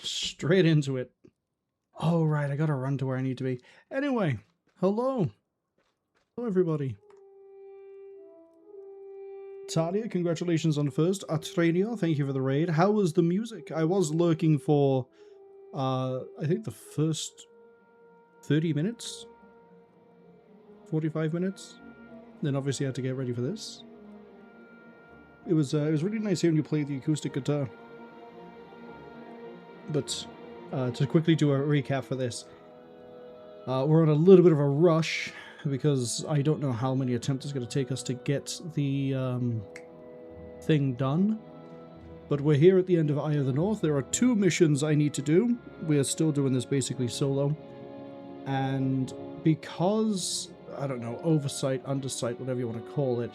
Straight into it. Oh, right, I gotta run to where I need to be. Anyway, hello. Hello, everybody. Talia, congratulations on first. Atrenio, thank you for the raid. How was the music? I was lurking for, I think the first 30 minutes? 45 minutes? Then obviously I had to get ready for this. It was really nice hearing you play the acoustic guitar. But to quickly do a recap for this, we're on a little bit of a rush because I don't know how many attempts it's going to take us to get the thing done. But we're here at the end of Eye of the North. There are 2 missions I need to do. We are still doing this basically solo. And because, I don't know, oversight, undersight, whatever you want to call it,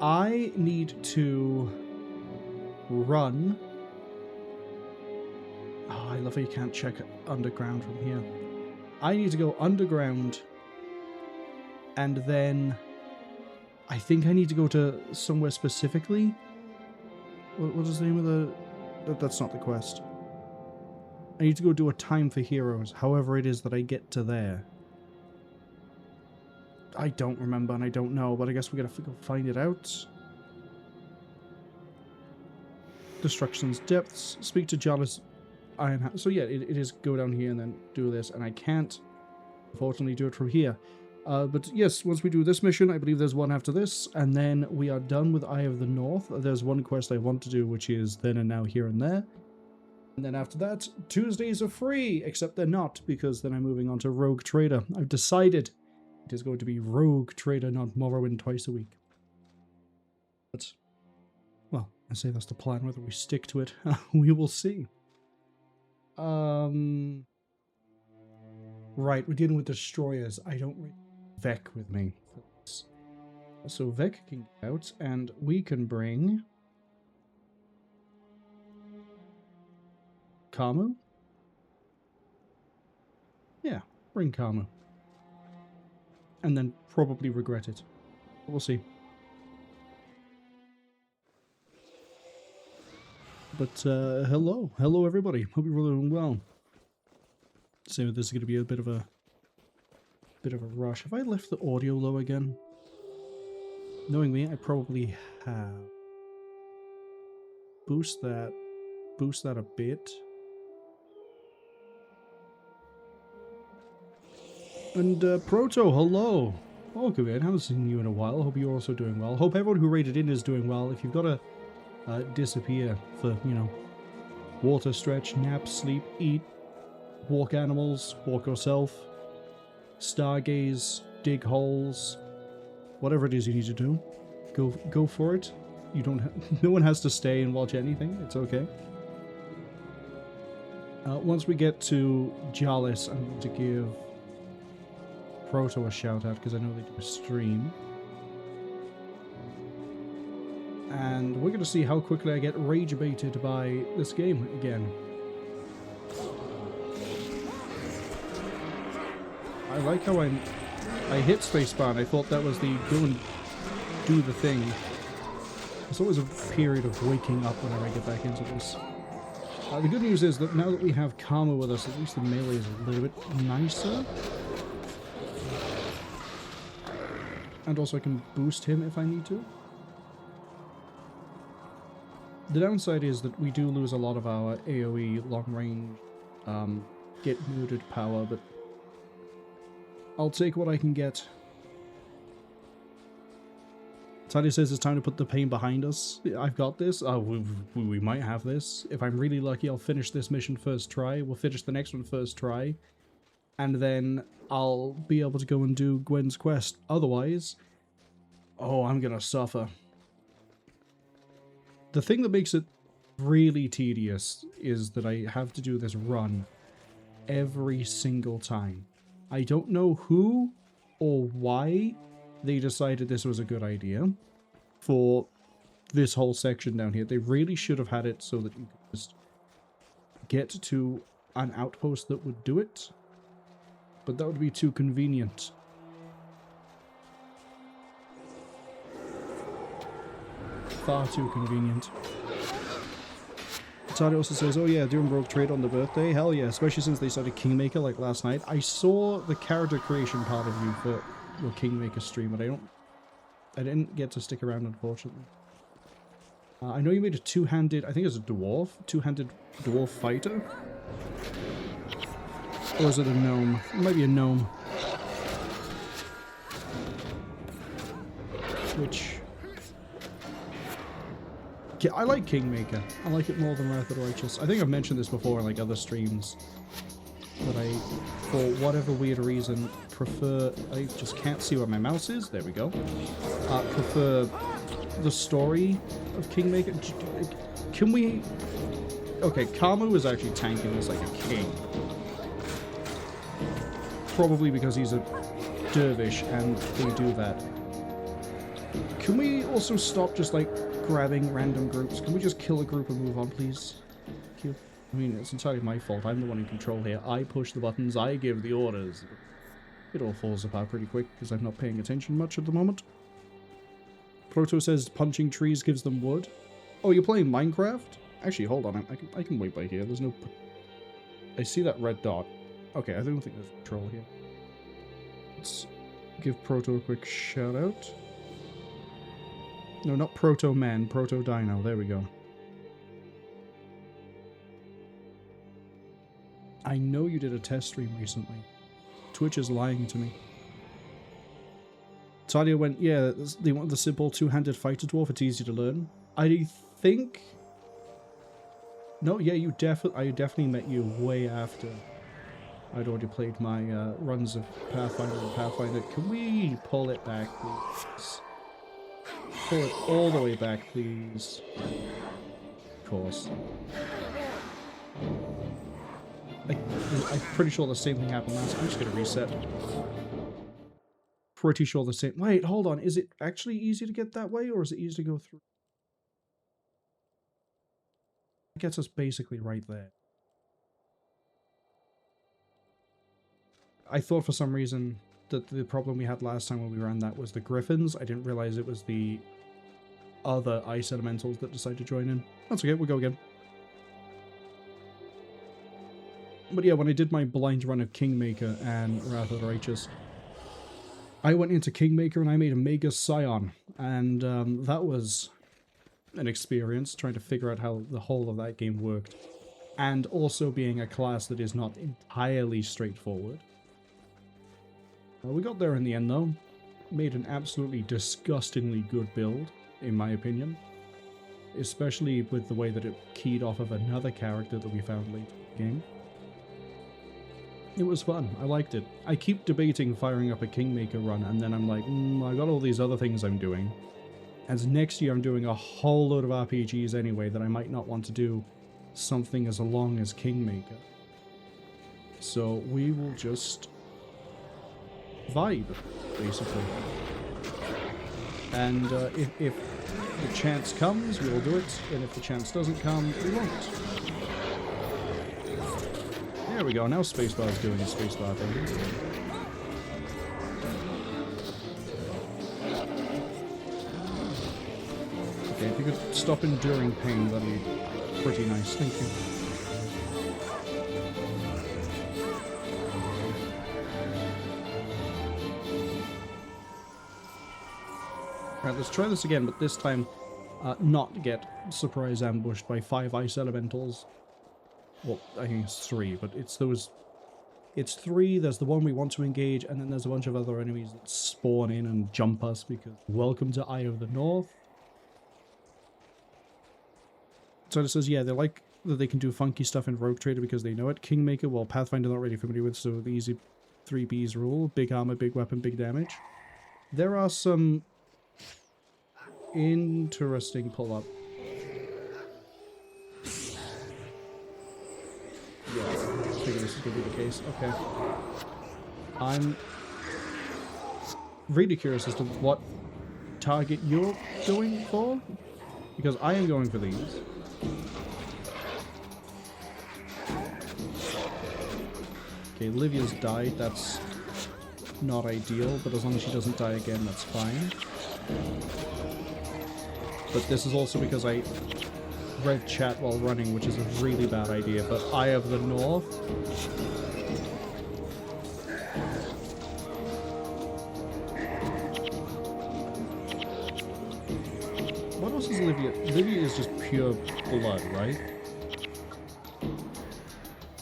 I need to run. Oh, I love how you can't check underground from here. I need to go underground, and then I think I need to go to somewhere specifically. What is the name of the... That's not the quest. I need to go do a time for heroes, however it is that I get to there. I don't remember and I don't know, but I guess we gotta go find it out. Destruction's Depths. Speak to Jealous Iron. So yeah, it is go down here and then do this, and I can't, unfortunately, do it from here. But yes, once we do this mission, I believe there's one after this, and then we are done with Eye of the North. There's one quest I want to do, which is Then and Now, Here and There. And then after that, Tuesdays are free, except they're not, because then I'm moving on to Rogue Trader. I've decided it is going to be Rogue Trader, not Morrowind, twice a week. But, well, I say that's the plan. Whether we stick to it, we will see. Right, we're dealing with destroyers. I don't really Vec with me for this. So Vec can get out, and we can bring Kamu? Yeah, bring Kamu. And then probably regret it. We'll see. But, hello. Hello, everybody. Hope you're all doing well. So this is going to be a bit of a rush. Have I left the audio low again? Knowing me, I probably have. Boost that a bit. And Proto, hello. Welcome in. Haven't seen you in a while. Hope you're also doing well. Hope everyone who raided in is doing well. If you've got to disappear for, you know, water, stretch, nap, sleep, eat, walk animals, walk yourself, stargaze, dig holes, whatever it is you need to do, go for it. You don't. No one has to stay and watch anything. It's okay. Once we get to Jalis, I'm going to give Proto a shout out because I know they do a stream. And we're going to see how quickly I get rage baited by this game again. I like how I hit spacebar and I thought that was the go and do the thing. There's always a period of waking up whenever I get back into this. The good news is that now that we have Karma with us, at least the melee is a little bit nicer. And also I can boost him if I need to. The downside is that we do lose a lot of our AoE long range get muted power, but I'll take what I can get. Talia says it's time to put the pain behind us. I've got this. We might have this. If I'm really lucky, I'll finish this mission first try. We'll finish the next one first try. And then I'll be able to go and do Gwen's quest. Otherwise, oh, I'm gonna suffer. The thing that makes it really tedious is that I have to do this run every single time. I don't know who or why they decided this was a good idea for this whole section down here. They really should have had it so that you could just get to an outpost that would do it. But that would be too convenient. Far too convenient. Tadi also says, oh yeah, doing Rogue Trade on the birthday? Hell yeah, especially since they started Kingmaker like last night. I saw the character creation part of you for your Kingmaker stream, but I didn't get to stick around, unfortunately. I know you made a two-handed, I think it's a dwarf, two-handed dwarf fighter? Or is it a gnome? It might be a gnome. Which... yeah, I like Kingmaker. I like it more than Wrath of the Righteous. I think I've mentioned this before in like other streams. But I, for whatever weird reason, prefer... I just can't see where my mouse is. There we go. Prefer the story of Kingmaker. Can we... okay, Kamu is actually tanking as like a king. Probably because he's a dervish and they do that. Can we also stop just like grabbing random groups? Can we just kill a group and move on, please? Thank you. I mean, it's entirely my fault. I'm the one in control here. I push the buttons. I give the orders. It all falls apart pretty quick because I'm not paying attention much at the moment. Proto says punching trees gives them wood. Oh, you're playing Minecraft? Actually, hold on. I can wait by here. There's no... I see that red dot. Okay, I don't think there's a troll here. Let's give Proto a quick shout out. No, not Proto Man, Proto Dino. There we go. I know you did a test stream recently. Twitch is lying to me. Talia went, yeah, they want the simple two-handed fighter dwarf. It's easy to learn. I think... no, yeah, I definitely met you way after I'd already played my runs of Pathfinder and Pathfinder. Can we pull it back, please? Pull it all the way back, please. Of course. I'm pretty sure the same thing happened last time. I'm just going to reset. Pretty sure the same... wait, hold on. Is it actually easy to get that way, or is it easy to go through? It gets us basically right there. I thought for some reason that the problem we had last time when we ran that was the griffins. I didn't realize it was the other ice elementals that decided to join in. That's okay, we'll go again. But yeah, when I did my blind run of Kingmaker and Wrath of the Righteous, I went into Kingmaker and I made a Mega Scion. And that was an experience, trying to figure out how the whole of that game worked. And also being a class that is not entirely straightforward. We got there in the end, though. Made an absolutely disgustingly good build, in my opinion. Especially with the way that it keyed off of another character that we found late in the game. It was fun. I liked it. I keep debating firing up a Kingmaker run, and then I'm like, I got all these other things I'm doing. As next year I'm doing a whole load of RPGs anyway that I might not want to do something as long as Kingmaker. So we will just vibe, basically. And if the chance comes, we will do it, and if the chance doesn't come, we won't. There we go, now Spacebar is doing a Spacebar thing. Okay, if you could stop enduring pain, that'd be pretty nice, thank you. Right, let's try this again, but this time not get surprise ambushed by 5 ice elementals. Well, I think it's 3, but it's those... it's 3, there's the one we want to engage, and then there's a bunch of other enemies that spawn in and jump us, because welcome to Eye of the North. So it says, yeah, they like that they can do funky stuff in Rogue Trader because they know it. Kingmaker, well, Pathfinder not really familiar with, so the easy 3Bs rule. Big armor, big weapon, big damage. There are some interesting pull-up. Yeah, I figure this is going to be the case. Okay. I'm really curious as to what target you're going for, because I am going for these. Okay, Livia's died. That's not ideal, but as long as she doesn't die again, that's fine. But this is also because I read chat while running, which is a really bad idea, but Eye of the North. What else is Livia? Livia is just pure blood, right?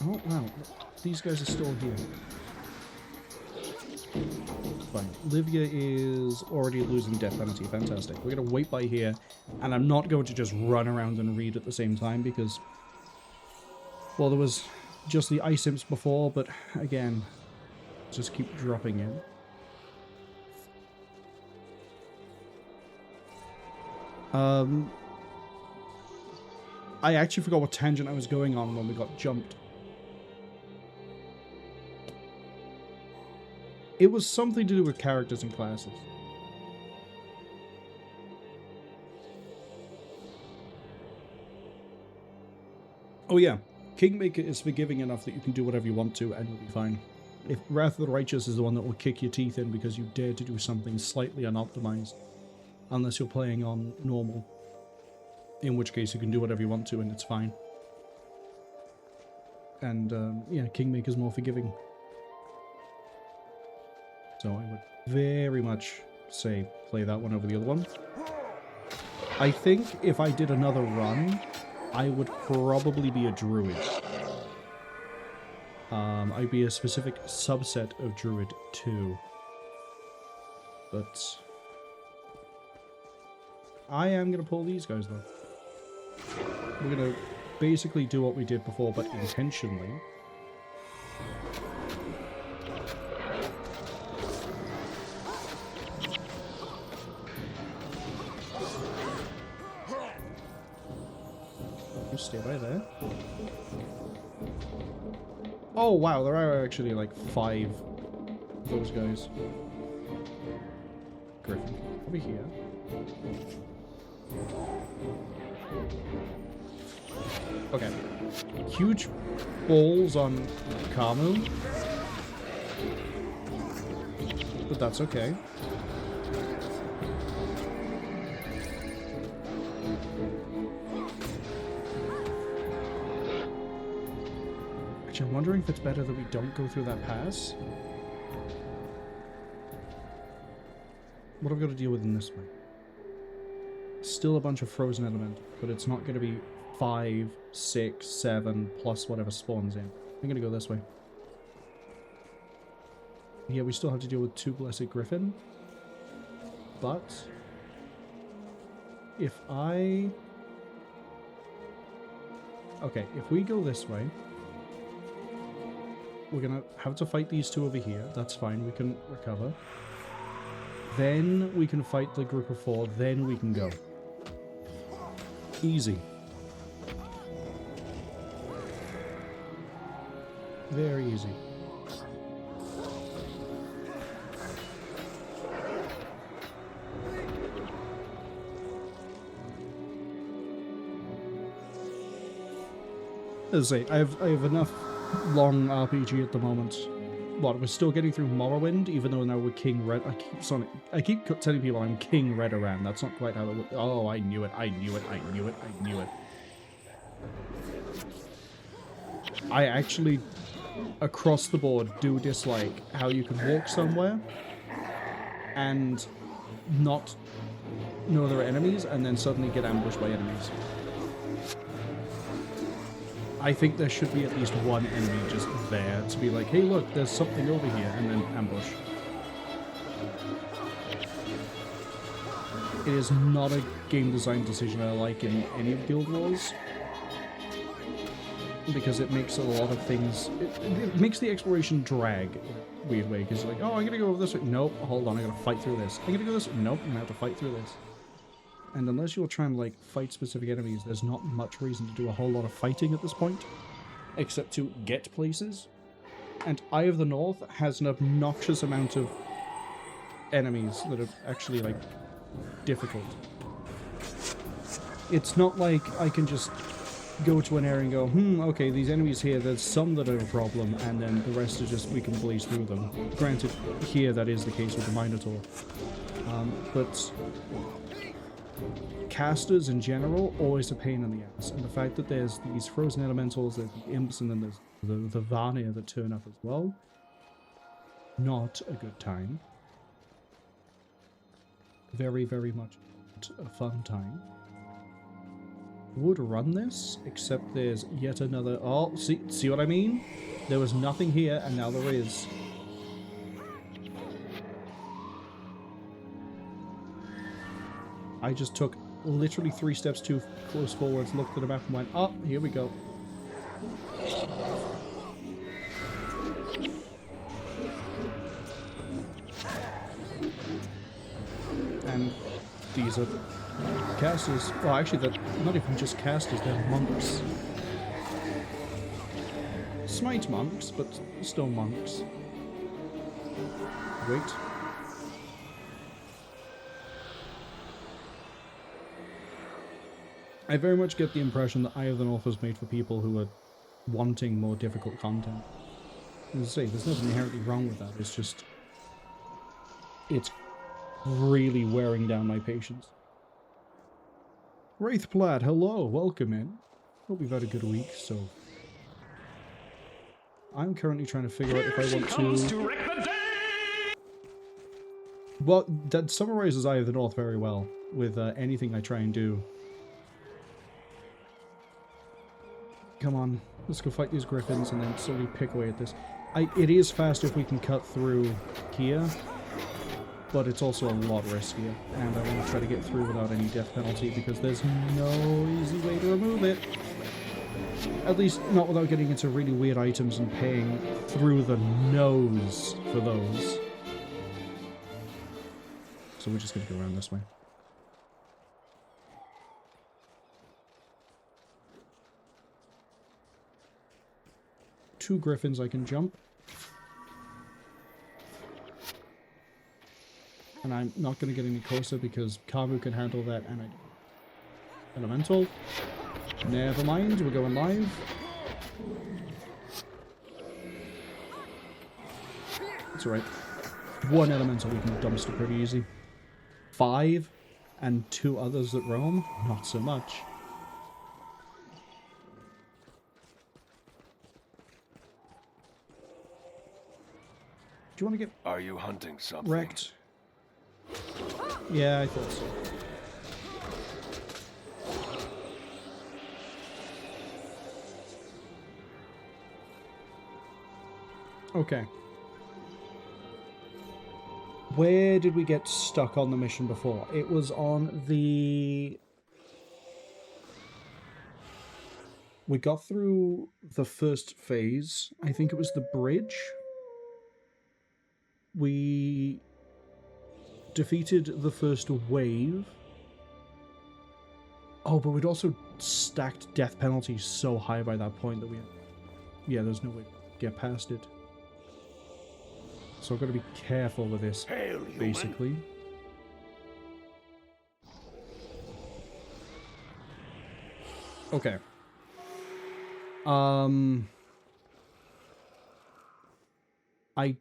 Oh, wow. These guys are still here. Fine. Livia is already losing death penalty. Fantastic. We're going to wait by here, and I'm not going to just run around and read at the same time because, well, there was just the ice imps before, but again, just keep dropping in. I actually forgot what tangent I was going on when we got jumped. It was something to do with characters and classes. Oh yeah, Kingmaker is forgiving enough that you can do whatever you want to and you'll be fine. If Wrath of the Righteous is the one that will kick your teeth in because you dare to do something slightly unoptimized. Unless you're playing on normal. In which case you can do whatever you want to and it's fine. And yeah, Kingmaker's more forgiving. So I would very much say play that one over the other one. I think if I did another run, I would probably be a druid. I'd be a specific subset of druid too. But I am going to pull these guys though. We're going to basically do what we did before, but intentionally. Stay right there. Oh wow, there are actually like 5 of those guys. Griffin, over here. Okay. Huge balls on Kamu. But that's okay. I'm wondering if it's better that we don't go through that pass. What have we got to deal with in this one? Still a bunch of frozen element, but it's not going to be 5, 6, 7 plus whatever spawns in. I'm going to go this way. Yeah, we still have to deal with 2 Blessed Griffin. But if I... Okay, if we go this way, we're going to have to fight these 2 over here. That's fine. We can recover. Then we can fight the group of 4. Then we can go. Easy. Very easy. As I say, I have enough long RPG at the moment. What, we're still getting through Morrowind, even though now we're King Red. I keep telling people I'm King Redoran. That's not quite how it works. Oh, I knew it. I knew it. I knew it. I knew it. I actually, across the board, do dislike how you can walk somewhere and not know there are enemies and then suddenly get ambushed by enemies. I think there should be at least one enemy just there to be like, hey look, there's something over here, and then ambush. It is not a game design decision I like in any of Guild Wars. Because it makes a lot of things... It makes the exploration drag in a weird way, because like, oh, I'm gonna go over this way. Nope, hold on, I gotta fight through this. I'm gonna go this way. Nope, I'm gonna have to fight through this. And unless you're trying to, like, fight specific enemies, there's not much reason to do a whole lot of fighting at this point. Except to get places. And Eye of the North has an obnoxious amount of enemies that are actually, like, difficult. It's not like I can just go to an area and go, okay, these enemies here, there's some that are a problem, and then the rest are just, we can blaze through them. Granted, here that is the case with the Minotaur. But casters in general, always a pain in the ass. And the fact that there's these frozen elementals, there's the imps, and then there's the Vanir that turn up as well. Not a good time. Very, very much a fun time. Would run this, except there's yet another... Oh, see what I mean? There was nothing here, and now there is. I just took literally 3 steps too close forwards, looked at the map and went, oh, here we go. And these are casters. Well, actually, they're not even just casters, they're monks. Smite monks, but still monks. Wait. I very much get the impression that Eye of the North was made for people who are wanting more difficult content. As I say, there's nothing inherently wrong with that, it's just... it's really wearing down my patience. Wraith Plaid, hello, welcome in. Hope you've had a good week, so... I'm currently trying to figure out if I want to... Well, that summarizes Eye of the North very well, with anything I try and do. Come on, let's go fight these griffins and then slowly pick away at this. It is faster if we can cut through here, but it's also a lot riskier, and I want to try to get through without any death penalty because there's no easy way to remove it. At least not without getting into really weird items and paying through the nose for those. So we're just going to go around this way. Two griffins I can jump. And I'm not going to get any closer because Kamu can handle that and I... Elemental. Never mind, we're going live. It's alright. One elemental we can dumpster pretty easy. 5 and 2 others that roam? Not so much. Do you want to get... Are you hunting something? Wrecked? Yeah, I thought so. Okay. Where did we get stuck on the mission before? It was on the... We got through the first phase. I think it was the bridge. We defeated the first wave. Oh, but we'd also stacked death penalties so high by that point that we... Yeah, there's no way to get past it. So I've got to be careful with this, Hail, basically. Okay. I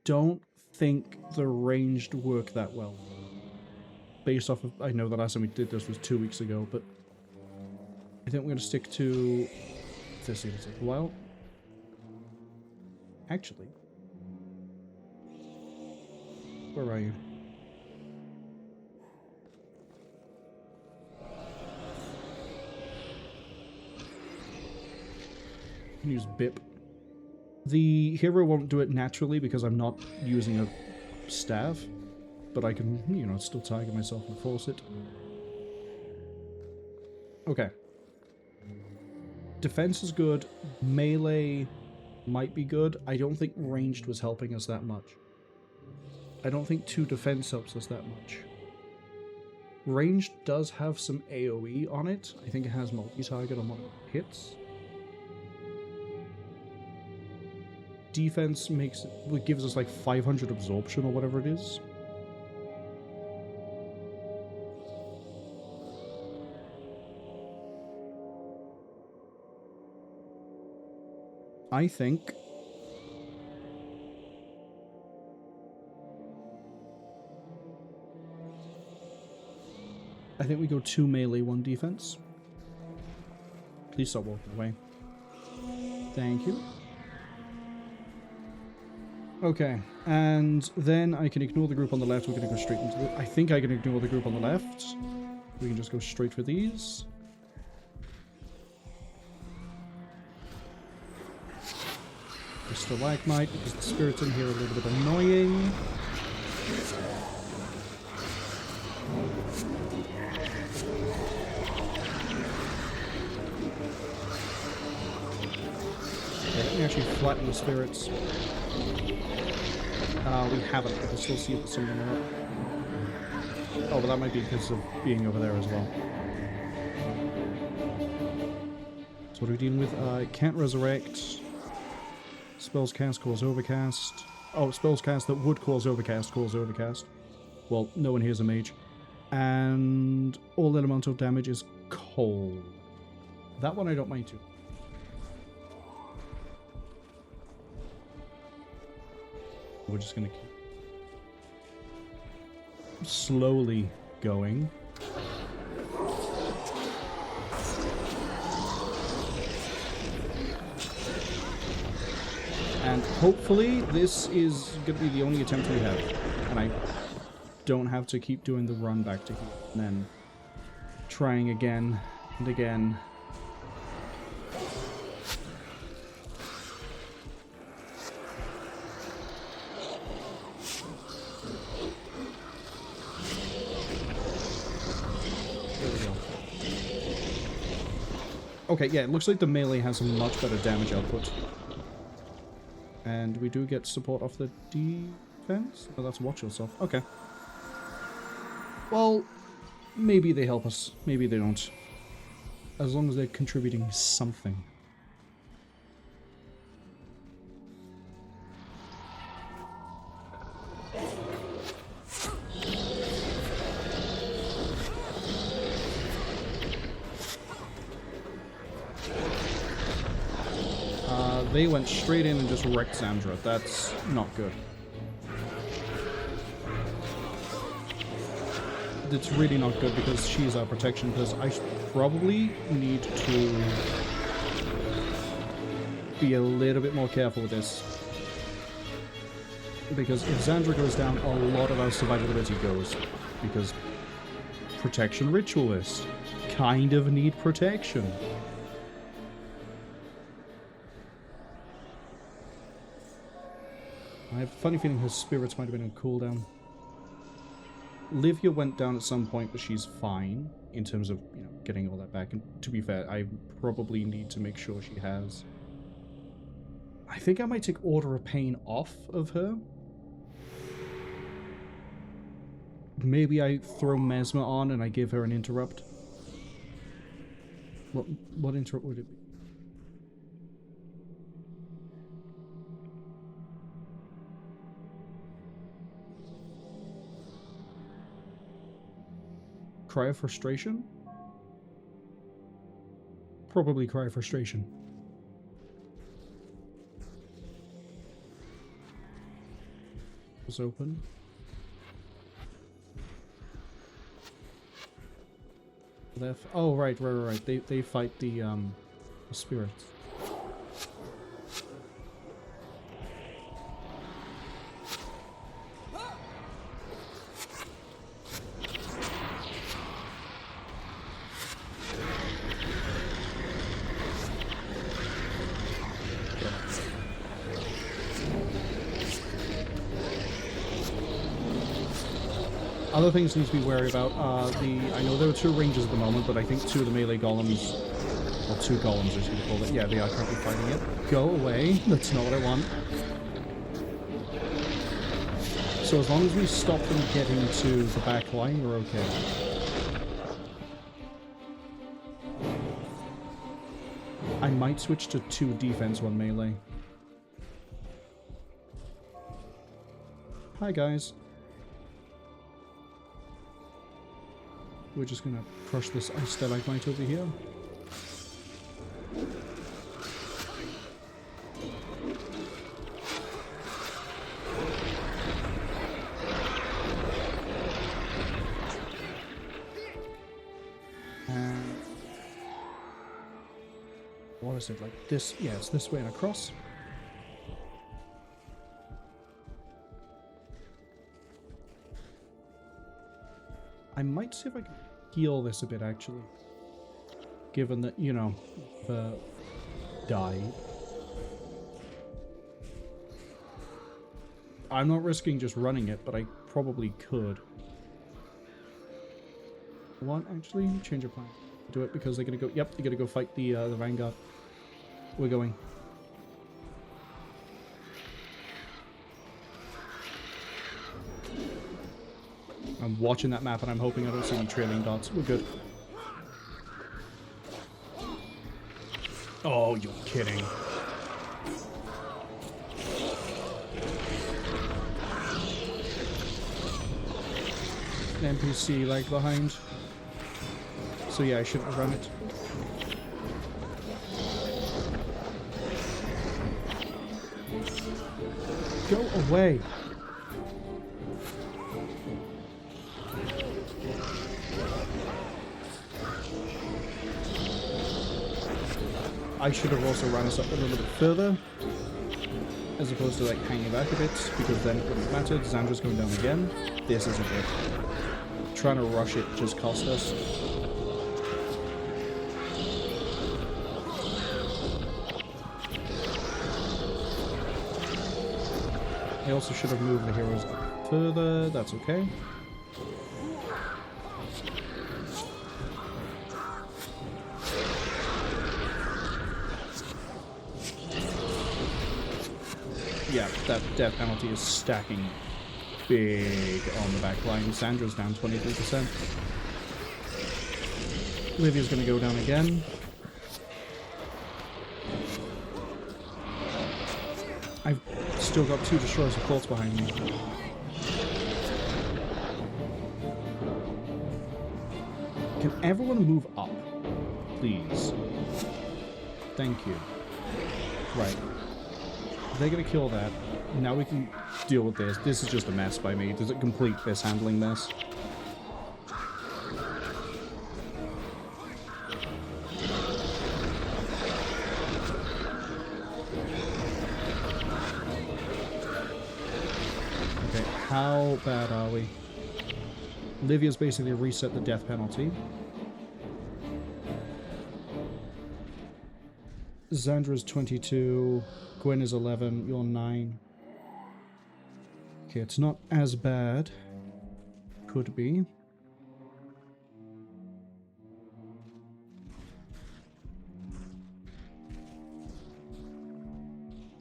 don't think the ranged work that well. Based off of... I know the last time we did this was 2 weeks ago, but... I think we're going to stick to... This it'll take a while. Actually... Where are you? I can use Bip. The hero won't do it naturally because I'm not using a staff, but I can, you know, still target myself and force it. Okay. Defense is good. Melee might be good. I don't think ranged was helping us that much. I don't think 2 defense helps us that much. Ranged does have some AoE on it. I think it has multi-target on 1 hits. Defense makes it gives us like 500 absorption or whatever it is. I think I think we go 2 melee, 1 defense. Please stop walking away. Thank you. Okay, and then I can ignore the group on the left. We're going to go straight into the... I think I can ignore the group on the left. We can just go straight for these. The stalagmite, because the spirits in here are a little bit annoying. Okay, let me actually flatten the spirits. We haven't, but I still see that some of them are up. Oh, but that might be because of being over there as well. So what are we dealing with? Can't resurrect. Spells cast cause overcast. Oh, spells cast that would cause overcast cause overcast. Well, no one here's a mage. And all elemental damage is cold. That one I don't mind too. We're just going to keep slowly going. And hopefully this is going to be the only attempt we have. And I don't have to keep doing the run back to here. And then trying again and again. Okay, yeah, it looks like the melee has a much better damage output. And we do get support off the defense? Oh, that's watch yourself. Okay. Well, maybe they help us. Maybe they don't. As long as they're contributing something. They went straight in and just wrecked Sandra. That's not good. It's really not good because she's our protection, because I probably need to be a little bit more careful with this. Because if Xandra goes down, a lot of our survivability goes. Because protection ritualists kind of need protection. I have a funny feeling her spirits might have been on cooldown. Livia went down at some point, but she's fine in terms of, you know, getting all that back. And to be fair, I probably need to make sure she has. I think I might take Order of Pain off of her. Maybe I throw Mesmer on and I give her an interrupt. What interrupt would it be? Cry of Frustration? Probably Cry of Frustration. Was open. Oh, right. They fight the spirits. Other things need to be wary about I know there are 2 rangers at the moment, but I think 2 of the melee golems, or 2 golems as you call it, yeah, they are currently fighting it. Go away, that's not what I want. So as long as we stop them getting to the back line, we're okay. I might switch to 2 defense, 1 melee. Hi guys. We're just gonna crush this ice stalagmite over here. What is it, like this? Yeah, it's this way and across. I might see if I can heal this a bit, actually. Given that, you know, die. I'm not risking just running it, but I probably could. What? Actually, change of plan. Do it because they're gonna go. Yep, they're gonna go fight the Vanguard. We're going. I'm watching that map and I'm hoping I don't see any trailing dots. We're good. Oh, you're kidding. An NPC lag behind. So yeah, I shouldn't have run it. Go away. I should have also run us up a little bit further, as opposed to like hanging back a bit, because then it wouldn't have mattered. Zandra's going down again. This isn't it. Trying to rush it just cost us. I also should have moved the heroes up further. That's okay. Yeah, that death penalty is stacking big on the back line. Sandra's down 23%. Livia's going to go down again. I've still got 2 destroyers of thoughts behind me. Can everyone move up? Please. Thank you. Right. They're gonna kill that. Now we can deal with this. This is just a mess by me. This is a complete mishandling mess. Okay, how bad are we? Livia's basically reset the death penalty. Zandra's 22. Gwen is 11, you're 9. Okay, it's not as bad. Could be.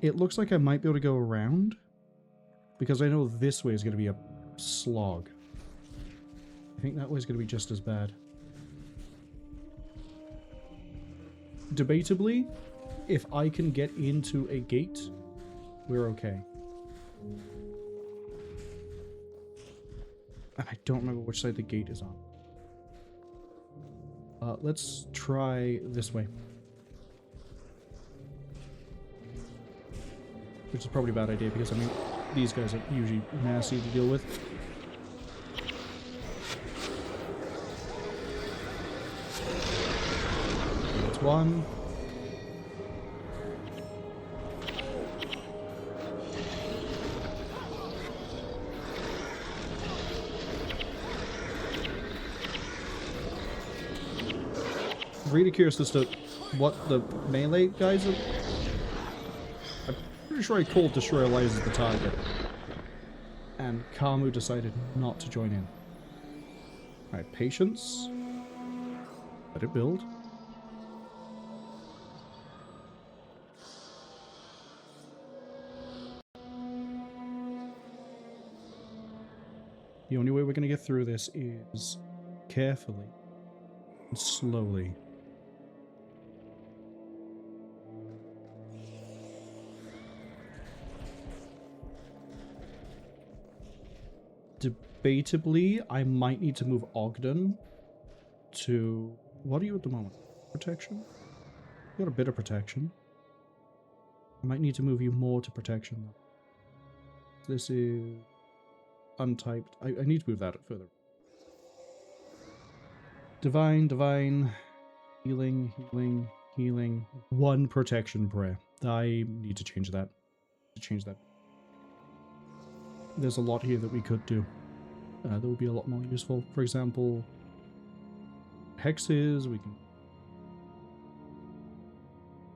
It looks like I might be able to go around, because I know this way is going to be a slog. I think that way is going to be just as bad. Debatably, if I can get into a gate, we're okay. And I don't remember which side the gate is on. Let's try this way. Which is probably a bad idea because, I mean, these guys are usually nasty to deal with. That's one. Really curious as to what the melee guys are. I'm pretty sure I called Destroyer Lies as the target. And Kamu decided not to join in. Alright, patience. Let it build. The only way we're going to get through this is carefully and slowly. Debatably, I might need to move Ogden to... What are you at the moment? Protection? You got a bit of protection. I might need to move you more to protection, though. This is... untyped. I need to move that further. Divine, divine, healing, healing, healing, 1 protection prayer. I need to change that. There's a lot here that we could do. That would be a lot more useful. For example, hexes, we can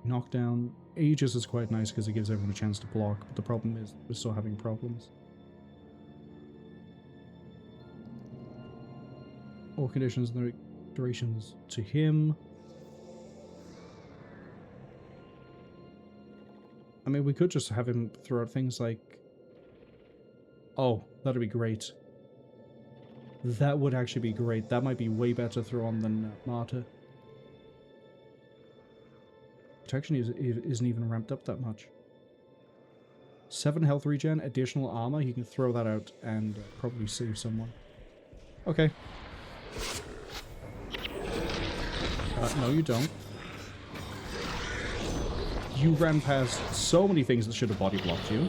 knock down. Aegis is quite nice because it gives everyone a chance to block, but the problem is we're still having problems. All conditions and their durations to him. I mean, we could just have him throw out things like... Oh, that'd be great. That would actually be great. That might be way better to throw on than Martyr. Protection isn't even ramped up that much. 7 health regen, additional armor. He can throw that out and probably save someone. Okay. No, you don't. You ran past so many things that should have body blocked you.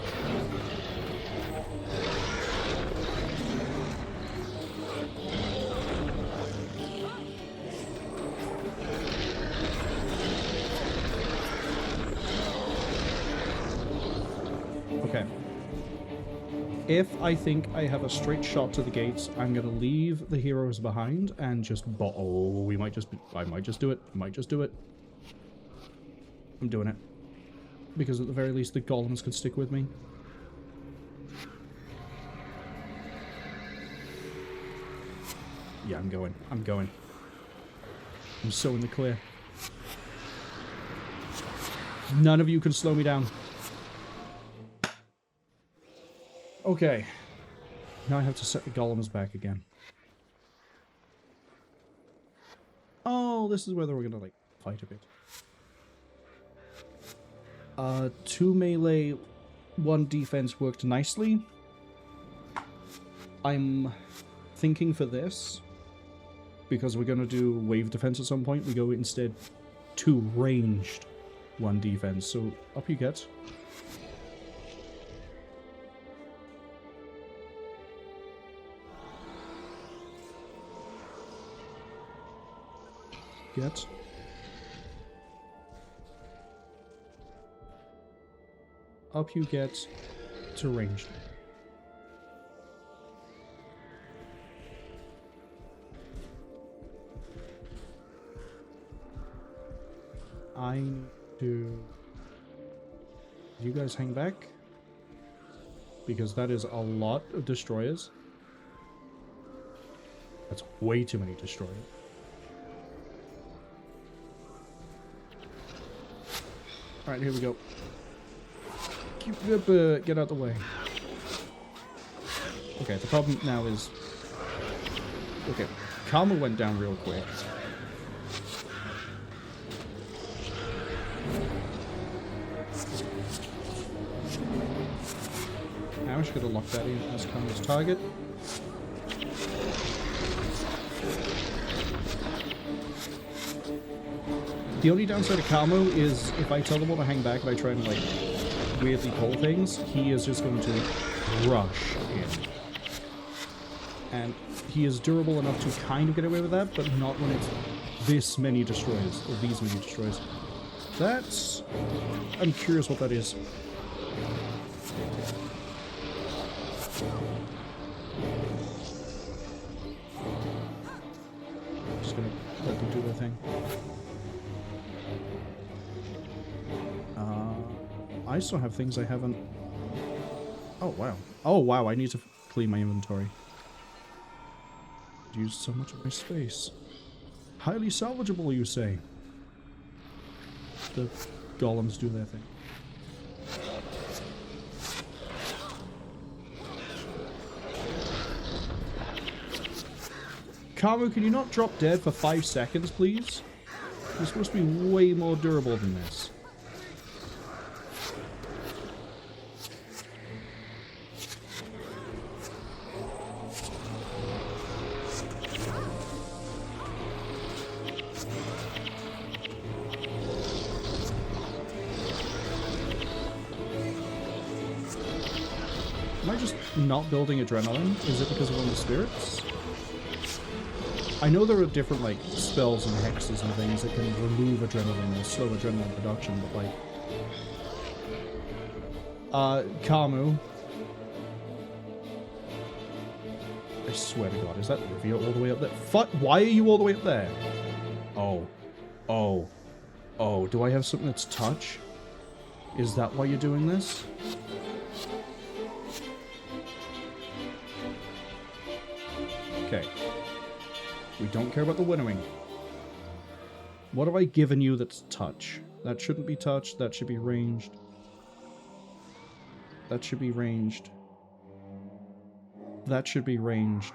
Okay. If I think I have a straight shot to the gates, I'm going to leave the heroes behind and just... Oh, I might just do it. I'm doing it. Because at the very least the golems can stick with me. Yeah, I'm going. I'm so in the clear. None of you can slow me down. Okay. Now I have to set the golems back again. Oh, this is where we're gonna, like, fight a bit. 2 melee, 1 defense worked nicely. I'm thinking for this, because we're going to do wave defense at some point, we go instead 2 ranged, 1 defense. So up you get. Up you get to ranged. I need to... You guys hang back? Because that is a lot of destroyers. That's way too many destroyers. Alright, here we go. Get out the way. Okay, the problem now is... Okay, Karma went down real quick. Now I should have locked that in as Karma's target. The only downside of Karma is if I tell them all to hang back and I try and, like, weirdly pull things, he is just going to rush in. And he is durable enough to kind of get away with that, but not when it's this many destroyers, or these many destroyers. That's... I'm curious what that is. Just gonna let them do their thing. I still have things I haven't... Oh, wow. Oh, wow, I need to clean my inventory. Used so much of my space. Highly salvageable, you say? The golems do their thing. Karu, can you not drop dead for 5 seconds, please? You're supposed to be way more durable than this. Am I just not building adrenaline? Is it because of one of the spirits? I know there are different, like, spells and hexes and things that can remove adrenaline or slow adrenaline production, but, like... Kamu. I swear to God, is that Livia all the way up there? Fuck, why are you all the way up there? Oh. Oh. Oh, do I have something that's touch? Is that why you're doing this? Okay. We don't care about the winnowing. What have I given you that's touch? That shouldn't be touch. That should be ranged. That should be ranged. That should be ranged.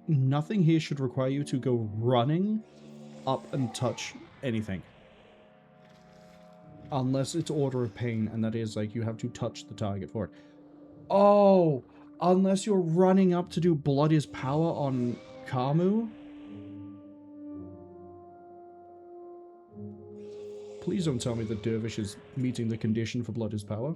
Nothing here should require you to go running up and touch anything. Unless it's Order of Pain, and that is, like, you have to touch the target for it. Oh! Unless you're running up to do Blood is Power on Kamu? Please don't tell me that Dervish is meeting the condition for Blood is Power.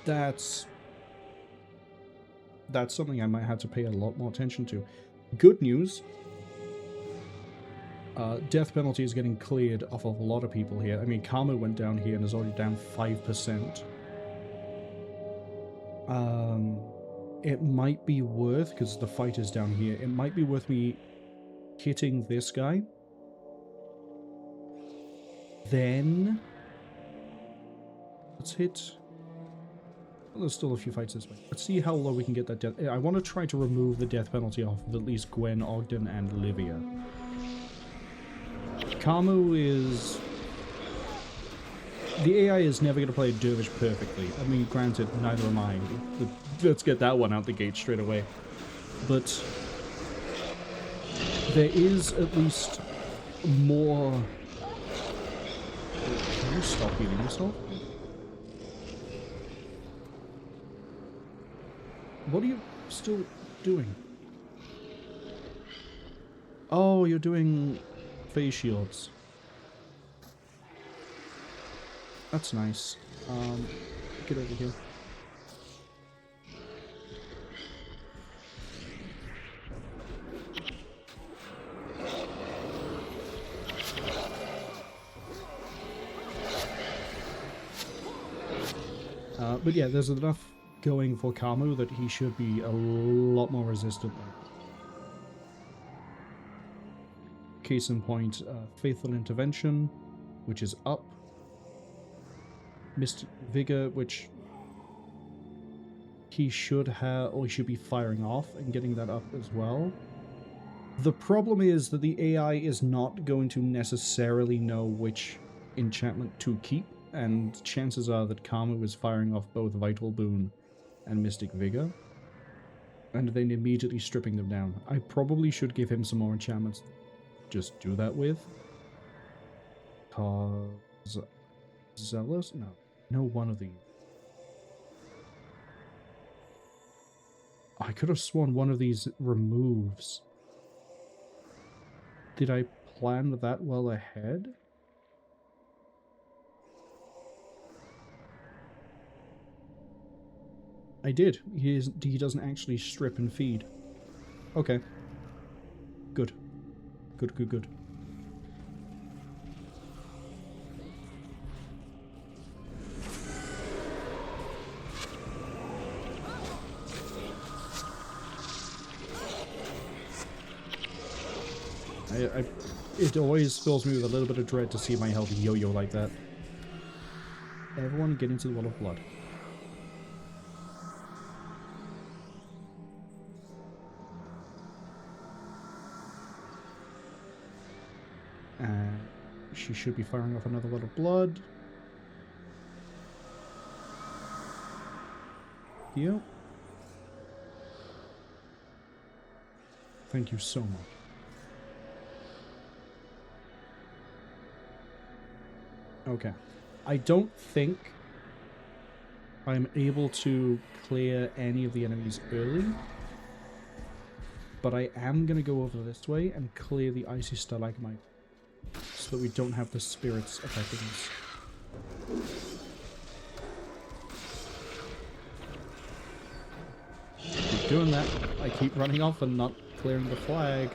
That's something I might have to pay a lot more attention to. Good news. Death penalty is getting cleared off of a lot of people here. I mean, Kamu went down here and is already down 5%. It might be worth, because the fight is down here, it might be worth me hitting this guy. Then... let's hit... well, there's still a few fights this way. Let's see how low we can get that death... I want to try to remove the death penalty off of at least Gwen, Ogden, and Livia. Kamu is... the AI is never going to play Dervish perfectly. I mean, granted, neither am I. Let's get that one out the gate straight away. But... there is at least more... can you stop healing yourself? What are you still doing? Oh, you're doing phase shields. That's nice. Get over here. But yeah, there's enough going for Kamu that he should be a lot more resistant. Case in point, Faithful Intervention, which is up. Mystic Vigor, which he should have, or he should be firing off and getting that up as well. The problem is that the AI is not going to necessarily know which enchantment to keep, and chances are that Kamu is firing off both Vital Boon and Mystic Vigor, and then immediately stripping them down. I probably should give him some more enchantments to just do that with. Cause... Zealous? No one of these. I could have sworn one of these removes. Did I plan that well ahead? I did. He doesn't actually strip and feed. Okay. Good. Good, good, good. It always fills me with a little bit of dread to see my health yo-yo like that. Everyone get into the Wall of Blood. And she should be firing off another Wall of Blood. Yep. Thank you so much. Okay. I don't think I'm able to clear any of the enemies early. But I am going to go over this way and clear the icy stalagmite so that we don't have the spirits affecting us. Keep doing that. I keep running off and not clearing the flag.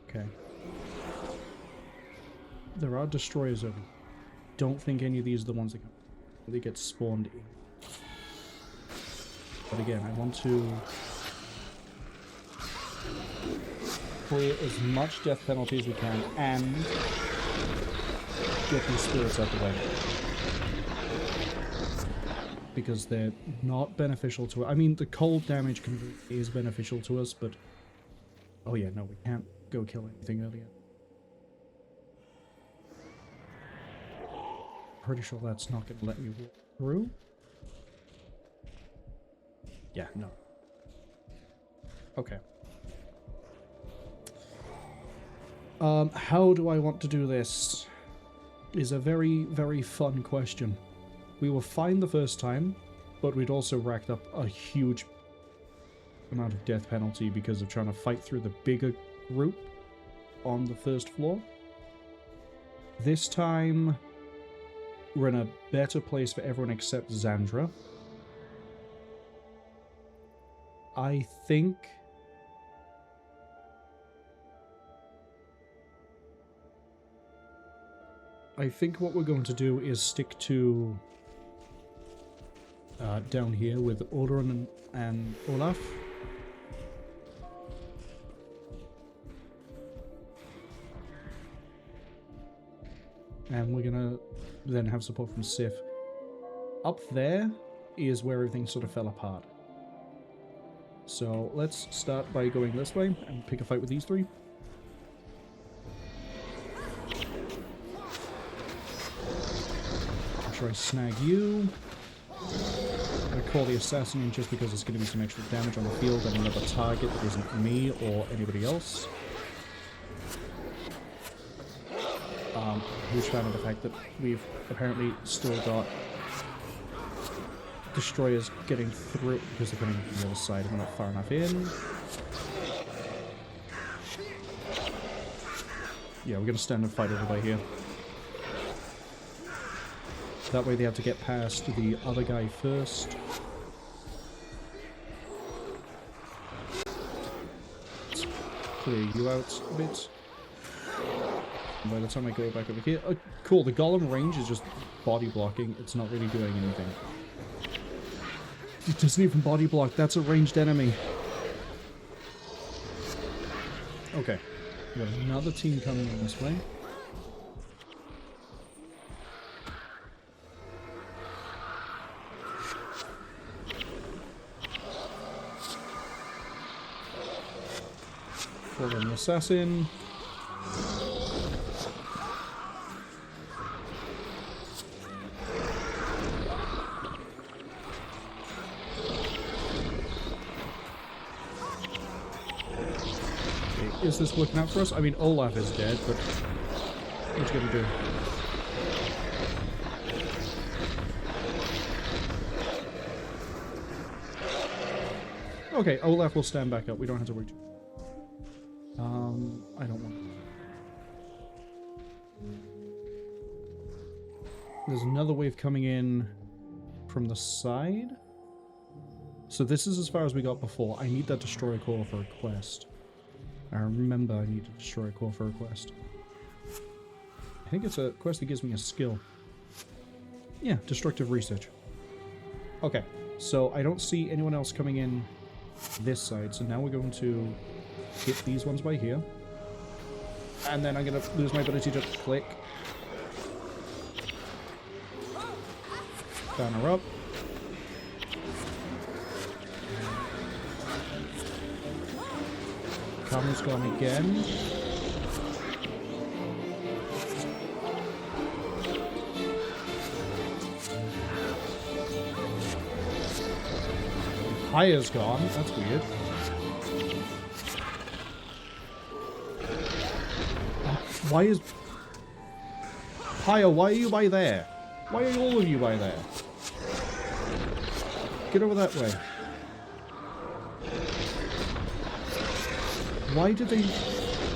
Okay. There are destroyers over. Don't think any of these are the ones that they get spawned in. But again, I want to clear as much death penalty as we can and get these spirits out the way. Because they're not beneficial to us. I mean, the cold damage is beneficial to us, but... Oh yeah, no, we can't go kill anything earlier. Pretty sure that's not going to let me walk through. Yeah, no. Okay. How do I want to do this? Is a very, very fun question. We were fine the first time, but we'd also racked up a huge amount of death penalty because of trying to fight through the bigger group on the first floor. This time, we're in a better place for everyone except Xandra. I think what we're going to do is stick to down here with Ogden and Olaf. And we're gonna then have support from Sif. Up there is where everything sort of fell apart. So let's start by going this way and pick a fight with these three. Make sure I snag you. I'm gonna call the assassin in just because there's gonna be some extra damage on the field and another target that isn't me or anybody else. Huge fan of the fact that we've apparently still got destroyers getting through because they're coming from the other side and we're not far enough in. Yeah, we're going to stand and fight over by here. That way they have to get past the other guy first. Let's clear you out a bit. By the time I go back over here... Oh, cool, the golem range is just body blocking. It's not really doing anything. It doesn't even body block. That's a ranged enemy. Okay. We got another team coming in this way. Pull in the assassin. Is this working out for us? I mean, Olaf is dead, but what's he gonna do? Okay, Olaf will stand back up. We don't have to reach. I don't want. There's another wave coming in from the side. So this is as far as we got before. I need that destroyer core for a quest. I remember I need to destroy a core for a quest. I think it's a quest that gives me a skill. Yeah, destructive research. Okay, so I don't see anyone else coming in this side, so now we're going to hit these ones by here. And then I'm going to lose my ability to click. Banner up. Camera's gone again. Hire's gone. That's weird. Why is... Pyre, why are you by there? Why are all of you by there? Get over that way. Why did they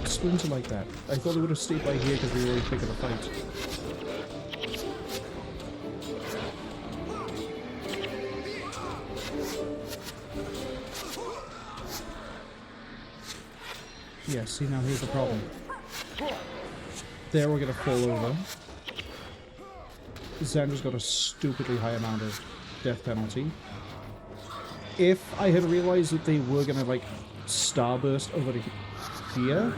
splinter like that? I thought they would have stayed by here because we were already picking a fight. Yeah, see, now here's the problem. There we're gonna fall over. Xander's got a stupidly high amount of death penalty. If I had realized that they were gonna, like, starburst over to here,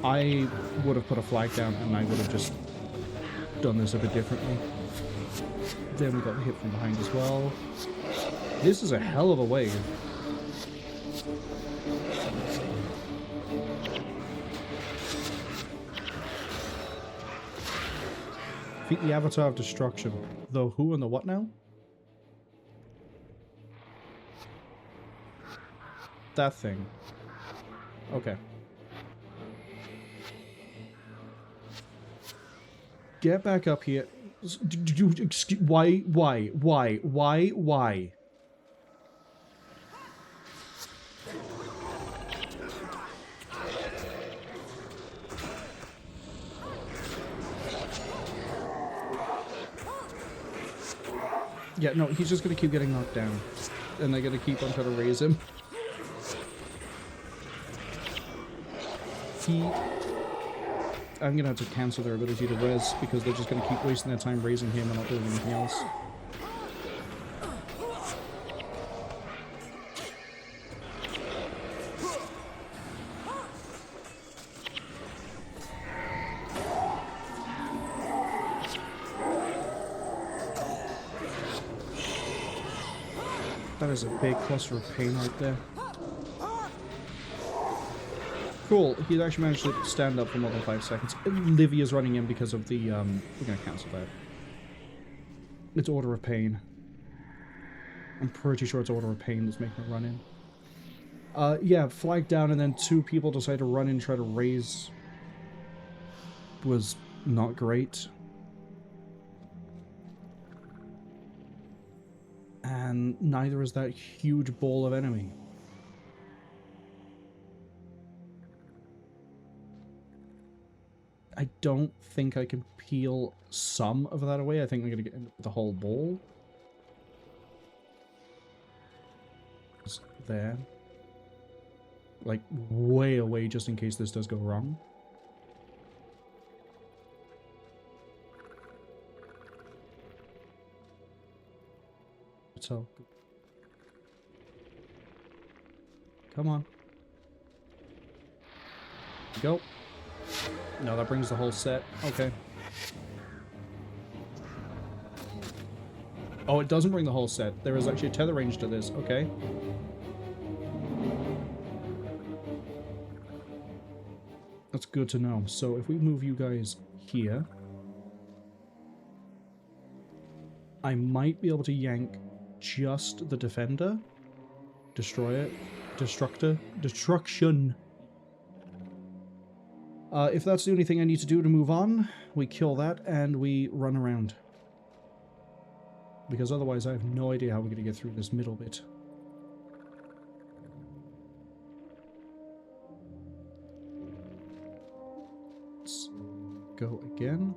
I would have put a flag down and I would have just done this a bit differently. Then we got hit from behind as well. This is a hell of a wave. Defeat the Avatar of Destruction. The who and the what now? That thing. Okay. Get back up here. Why? Yeah, no, he's just gonna keep getting knocked down. And they're gonna keep on trying to raise him. I'm gonna have to cancel their ability to res because they're just gonna keep wasting their time raising him and not doing anything else. That is a big cluster of pain right there. Cool, he actually managed to stand up for more than 5 seconds. Livia's running in because of the, we're gonna cancel that. It's Order of Pain. I'm pretty sure it's Order of Pain that's making her run in. Yeah, flag down and then 2 people decide to run in and try to raise. Was not great. And neither is that huge ball of enemy. I don't think I can peel some of that away. I think I'm going to get the whole ball. It's there. Like, way away just in case this does go wrong. So, come on. Go. No, that brings the whole set. Okay. Oh, it doesn't bring the whole set. There is actually a tether range to this. Okay. That's good to know. So if we move you guys here, I might be able to yank just the defender. Destroy it. Destruction. If that's the only thing I need to do to move on, we kill that and we run around. Because otherwise I have no idea how we're going to get through this middle bit. Let's go again.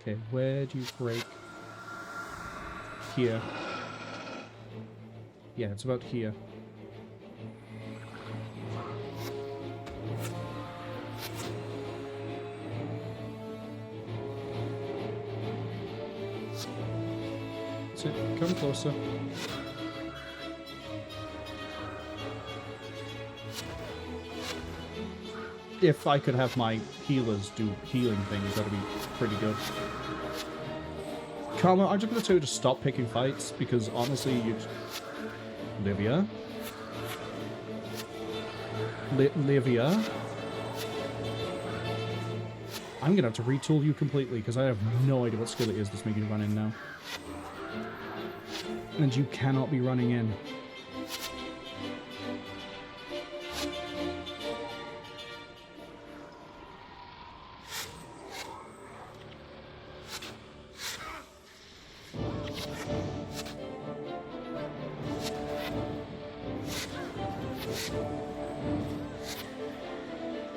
Okay, where do you break? Here. Yeah, it's about here. That's it. Come closer. If I could have my healers do healing things, that'd be pretty good. Karma, I'm just going to tell you to stop picking fights, because honestly, you... Livia? Livia? I'm going to have to retool you completely, because I have no idea what skill it is that's making you run in now. And you cannot be running in.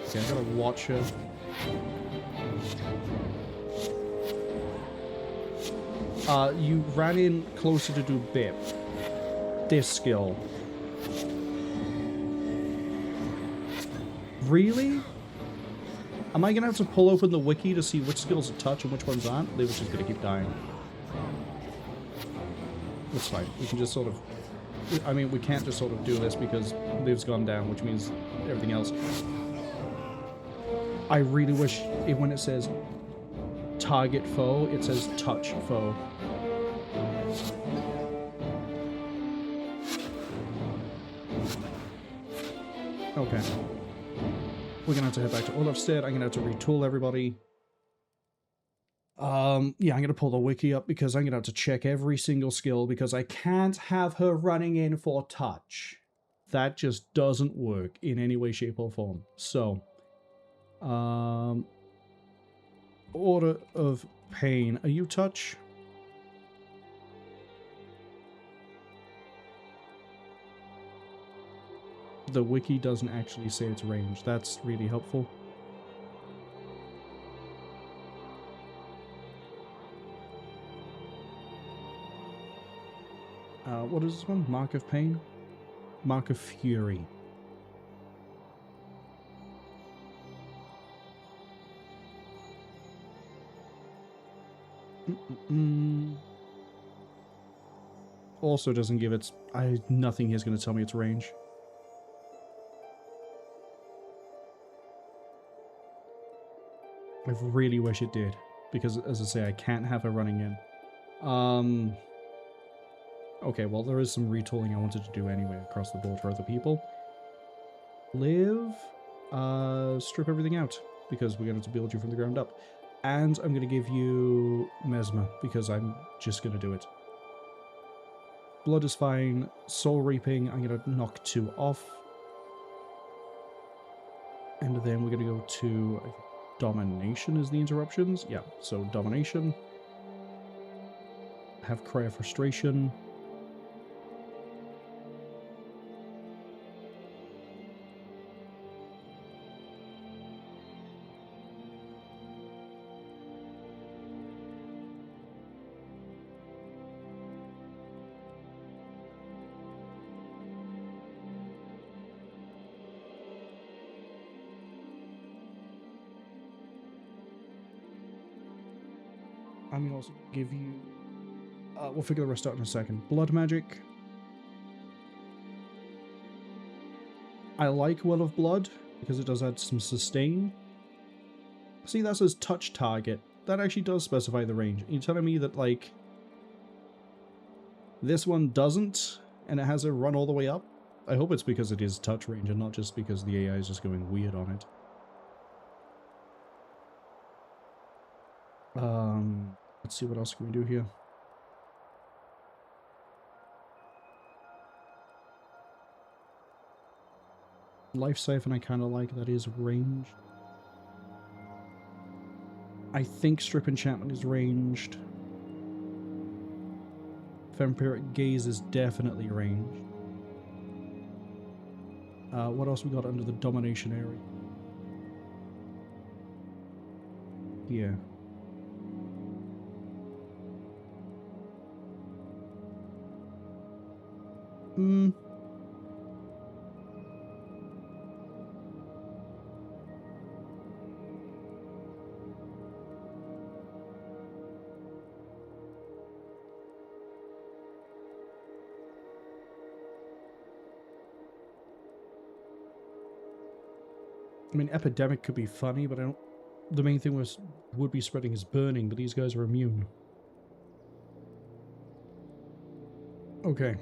Okay, I gotta watch her. You ran in closer to do Bip. This skill. Really? Am I gonna have to pull open the wiki to see which skills are touch and which ones aren't? They were just gonna keep dying. That's fine. We can just sort of... I mean, we can't just sort of do this because Liv's gone down, which means everything else. I really wish when it says target foe, it says touch foe. Okay. We're gonna have to head back to Olafstead. I'm gonna have to retool everybody. Yeah, I'm gonna pull the wiki up because I'm gonna have to check every single skill because I can't have her running in for touch. That just doesn't work in any way, shape, or form. So, Order of Pain. Are you touch? The wiki doesn't actually say it's range. That's really helpful. What is this one? Mark of Pain? Mark of Fury. Also doesn't give its... nothing here is going to tell me its range. I really wish it did, because as I say, I can't have her running in. Okay, well there is some retooling I wanted to do anyway across the board for other people. Live, strip everything out, because we're going to build you from the ground up. And I'm going to give you Mesmer, because I'm just going to do it. Blood is fine. Soul Reaping, I'm going to knock 2 off. And then we're going to go to... Domination is the interruptions. Yeah, so Domination. Have Cry of Frustration. I'm going to also give you... we'll figure the rest out in a second. Blood Magic. I like Well of Blood, because it does add some sustain. See, that says touch target. That actually does specify the range. Are you telling me that, like... this one doesn't, and it has a run all the way up? I hope it's because it is touch range, and not just because the AI is just going weird on it. Let's see what else can we do here. Life Siphon I kind of like, that is ranged. I think Strip Enchantment is ranged. Vampiric Gaze is definitely ranged. What else we got under the Domination area? Yeah. I mean, Epidemic could be funny, but I don't... The main thing would be spreading is burning, but these guys are immune. Okay.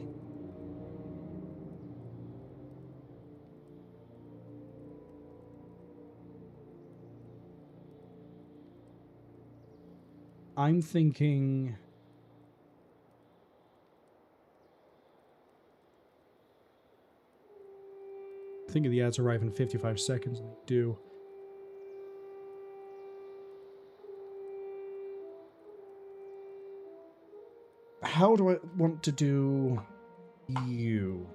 I'm thinking... thinking the ads arrive in 55 seconds, and they do. How do I want to do you?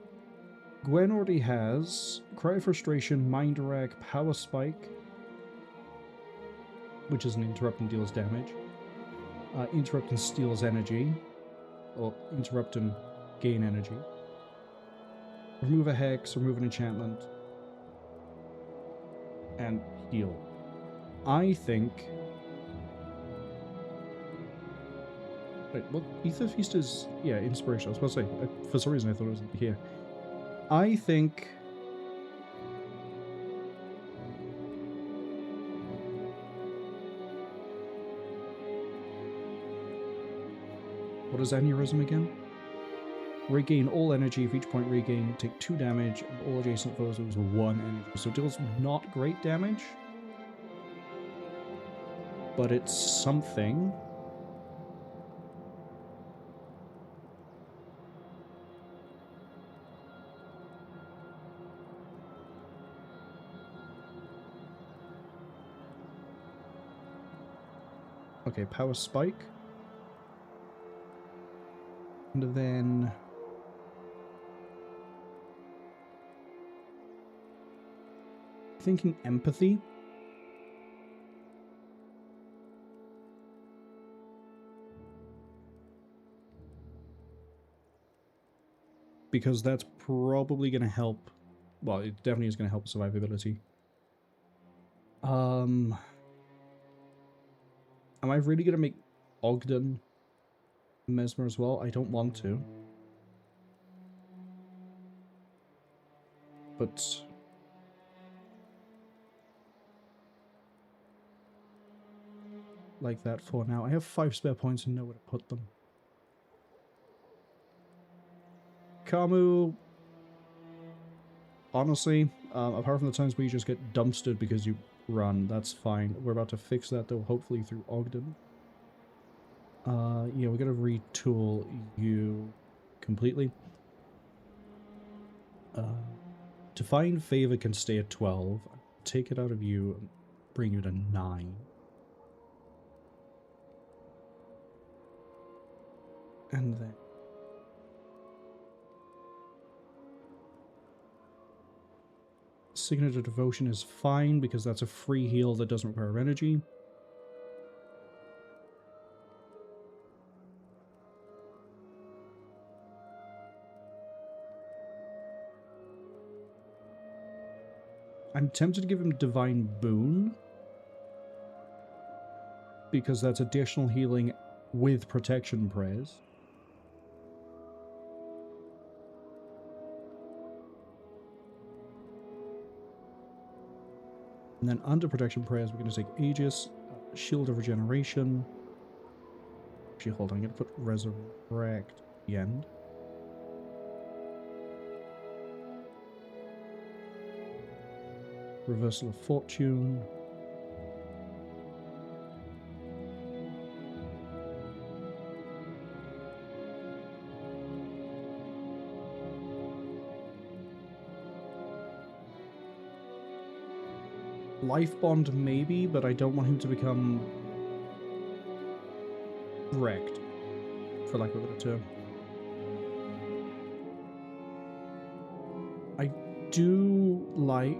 Gwen already has Cry of Frustration, Mind Rack, Power Spike, which is an interrupt and deals damage. Interrupt and steals energy, or interrupt and gain energy. Remove a hex, remove an enchantment, and heal. I think... Wait, what? Ether Feast is... Yeah, Inspiration. I was about to say, for some reason I thought it was here. I think... What is Aneurysm again? Regain all energy. For each point regain, take 2 damage, and all adjacent foes lose 1 energy. So it deals not great damage, but it's something. Okay, Power Spike. And then... thinking Empathy. Because that's probably going to help... Well, it definitely is going to help survivability. Am I really going to make Ogden Mesmer as well? I don't want to. But... like that for now. I have 5 spare points and know where to put them. Camu... Honestly, apart from the times where you just get dumpstered because you run, that's fine. We're about to fix that though, hopefully through Ogden. Yeah, we're gonna retool you completely. Divine Favor can stay at 12. Take it out of you and bring you to 9. And then... Signet of Devotion is fine because that's a free heal that doesn't require energy. I'm tempted to give him Divine Boon, because that's additional healing with protection prayers. And then under protection prayers, we're going to take Aegis, Shield of Regeneration. Actually, hold on, I'm going to put Resurrect at the end. Reversal of Fortune. Life Bond maybe, but I don't want him to become wrecked, for lack of a better term. I do like...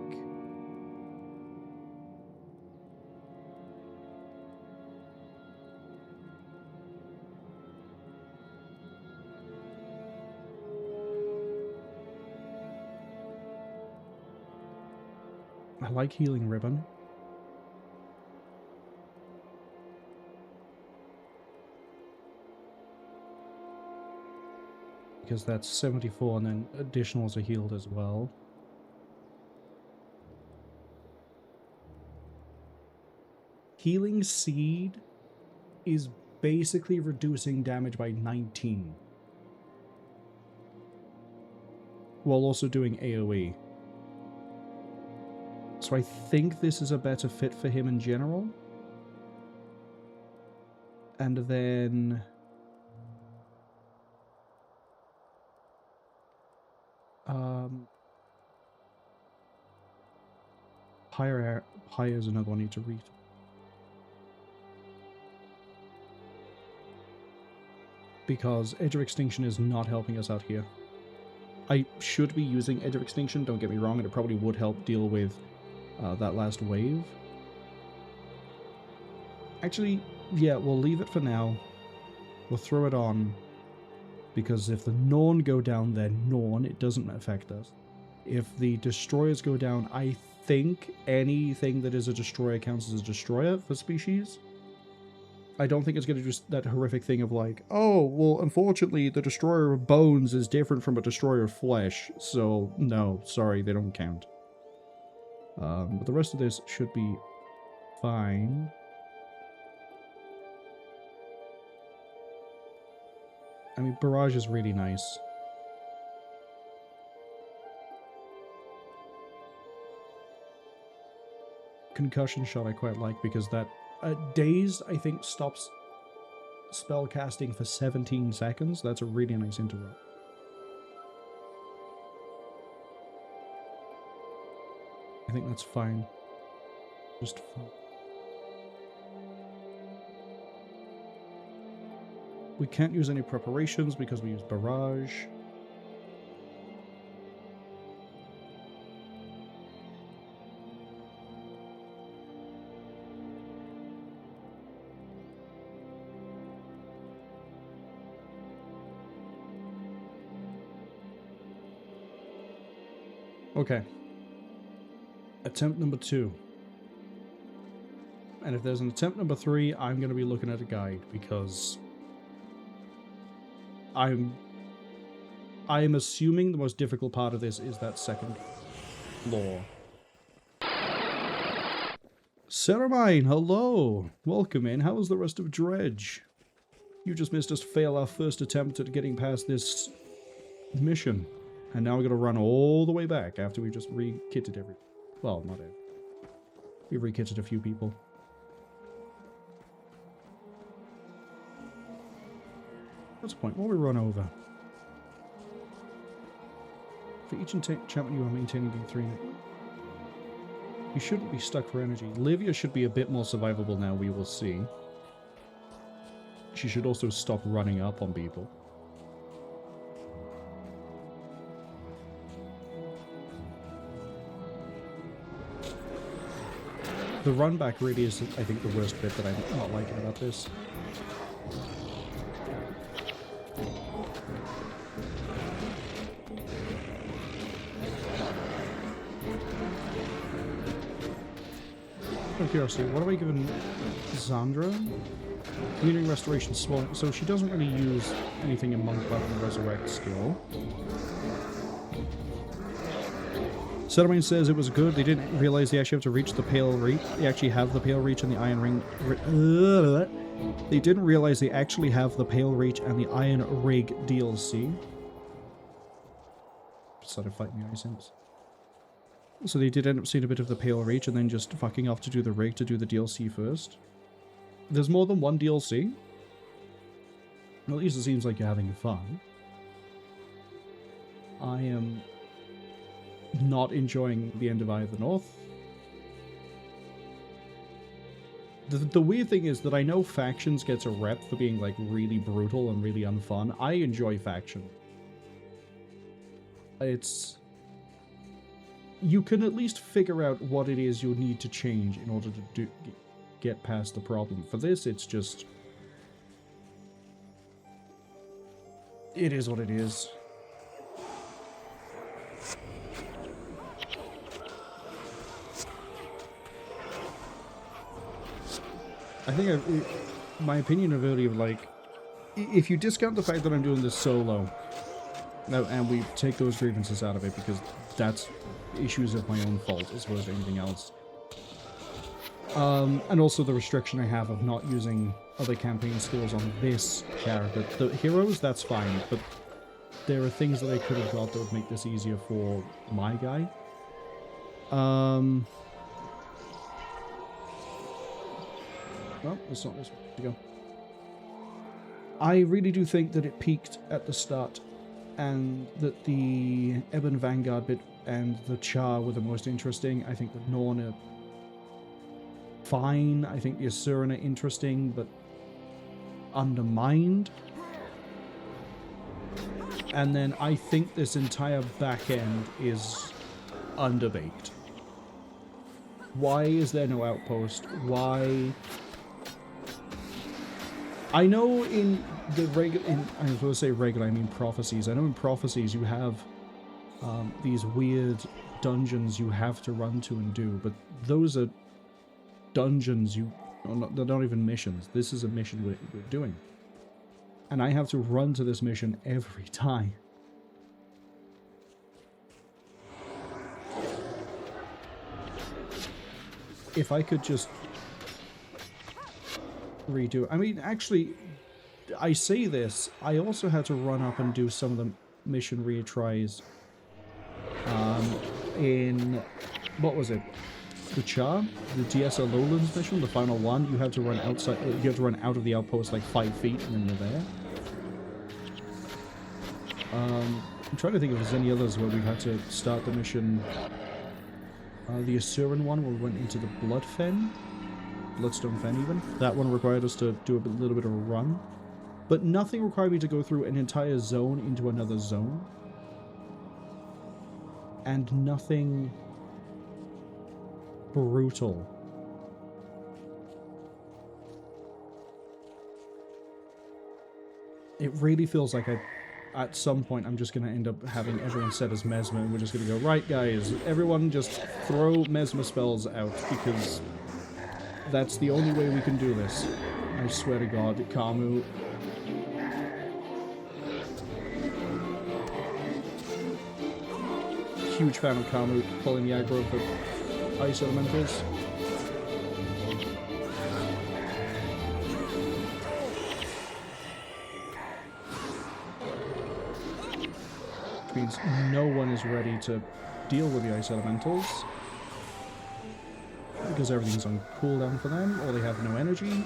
I like Healing Ribbon. Because that's 74 and then additionals are healed as well. Healing Seed is basically reducing damage by 19. While also doing AoE. So I think this is a better fit for him in general. And then... Higher is another one I need to read. Because Edge of Extinction is not helping us out here. I should be using Edge of Extinction, don't get me wrong, and it probably would help deal with that last wave. Actually, yeah, we'll leave it for now. We'll throw it on, because if the Norn go down, they're Norn, it doesn't affect us. If the Destroyers go down, I think anything that is a Destroyer counts as a Destroyer for species. I don't think it's going to do that horrific thing of like, oh, well, unfortunately, the Destroyer of Bones is different from a Destroyer of Flesh, so no, sorry, they don't count. But the rest of this should be fine. I mean, Barrage is really nice. Concussion Shot I quite like because that Dazed, I think, stops spell casting for 17 seconds. That's a really nice interrupt. I think that's fine. Just fine. We can't use any preparations because we use Barrage. Okay. Attempt number 2. And if there's an attempt number 3, I'm going to be looking at a guide because I'm assuming the most difficult part of this is that second floor. Ceramine, hello! Welcome in. How was the rest of Dredge? You just missed us fail our first attempt at getting past this mission. And now we're going to run all the way back after we just re-kitted every... Well, not it. We re-kitted a few people. What's the point? What will we run over? For each enchantment you are maintaining D3. You shouldn't be stuck for energy. Livia should be a bit more survivable now, we will see. She should also stop running up on people. The run back really is, I think, the worst bit that I'm not liking about this. Out of curiosity, what are we giving Zandra? Community Restoration Small. So she doesn't really use anything in Monk Weapon Resurrect skill. Ceramine says it was good. They didn't realize they actually have to reach the Pale Reach. They actually have the Pale Reach and the Iron Ring. They didn't realize they actually have the Pale Reach and the Iron Rig DLC. Started fighting the Ice Imps. So they did end up seeing a bit of the Pale Reach and then just fucking off to do the Rig to do the DLC first. There's more than one DLC. Well, at least it seems like you're having fun. I am not enjoying the end of Eye of the North. The weird thing is that I know Factions gets a rep for being like really brutal and really unfun. I enjoy Faction. It's... You can at least figure out what it is you'll need to change in order to get past the problem. For this, it's just... It is what it is. I think my opinion of earlier, like, if you discount the fact that I'm doing this solo, and we take those grievances out of it, because that's issues of my own fault as well as anything else. And also the restriction I have of not using other campaign skills on this character. The heroes, that's fine, but there are things that I could have got that would make this easier for my guy. Well, it's not this way to go. I really do think that it peaked at the start, and that the Ebon Vanguard bit and the Char were the most interesting. I think the Norn are fine. I think the Asuran are interesting, but undermined. And then I think this entire back end is underbaked. Why is there no outpost? Why? I know in the regular, I was going to say regular, I mean Prophecies. I know in Prophecies you have these weird dungeons you have to run to and do, but those are dungeons they're not even missions. This is a mission we're doing. And I have to run to this mission every time. If I could just redo it. I mean, actually, I say this, I also had to run up and do some of the mission retries in, what was it? The Char? The DSL Lowlands mission, the final one. You have to run outside, you have to run out of the outpost like 5 feet and then you're there. I'm trying to think if there's any others where we've had to start the mission. The Asuran one where we went into the Bloodstone Fen even. That one required us to do a little bit of a run. But nothing required me to go through an entire zone into another zone. And nothing brutal. It really feels like at some point I'm just going to end up having everyone set as Mesmer, and we're just going to go, right guys, everyone just throw Mesmer spells out, because that's the only way we can do this. I swear to God, Kamu. Huge fan of Kamu pulling the aggro for Ice Elementals. Which means no one is ready to deal with the Ice Elementals. Because everything's on cooldown for them, or they have no energy.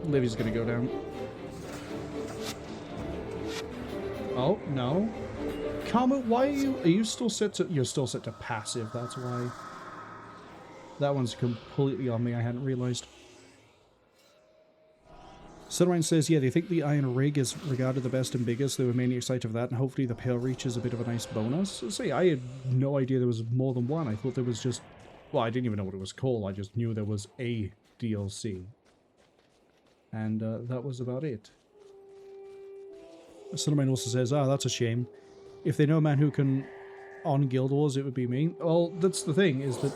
Livy's gonna go down. Oh, no. Kamu, why are you still set to... You're still set to passive, that's why. That one's completely on me, I hadn't realized. Sunrise says, yeah, they think the Iron Rig is regarded the best and biggest. They were mainly excited for that, and hopefully the Pale Reach is a bit of a nice bonus. See, I had no idea there was more than one. I thought there was just... Well, I didn't even know what it was called. I just knew there was a DLC. And that was about it. Sunrise also says, that's a shame. If they know a man who can on Guild Wars, it would be me. Well, that's the thing, is that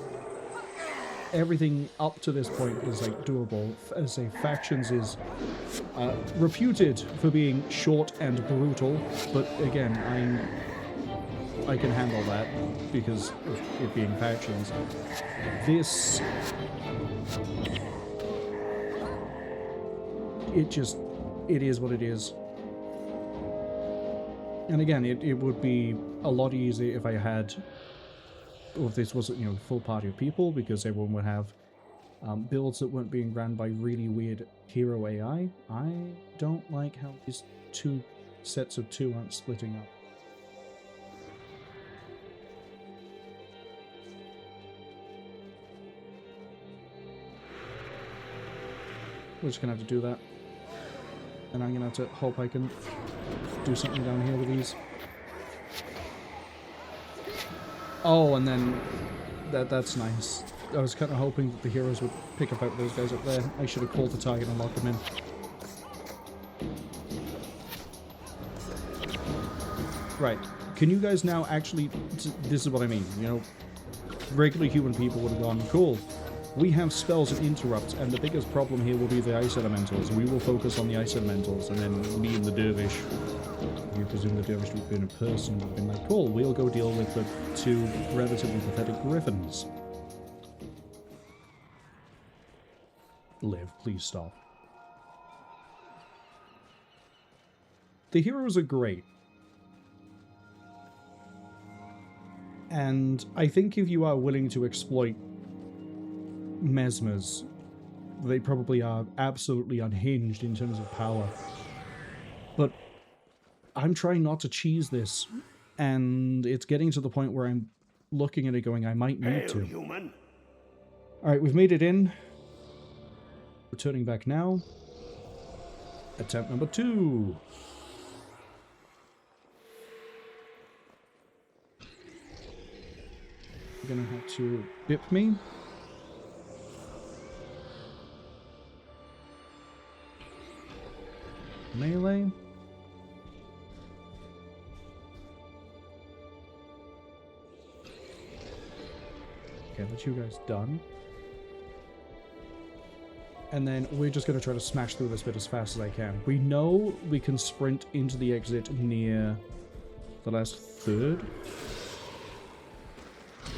everything up to this point is like doable. As I say, Factions is reputed for being short and brutal, but again, I can handle that because of it being Factions. This, it is what it is. And again, it would be a lot easier if I had, or if this wasn't, a full party of people, because everyone would have builds that weren't being ran by really weird hero AI. I don't like how these two sets of two aren't splitting up. We're just gonna have to do that. And I'm gonna have to hope I can do something down here with these. Oh, and then that's nice. I was kind of hoping that the heroes would pick up out those guys up there. I should have called the target and locked them in. Right. Can you guys now actually... This is what I mean, regular human people would have gone, cool. We have spells and interrupts, and the biggest problem here will be the Ice Elementals. We will focus on the Ice Elementals, and then me and the Dervish, you presume the Dervish would have been a person, would have been like, cool, we'll go deal with the two relatively pathetic Griffins. Liv, please stop. The heroes are great. And I think if you are willing to exploit Mesmers, they probably are absolutely unhinged in terms of power. But I'm trying not to cheese this, and it's getting to the point where I'm looking at it going, I might need to. Human. Alright, we've made it in. Returning back now. Attempt number 2. You're gonna have to bip me. Melee. Okay, that's you guys done. And then we're just going to try to smash through this bit as fast as I can. We know we can sprint into the exit near the last third.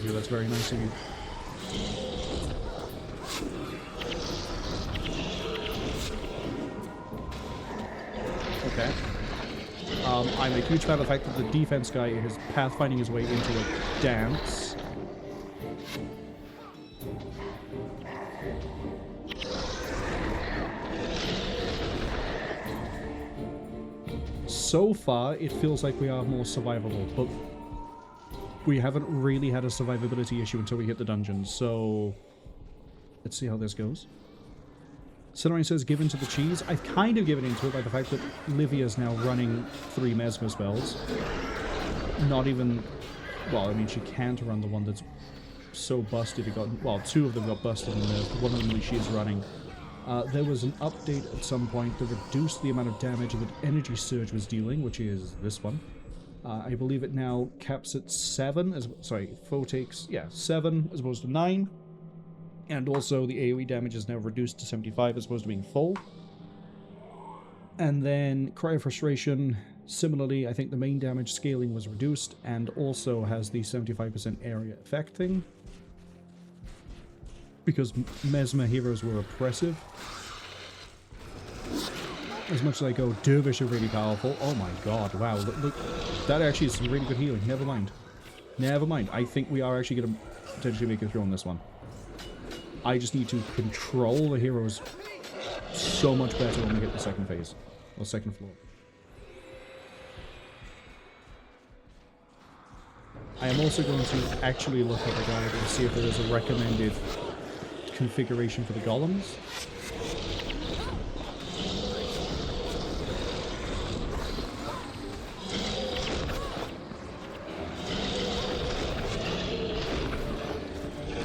Yeah, that's very nice of you. Okay. I'm a huge fan of the fact that the defense guy is pathfinding his way into a dance. So far, it feels like we are more survivable, but we haven't really had a survivability issue until we hit the dungeons, so let's see how this goes. Cwningen says, given to the cheese. I've kind of given into it by the fact that Livia's now running 3 mesmer spells. Not even... Well, I mean, she can't run the one that's so busted it got... Well, 2 of them got busted and one of them she's running. There was an update at some point that reduced the amount of damage that Energy Surge was dealing, which is this one. I believe it now caps at 7, as... Sorry, foe takes... Yeah, 7 as opposed to 9. And also the AoE damage is now reduced to 75 as opposed to being full. And then Cry of Frustration, similarly, I think the main damage scaling was reduced and also has the 75% area effect thing. Because Mesmer heroes were oppressive. As much as I go, Dervish are really powerful. Oh my god, wow. Look, that actually is some really good healing. Never mind. Never mind. I think we are actually going to potentially make it through on this one. I just need to control the heroes so much better when we get the second phase. Or second floor. I am also going to actually look at the guide and see if there is a recommended configuration for the golems.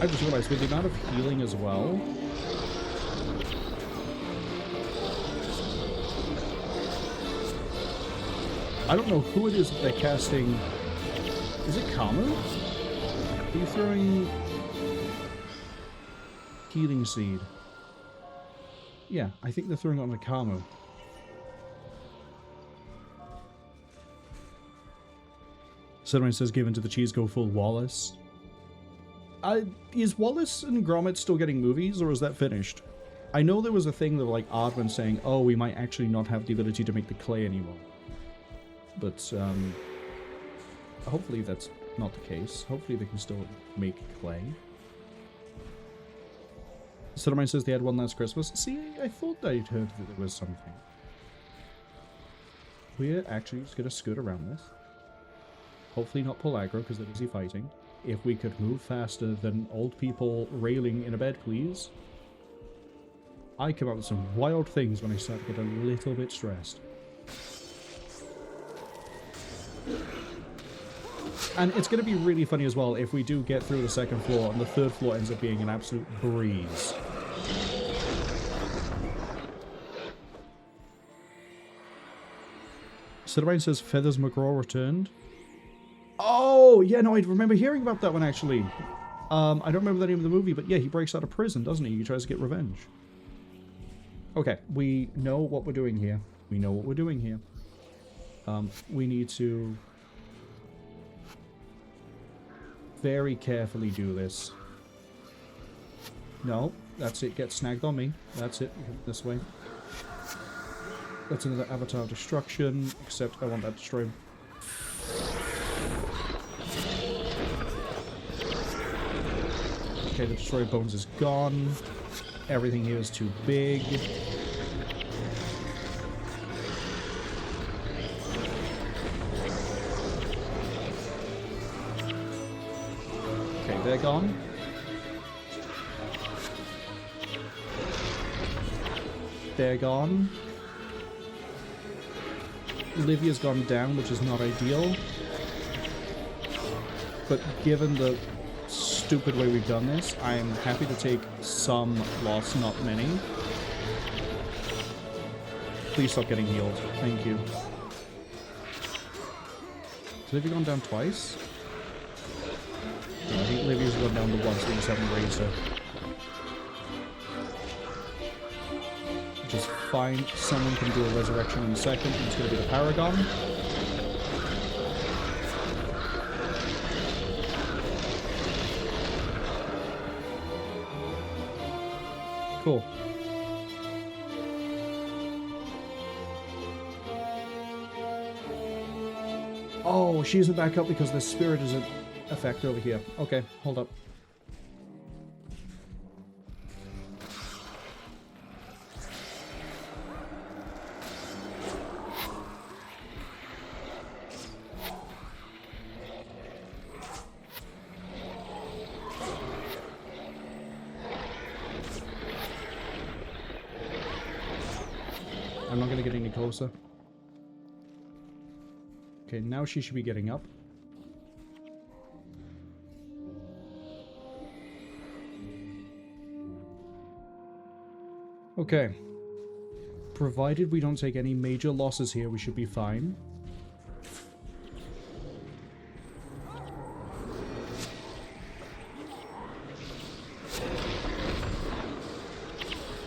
I just realized with the amount of healing as well. I don't know who it is that they're casting. Is it Kamu? Are you throwing Healing Seed? Yeah, I think they're throwing it on a Kamu. Someone says given to the cheese go full Wallace. Is Wallace and Gromit still getting movies, or is that finished? I know there was a thing that like Aardman saying, oh, we might actually not have the ability to make the clay anymore. But, hopefully that's not the case. Hopefully they can still make clay. Cinnamon says they had one last Christmas. See, I thought I'd heard that there was something. We're actually just going to scoot around this. Hopefully not pull aggro, because they're busy fighting. If we could move faster than old people railing in a bed, please. I come up with some wild things when I start to get a little bit stressed. And it's going to be really funny as well if we do get through the second floor and the third floor ends up being an absolute breeze. Cinnamon says Feathers McGraw returned. Oh, yeah, no, I remember hearing about that one, actually. I don't remember the name of the movie, but yeah, he breaks out of prison, doesn't he? He tries to get revenge. Okay, we know what we're doing here. We know what we're doing here. We need to very carefully do this. No, that's it. Get snagged on me. That's it. This way. That's another Avatar Destruction, except I want that destroyed. Okay, the Destroyed Bones is gone. Everything here is too big. Okay, they're gone. They're gone. Livia's gone down, which is not ideal. But given the stupid way we've done this, I am happy to take some loss, not many. Please stop getting healed. Thank you. Has Livia gone down twice? No, I think Livia's gone down the once, we just haven't raised her. Which is fine. Someone can do a resurrection in a second, and it's going to be the Paragon. Cool. Oh, she isn't back up because the spirit is an effect over here. Okay, hold up. I'm not going to get any closer. Okay, now she should be getting up. Okay. Provided we don't take any major losses here, we should be fine.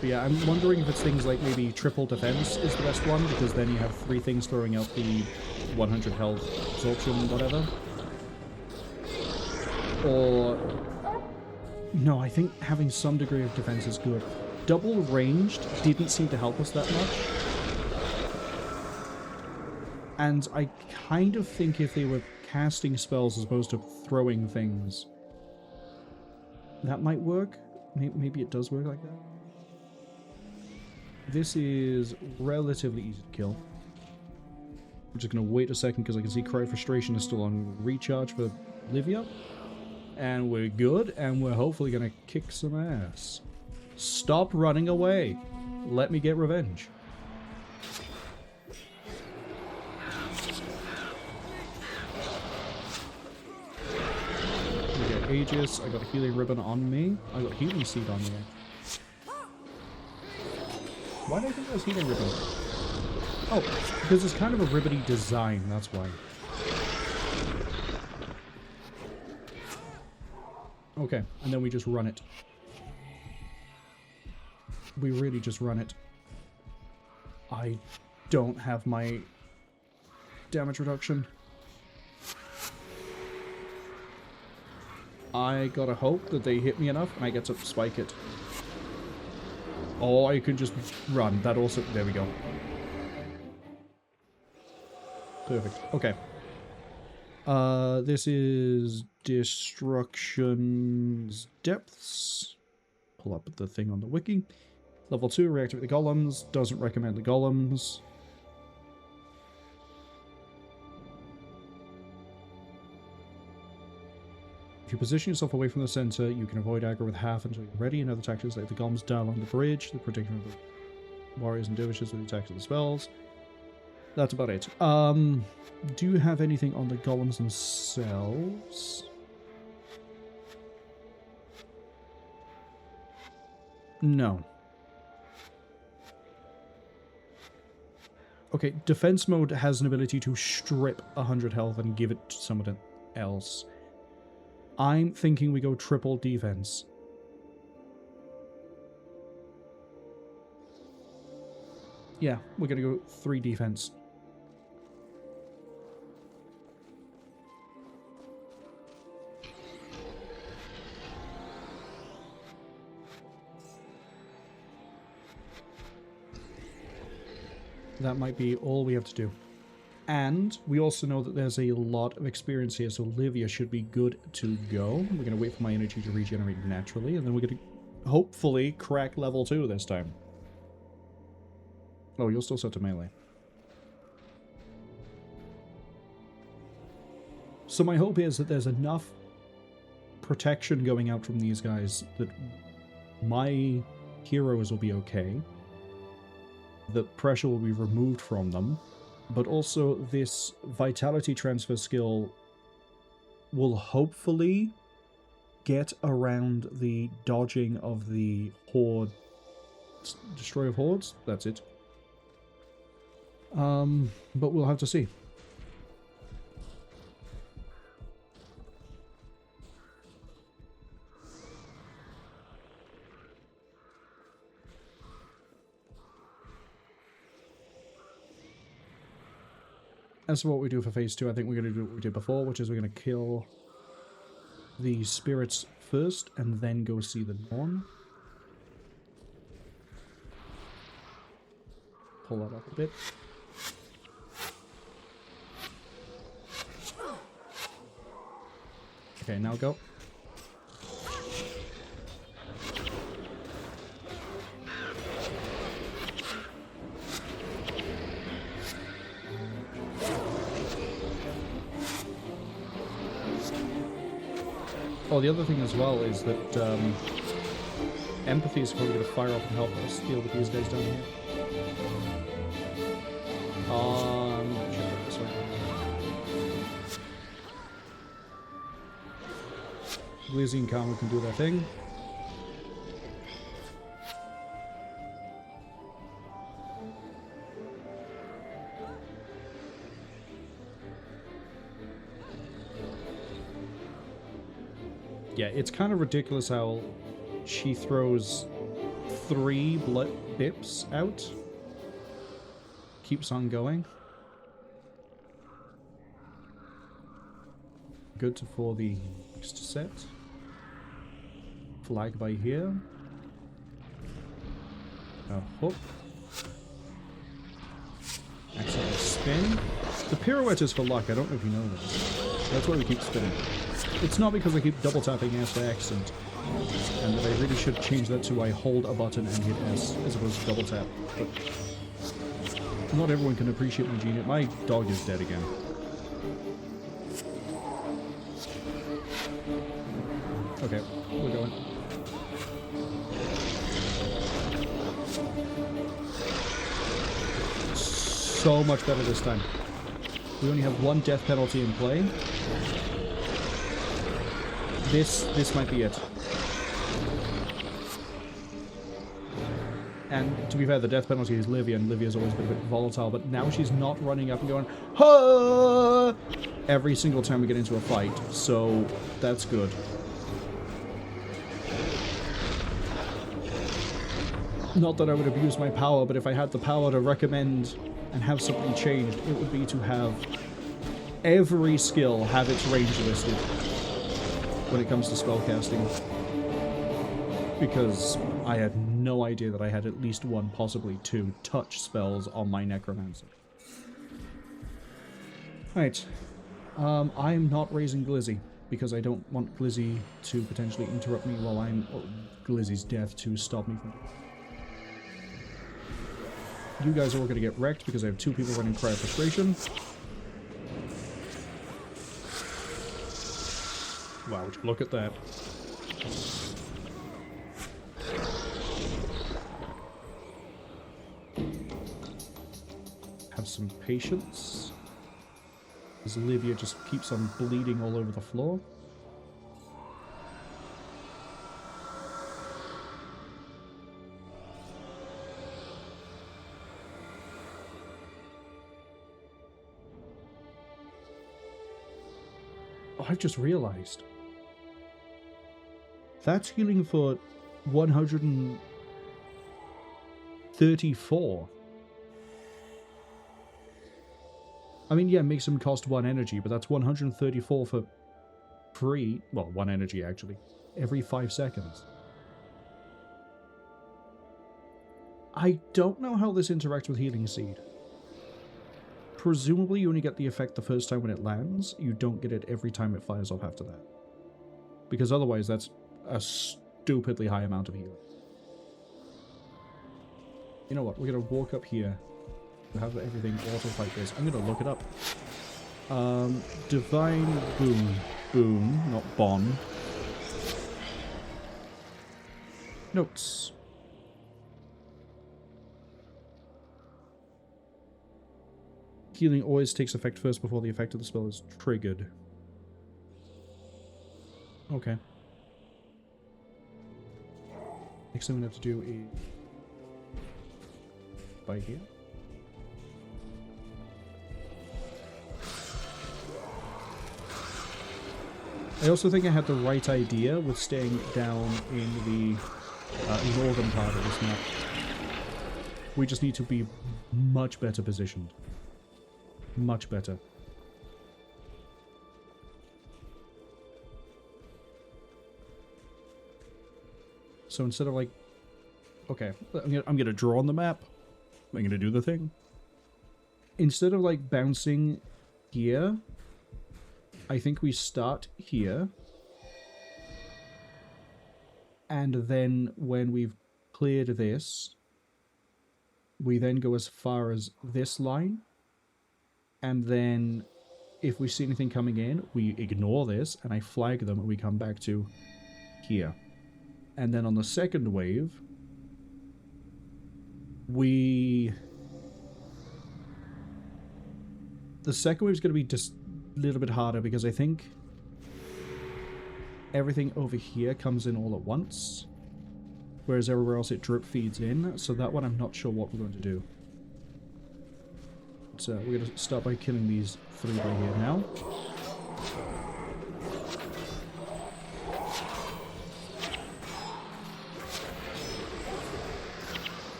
But yeah, I'm wondering if it's things like maybe triple defense is the best one, because then you have 3 things throwing out the 100 health absorption, whatever. Or... no, I think having some degree of defense is good. Double ranged didn't seem to help us that much. And I kind of think if they were casting spells as opposed to throwing things, that might work. Maybe it does work like that. This is relatively easy to kill. I'm just going to wait a second because I can see Cry of Frustration is still on recharge for Livia. And we're good, and we're hopefully going to kick some ass. Stop running away. Let me get revenge. We get Aegis. I got a healing ribbon on me. I got healing seed on me. Why do I think that was healing ribbon? Oh, because it's kind of a ribbony design, that's why. Okay, and then we just run it. We really just run it. I don't have my damage reduction. I gotta hope that they hit me enough and I get to spike it. Or I could just run. That also... there we go. Perfect. Okay. This is Destruction's Depths. Pull up the thing on the wiki. Level 2, reactivate the golems. Doesn't recommend the golems. If you position yourself away from the center, you can avoid aggro with half until you're ready. Another tactic is like the golems down on the bridge, the protection of the warriors and dervishes with the attacks of the spells. That's about it. Do you have anything on the golems themselves? No. Okay, defense mode has an ability to strip 100 health and give it to someone else. I'm thinking we go triple defense. Yeah, we're gonna go 3 defense. That might be all we have to do. And we also know that there's a lot of experience here, so Livia should be good to go. We're going to wait for my energy to regenerate naturally, and then we're going to hopefully crack level 2 this time. Oh, you'll still set to melee. So my hope is that there's enough protection going out from these guys that my heroes will be okay, that pressure will be removed from them, but also this vitality transfer skill will hopefully get around the dodging of the horde. Destroy of hordes? That's it. But we'll have to see. As for what we do for phase 2, I think we're going to do what we did before, which is we're going to kill the spirits first and then go see the Norn. Pull that up a bit. Okay, now go. Oh, the other thing as well is that empathy is probably going to fire off and help us deal with these guys down here. Check out this way. Glizzy and Karma can do their thing. Yeah, it's kind of ridiculous how she throws 3 blood bips out. Keeps on going. Good for the next set. Flag by here. A hook. Accidental spin. The pirouette is for luck, I don't know if you know this. That's why we keep spinning. It's not because I keep double tapping S for accent, and that I really should change that to I hold a button and hit S as opposed to double tap. But not everyone can appreciate my genius. My dog is dead again. Okay, we're going. So much better this time. We only have 1 death penalty in play. This might be it. And to be fair, the death penalty is Livia, and Livia's always been a bit volatile, but now she's not running up and going, "Ha!" every single time we get into a fight, so that's good. Not that I would abuse my power, but if I had the power to recommend and have something changed, it would be to have every skill have its range listed when it comes to spellcasting, because I had no idea that I had at least 1, possibly 2, touch spells on my Necromancer. Right, I am not raising Glizzy, because I don't want Glizzy to potentially interrupt me while I'm... Glizzy's death to stop me from... You guys are all going to get wrecked, because I have 2 people running Cry of Frustration. Wow, look at that. Have some patience, as Livia just keeps on bleeding all over the floor. Oh, I've just realized. That's healing for 134. I mean, yeah, makes them cost 1 energy, but that's 134 for free. Well, 1 energy, actually. Every 5 seconds. I don't know how this interacts with Healing Seed. Presumably, you only get the effect the first time when it lands. You don't get it every time it fires off after that. Because otherwise, that's a stupidly high amount of healing. You know what? We're going to walk up here. Have everything auto-fight this. I'm going to look it up. Divine Boon, not Bon. Notes. Healing always takes effect first before the effect of the spell is triggered. Okay. Next thing we have to do is by here. I also think I had the right idea with staying down in the northern part of this map. We just need to be much better positioned. Much better. So instead of like... Okay, I'm gonna draw on the map. I'm gonna do the thing. Instead of like bouncing here... I think we start here, and then when we've cleared this, we then go as far as this line, and then if we see anything coming in, we ignore this, and I flag them, and we come back to here. And then on the second wave, the second wave is going to be just little bit harder because I think everything over here comes in all at once, whereas everywhere else it drip feeds in. So that one I'm not sure what we're going to do. So we're going to start by killing these three by here now.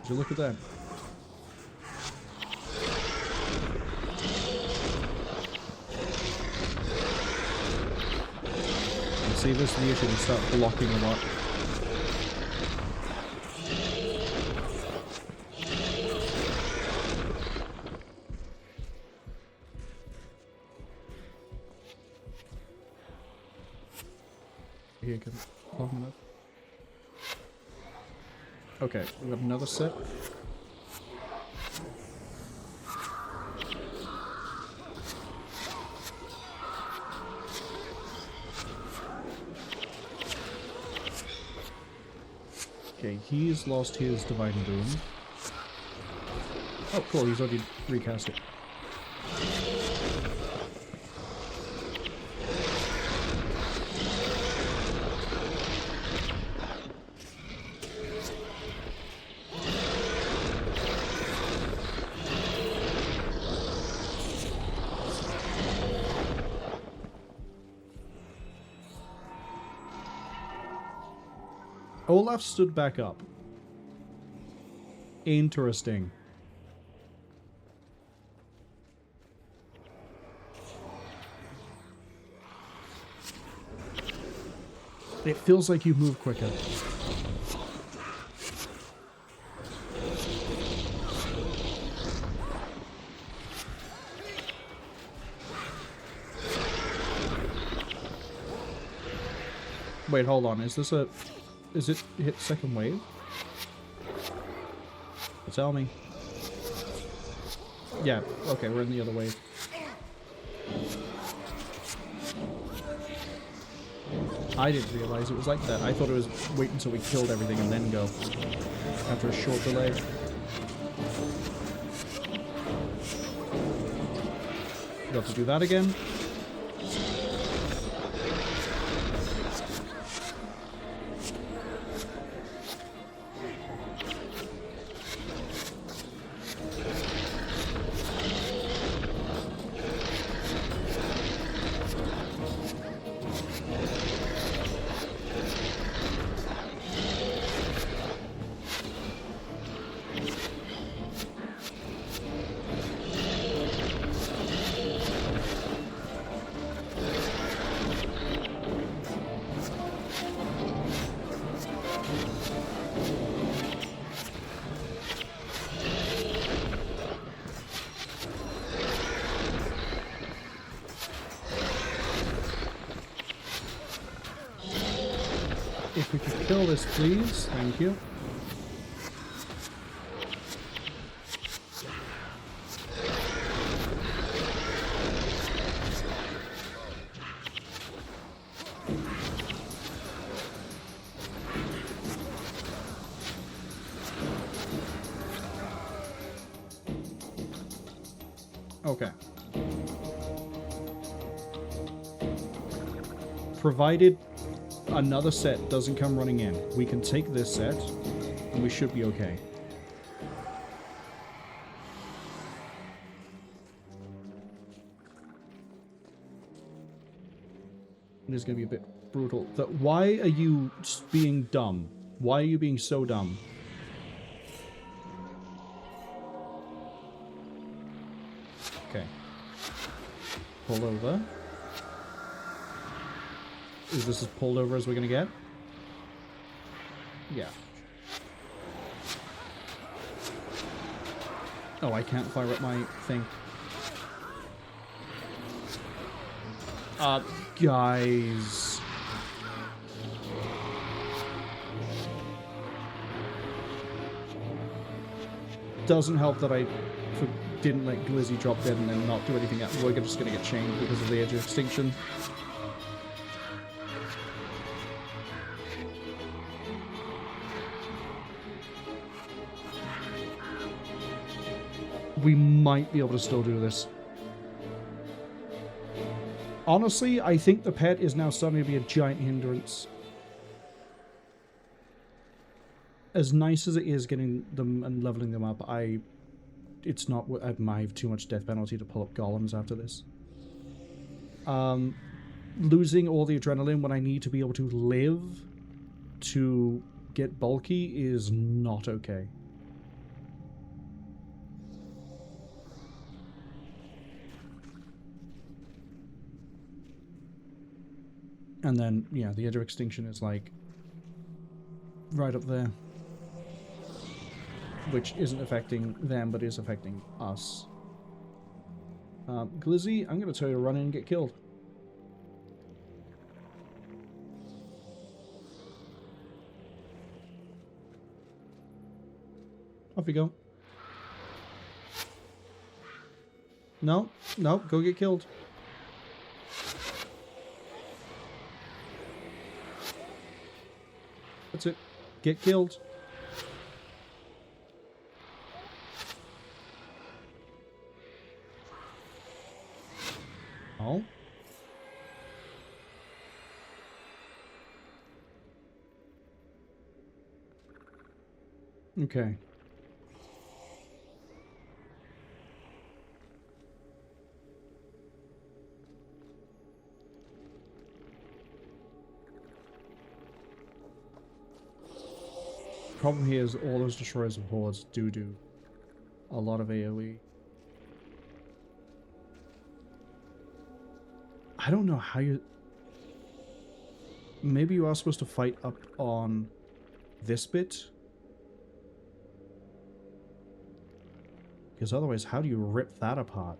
Look at that. See, this is the issue, we start blocking a lot. Here, can long enough. Okay, we have another set. Okay, he's lost his Divine Boon. Oh, cool, he's already recast it. Olaf stood back up. Interesting. It feels like you move quicker. Wait, hold on. Is this a... Is it hit second wave? Tell me. Yeah, okay, we're in the other wave. I didn't realize it was like that. I thought it was wait until we killed everything and then go. After a short delay. Got to do that again. if we could kill this, please. Thank you. Okay. Provided another set doesn't come running in, we can take this set, and we should be okay. It is going to be a bit brutal. Why are you being dumb? Why are you being so dumb? Okay. Pull over. Is this as pulled over as we're gonna get? Yeah. Oh, I can't fire up my thing. Guys. Doesn't help that I didn't let Glizzy drop dead and then not do anything else. We're just gonna get chained because of the edge of extinction. We might be able to still do this. Honestly, I think the pet is now starting to be a giant hindrance. As nice as it is getting them and leveling them up, it's not. I have too much death penalty to pull up golems after this. Losing all the adrenaline when I need to be able to live to get bulky is not okay. And then, yeah, the edge of extinction is like right up there. Which isn't affecting them, but is affecting us. Glizzy, I'm going to tell you to run in and get killed. Off you go. No, no, go get killed. That's it. Get killed. Oh. Okay. Problem here is all those destroyers and hordes do a lot of AoE. I don't know how you... Maybe you are supposed to fight up on this bit? Because otherwise, how do you rip that apart?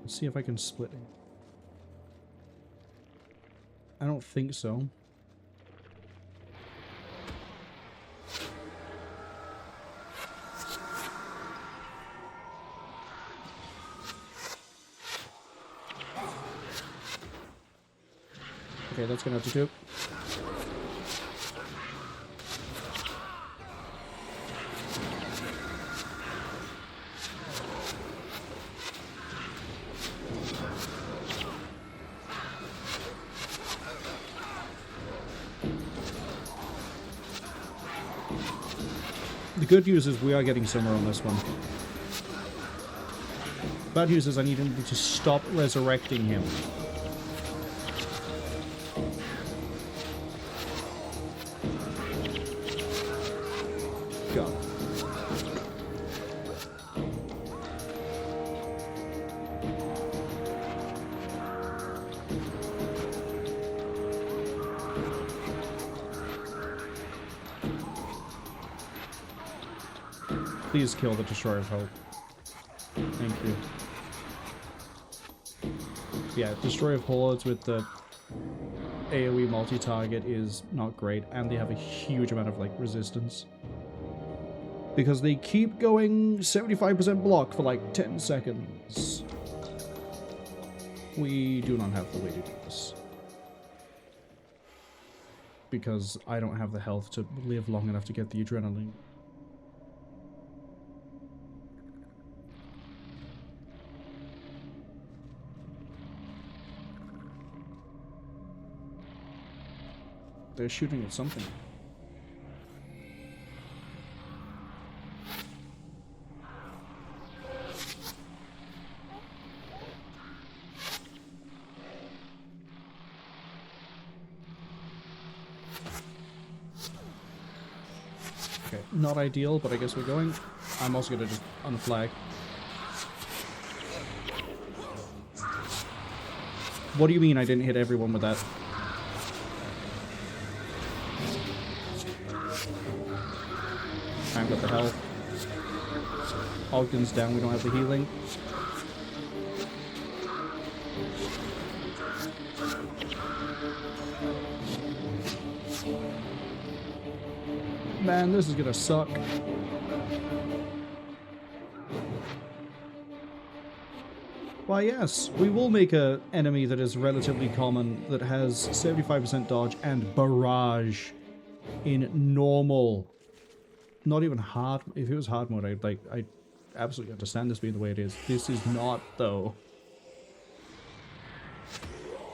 Let's see if I can split it. I don't think so. Okay, that's gonna have to do. The good news is we are getting somewhere on this one. Bad news is I need him to stop resurrecting him. Go. Please kill the Destroyer of Hope. Thank you. Yeah, Destroy of Hordes with the AoE multi-target is not great, and they have a huge amount of, like, resistance. Because they keep going 75% block for, like, 10 seconds. We do not have the way to do this. Because I don't have the health to live long enough to get the adrenaline. They're shooting at something. Okay, not ideal, but I guess we're going. I'm also gonna just unflag. What do you mean I didn't hit everyone with that? I've got the health. Ogden's down, we don't have the healing. Man, this is gonna suck. Why yes, we will make an enemy that is relatively common, that has 75% dodge and barrage in normal. Not even hard. If it was hard mode, I absolutely understand this being the way it is. This is not, though.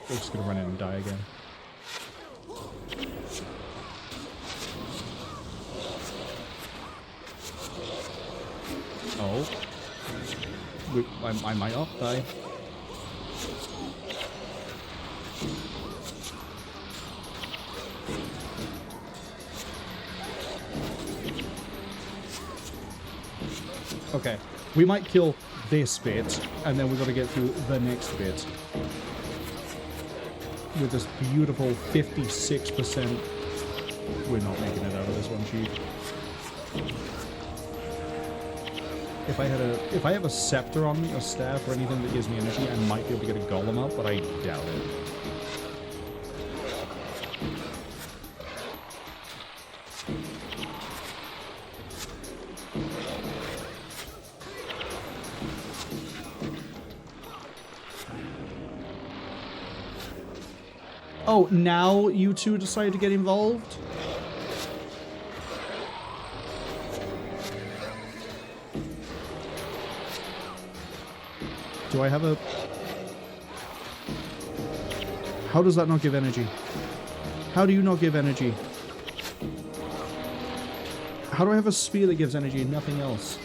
We're just gonna run in and die again. Oh. I might not die. Okay, we might kill this bit, and then we've got to get through the next bit. With this beautiful 56%. We're not making it out of this one, Chief. If I have a scepter on me, or staff, or anything that gives me energy, I might be able to get a golem up, but I doubt it. Oh, now you two decide to get involved? Do I have a... How does that not give energy? How do you not give energy? How do I have a spear that gives energy and nothing else?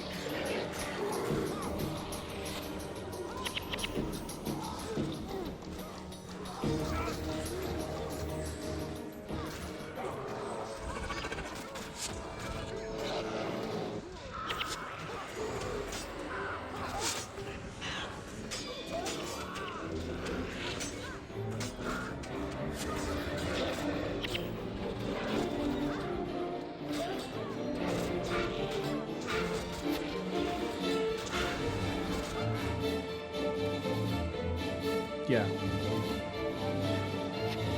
Yeah.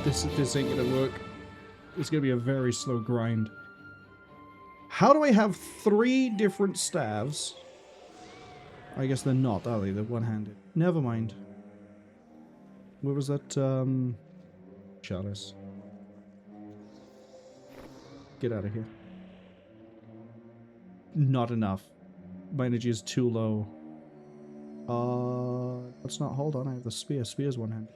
This ain't gonna work. It's gonna be a very slow grind. How do I have 3 different staves? I guess they're not, are they? They're one-handed. Never mind. Where was that, Chalice? Get out of here. Not enough. My energy is too low. Let's not, hold on, I have the spear. Spear's one hand.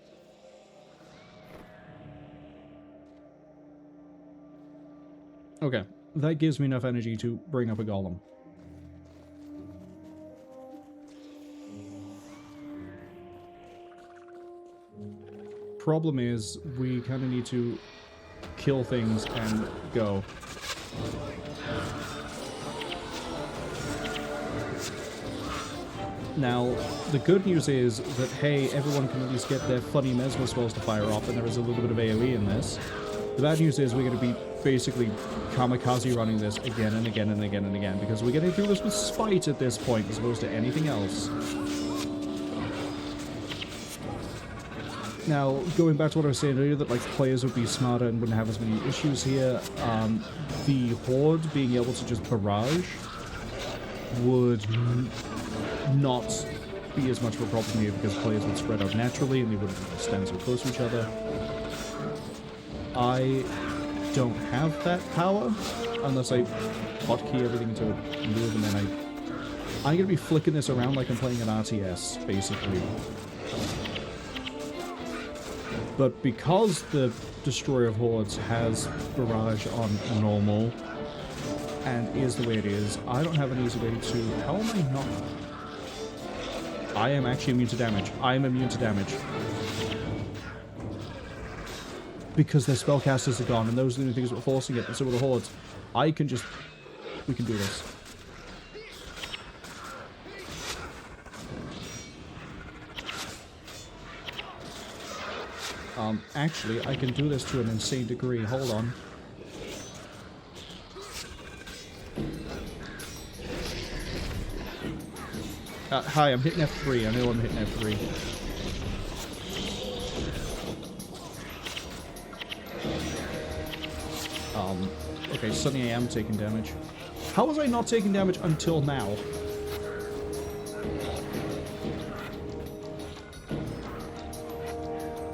Okay, that gives me enough energy to bring up a golem. Problem is, we kind of need to kill things and go. Now, the good news is that, hey, everyone can at least get their funny mesmer spells to fire off, and there is a little bit of AoE in this. The bad news is we're going to be basically kamikaze running this again and again and again and again, because we're getting through this with spite at this point, as opposed to anything else. Now, going back to what I was saying earlier, that like players would be smarter and wouldn't have as many issues here, the Horde being able to just barrage would not be as much of a problem here because players would spread out naturally and they wouldn't stand so close to each other. I don't have that power unless I hotkey everything to move, and then I'm gonna be flicking this around like I'm playing an RTS, basically. But because the Destroyer of Hordes has barrage on normal and is the way it is, I don't have an easy way to... How am I not? I am actually immune to damage. I am immune to damage. Because their spellcasters are gone, and those are the only things that were forcing it, and so were the Hordes. I can just... We can do this. Actually, I can do this to an insane degree. Hold on. Hi, I'm hitting F3. I know I'm hitting F3. Okay, suddenly I am taking damage. How was I not taking damage until now?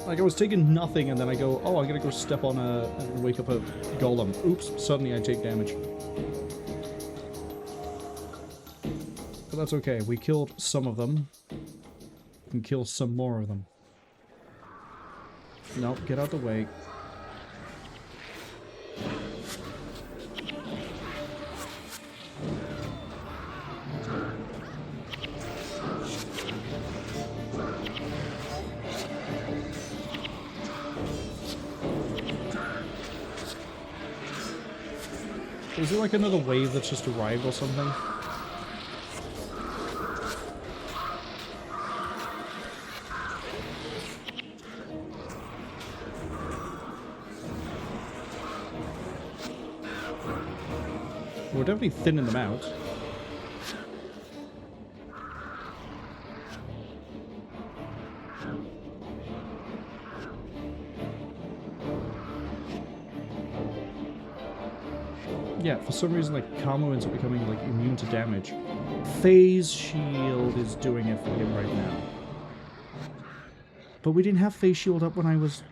Like, I was taking nothing, and then I go, oh, I'm gonna go step on and wake up a golem. Oops, suddenly I take damage. But that's okay, we killed some of them. We can kill some more of them. Nope, get out the way. Is there like another wave that's just arrived or something? We're definitely thinning them out. Yeah, for some reason, like, Kamo ends up becoming, like, immune to damage. Phase Shield is doing it for him right now. But we didn't have Phase Shield up when I was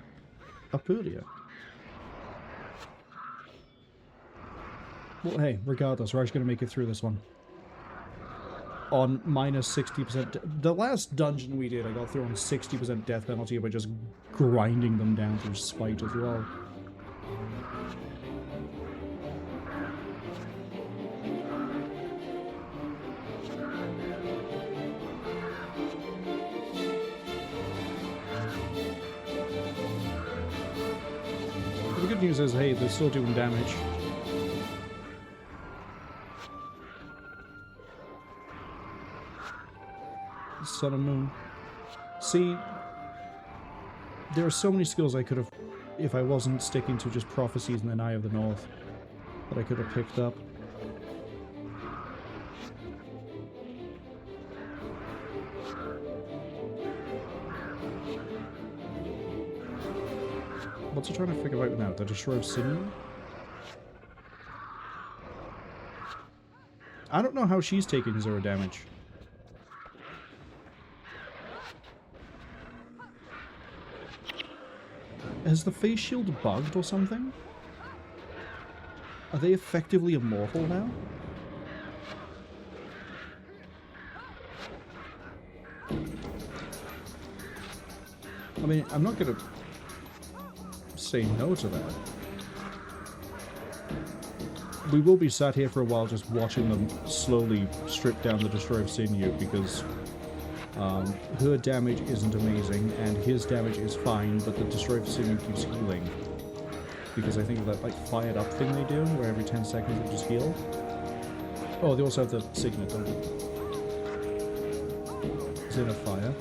up earlier. Well, hey, regardless, we're actually going to make it through this one. On minus 60%. The last dungeon we did, I got through on 60% death penalty by just grinding them down through spite as well. The good news is, hey, they're still doing damage. Sun and Moon. See, there are so many skills I could have, if I wasn't sticking to just Prophecies and then Eye of the North, that I could have picked up. What's he trying to figure out now? The Destroyer of Sinew? I don't know how she's taking 0 damage. Has the face shield bugged or something? Are they effectively immortal now? I mean, I'm not gonna say no to that. We will be sat here for a while just watching them slowly strip down the Destroyer of Sinew because her damage isn't amazing and his damage is fine, but the Destroyer of Sinew keeps healing. Because I think of that like fired up thing they do, where every 10 seconds they just heal. Oh, they also have the Signet, don't they? Is it a fire?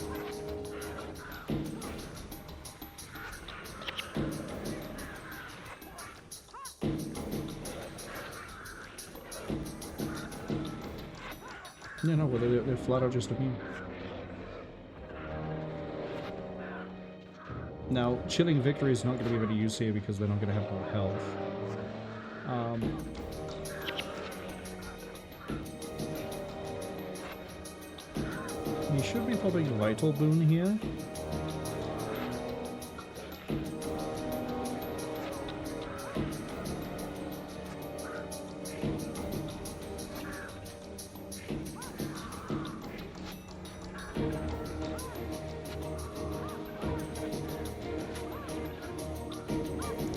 Yeah, no, well, they're flat out just immune. Now, Chilling Victory is not going to be of any use here because they're not going to have more health. He should be popping Vital Boon here.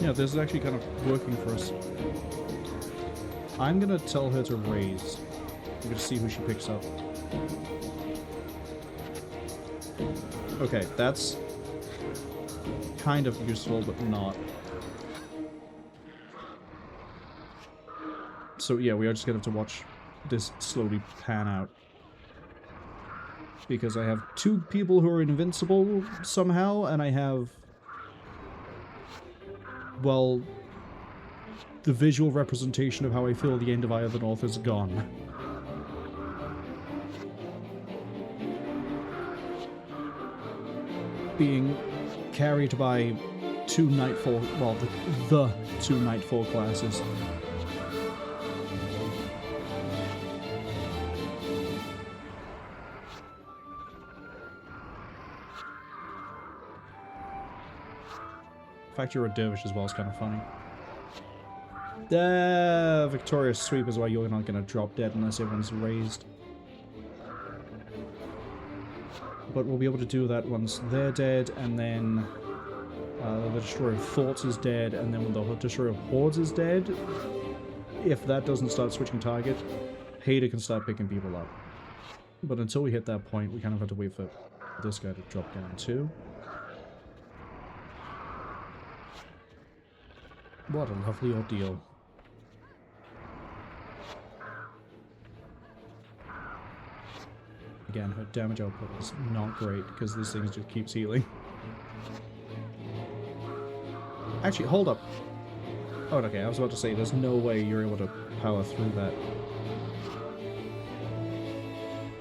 Yeah, this is actually kind of working for us. I'm gonna tell her to raise. I'm gonna see who she picks up. Okay, that's kind of useful, but not. So yeah, we are just gonna have to watch this slowly pan out. Because I have 2 people who are invincible somehow, and I have... well, the visual representation of how I feel the end of Eye of the North is gone. Being carried by 2 Nightfall, well, the 2 Nightfall classes. The fact you're a dervish as well is kind of funny. Victorious Sweep is why you're not going to drop dead unless everyone's raised. But we'll be able to do that once they're dead, and then the Destroyer of Thoughts is dead, and then when the Destroyer of Hordes is dead, if that doesn't start switching target, Hader can start picking people up. But until we hit that point, we kind of have to wait for this guy to drop down too. What a lovely ordeal. Again, her damage output is not great because this thing just keeps healing. Actually, hold up. Oh, okay, I was about to say, there's no way you're able to power through that.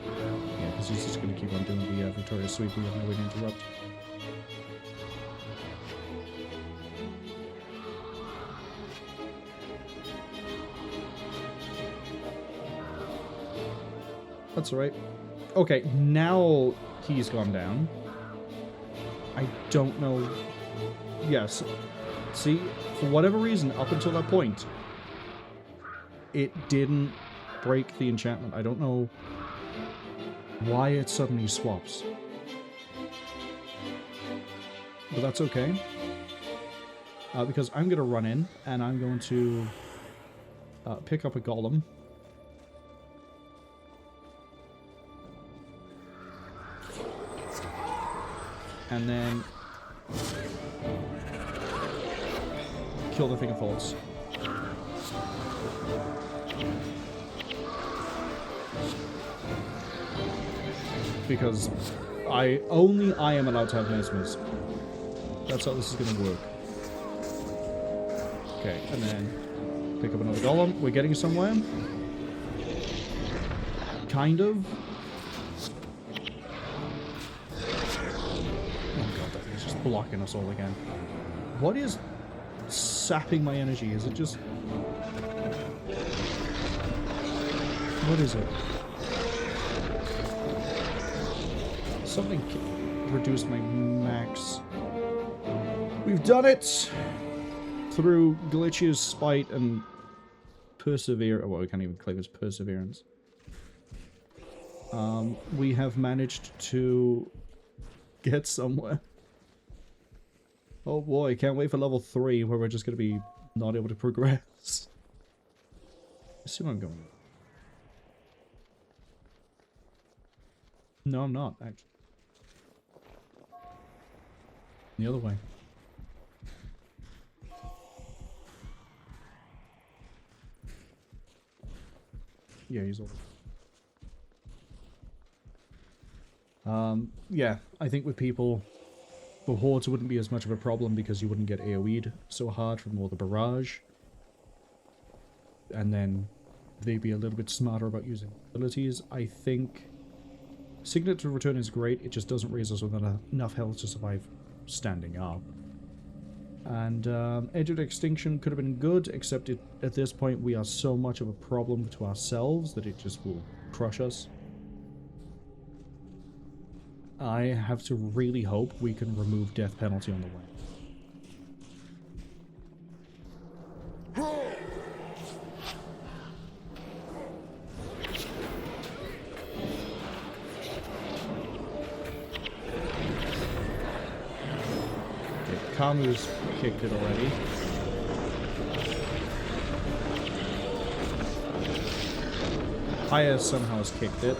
Yeah, because he's just going to keep on doing the Victorious Sweep. We have no way to interrupt. That's alright. Okay, now he's gone down. I don't know... Yes. See, for whatever reason, up until that point, it didn't break the enchantment. I don't know why it suddenly swaps. But that's okay. Because I'm going to run in, and I'm going to pick up a golem. And then kill the thing of faults. Because I am allowed to have mesmers. That's how this is going to work. Okay, and then pick up another golem. We're getting somewhere. Kind of. Blocking us all again. What is sapping my energy? Is it just... What is it? Something reduced my max. We've done it! Through glitches, spite, and perseverance. Well, we can't even claim it's perseverance. We have managed to get somewhere. Oh boy, can't wait for level 3 where we're just going to be not able to progress. I see where I'm going. No, I'm not, actually. The other way. Yeah, he's all... yeah, I think with people... The hordes wouldn't be as much of a problem because you wouldn't get AoE'd so hard from all the barrage. And then they'd be a little bit smarter about using abilities. I think Signet to Return is great, it just doesn't raise us with enough health to survive standing up. And Edge of Extinction could have been good, except at this point we are so much of a problem to ourselves that it just will crush us. I have to really hope we can remove death penalty on the way. Kamu's kicked it already. Haya somehow has kicked it.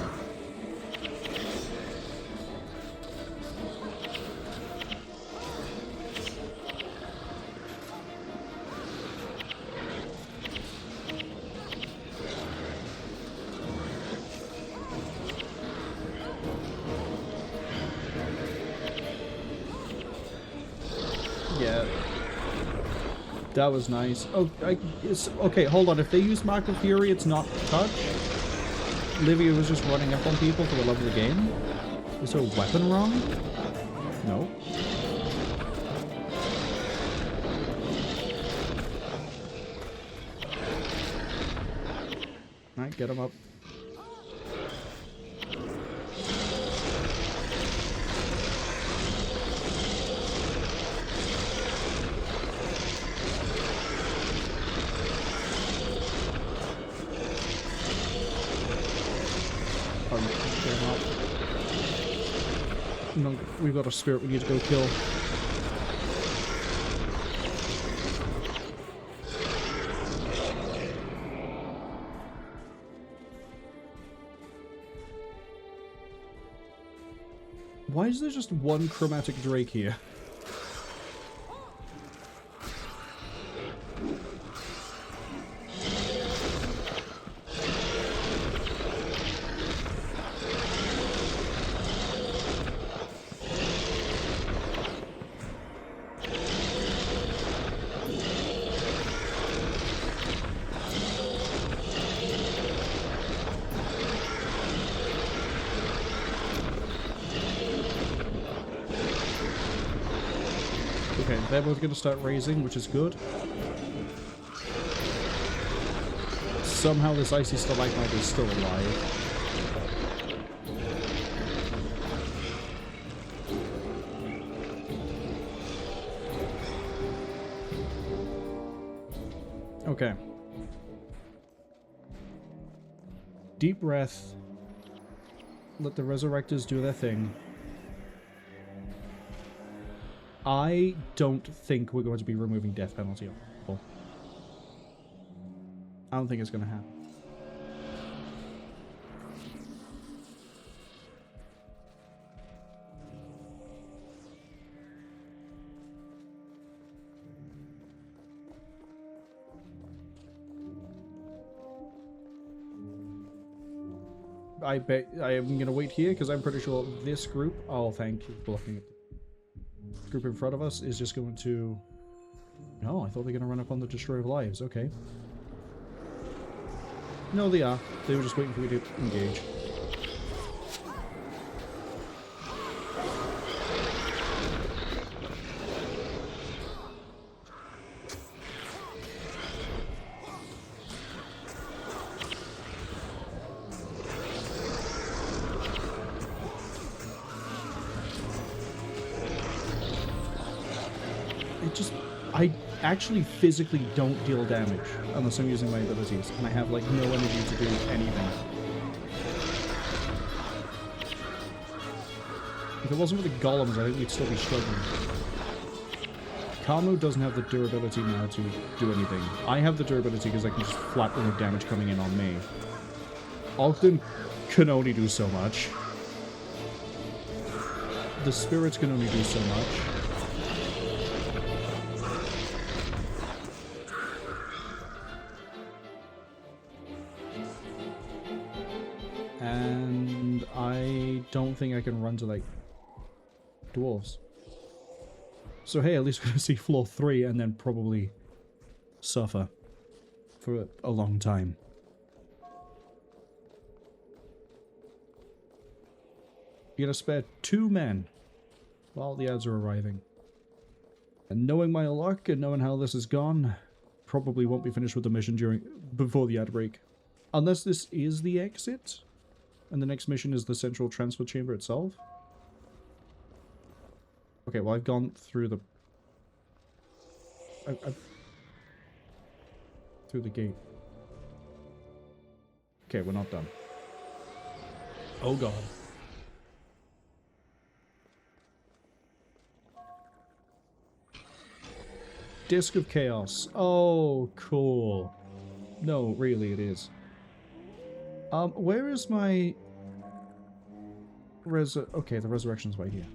Yeah, that was nice. Oh, okay, hold on. If they use Mark of Fury, it's not touch. Livia was just running up on people for the love of the game. Is her weapon wrong? No. Alright, get him up. No, we've got a spirit we need to go kill. Why is there just one chromatic drake here? Okay, they're both going to start raising, which is good. Somehow this icy stalagmite is still alive. Okay. Deep breath. Let the resurrectors do their thing. I don't think we're going to be removing death penalty on people. I don't think it's going to happen. I bet I am going to wait here because I'm pretty sure this group, oh thank you for looking at the group in front of us, is just going to... No, I thought they were going to run up on the Destroyer of Lives. Okay. No, they are. They were just waiting for me to engage. I actually physically don't deal damage unless I'm using my abilities, and I have like no energy to do anything. If it wasn't for the golems, I think we'd still be struggling. Kamu doesn't have the durability now to do anything. I have the durability because I can just flat remove damage coming in on me. Ogden can only do so much. The spirits can only do so much. And I don't think I can run to, like, dwarves. So hey, at least we're going to see floor 3 and then probably suffer for a long time. You're going to spare 2 men while the ads are arriving. And knowing my luck and knowing how this has gone, probably won't be finished with the mission before the ad break. Unless this is the exit, and the next mission is the central transfer chamber itself. Okay, well I've gone through the... through the gate. Okay, we're not done. Oh god. Disc of Chaos. Oh, cool. No, really it is. Where is my... Okay, the resurrection's right here.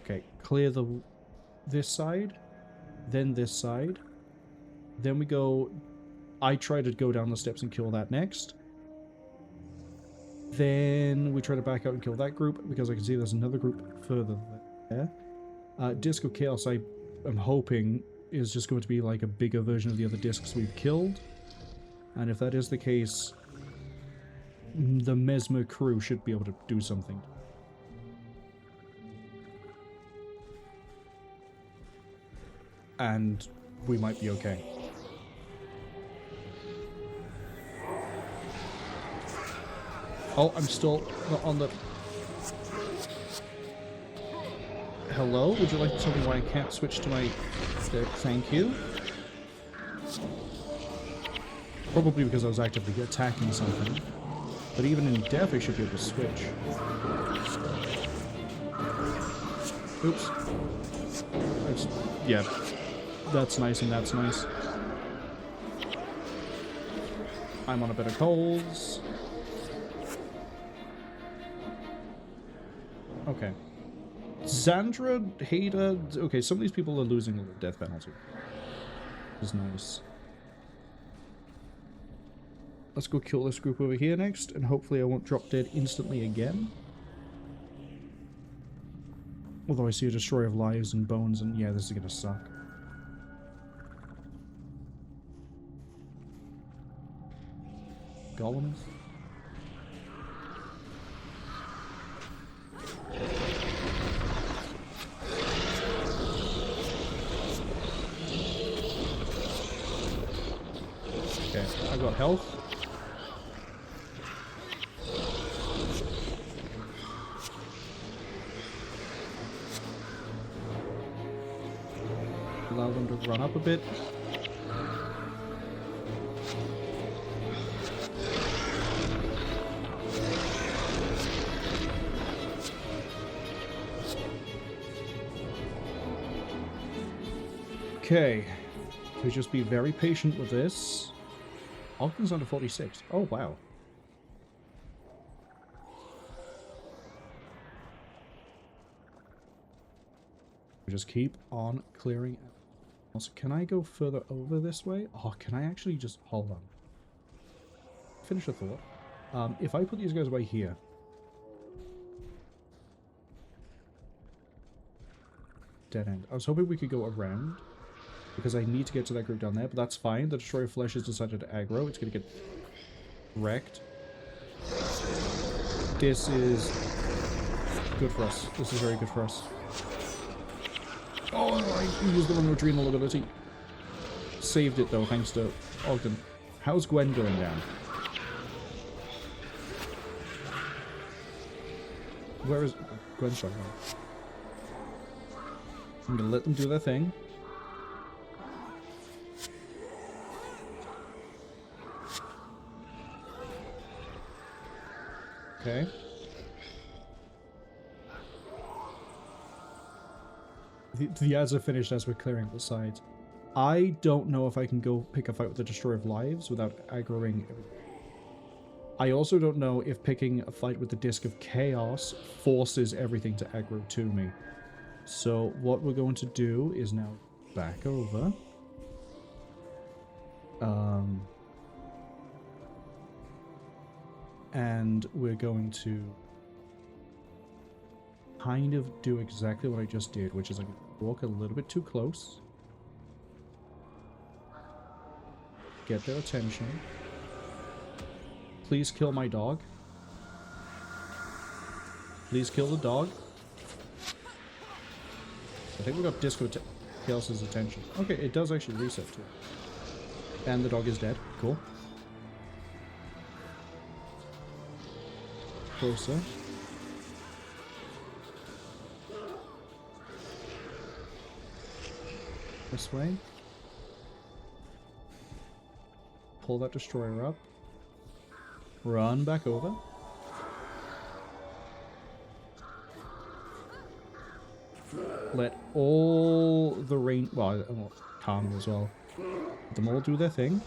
Okay, clear this side, then this side. Then we go... I try to go down the steps and kill that next. Then we try to back out and kill that group, because I can see there's another group further there. Disc of Chaos, I am hoping, is just going to be like a bigger version of the other discs we've killed. And if that is the case, the Mesmer crew should be able to do something. And we might be okay. Oh, I'm still on the... Hello? Would you like to tell me why I can't switch to my... Thank you. Probably because I was actively attacking something. But even in death, I should be able to switch. Oops. Yeah. That's nice and that's nice. I'm on a bit of coals. Okay. Zandra, Hader... Okay, some of these people are losing the death penalty. Which is nice. Let's go kill this group over here next, and hopefully I won't drop dead instantly again. Although I see a destroyer of lives and bones, and yeah, this is gonna suck. Golems? Okay, I got health. Allow them to run up a bit. Okay, so just be very patient with this. Ogden's under 46. Oh, wow. We just keep on clearing. Also, can I go further over this way? Oh, can I actually just... Hold on. Finish the thought. If I put these guys right here... Dead end. I was hoping we could go around, because I need to get to that group down there, but that's fine. The Destroyer of Flesh has decided to aggro. It's going to get wrecked. This is good for us. This is very good for us. Oh, I used the wrong adrenal ability. Saved it though, thanks to Ogden. How's Gwen going down? Where is... Gwen's shot. I'm gonna let them do their thing. Okay. The ads are finished as we're clearing the sides. I don't know if I can go pick a fight with the Destroyer of Lives without aggroing. I also don't know if picking a fight with the Disc of Chaos forces everything to aggro to me. So what we're going to do is now back over. And we're going to kind of do exactly what I just did, which is like walk a little bit too close. Get their attention. Please kill my dog. Please kill the dog. I think we got Disco Chaos's attention. Okay, it does actually reset too. And the dog is dead. Cool. Closer. This way. Pull that destroyer up. Run back over. Let all the rain... Well, calm as well. Let them all do their thing.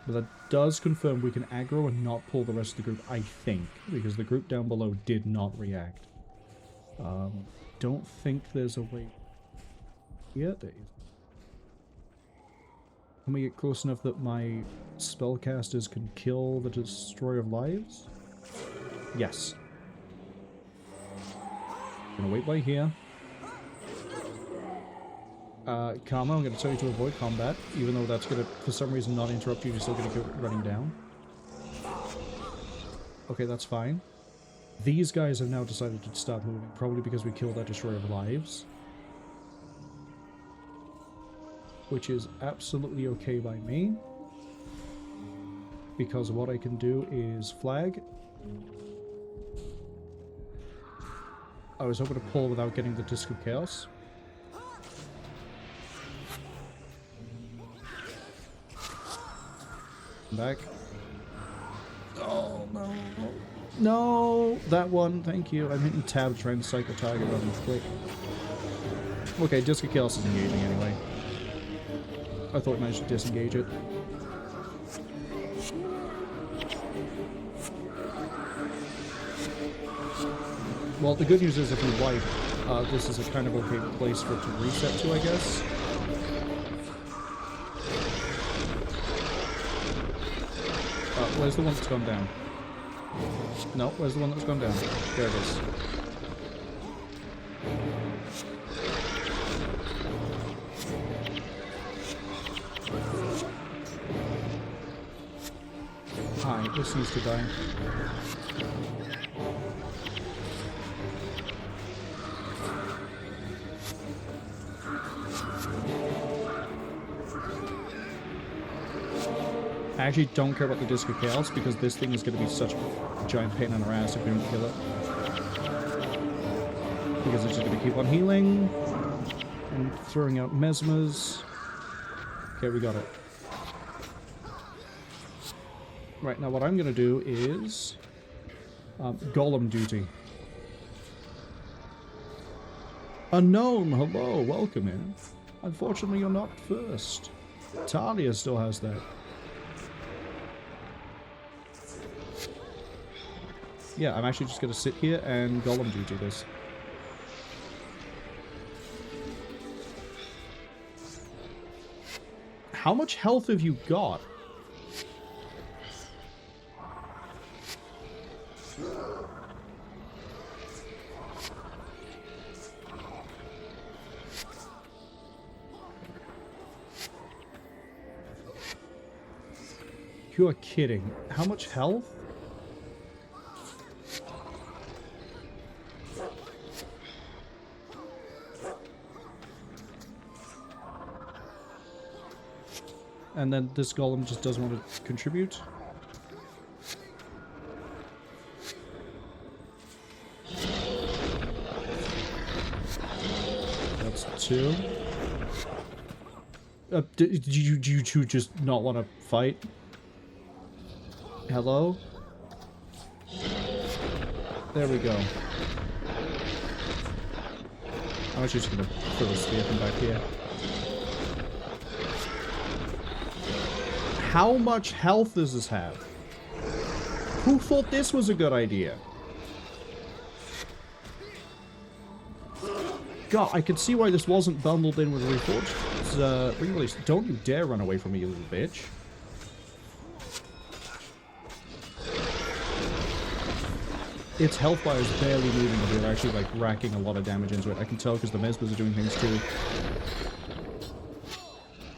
But that does confirm we can aggro and not pull the rest of the group, I think. Because the group down below did not react. Don't think there's a way... Yeah, there is. Can we get close enough that my spellcasters can kill the Destroyer of Lives? Yes. I'm gonna wait by here. Karma, I'm gonna tell you to avoid combat, even though that's gonna, for some reason, not interrupt you, you're still gonna keep running down. Okay, that's fine. These guys have now decided to start moving, probably because we killed that Destroyer of Lives. Which is absolutely okay by me. Because what I can do is flag. I was hoping to pull without getting the Disc of Chaos. Back. Oh, no. No! That one, thank you. I'm hitting tab trying to cycle target rather than click. Okay, Disc of Chaos is engaging anyway. I thought I should disengage it. Well, the good news is if you wipe, this is a kind of okay place for it to reset to, I guess. Where's the one that's gone down? No, where's the one that's gone down? There it is. Hi, this needs to die. I actually don't care about the Disc of Chaos because this thing is going to be such a giant pain in our ass if we don't kill it. Because it's just going to keep on healing and throwing out mesmers. Okay, we got it. Right, now what I'm going to do is Golem duty. Unknown, hello, welcome in. Unfortunately, you're not first. Talia still has that. Yeah, I'm actually just going to sit here and Golem duty this. How much health have you got? You are kidding. How much health? And then this golem just doesn't want to contribute. That's 2. Did you just not want to fight? Hello? There we go. I'm actually just gonna throw a spear from back here. How much health does this have? Who thought this was a good idea? God, I can see why this wasn't bundled in with Reforged. Re-release. Don't you dare run away from me, you little bitch. Its health bar is barely moving, but we're actually like racking a lot of damage into it. I can tell because the mesmers are doing things too.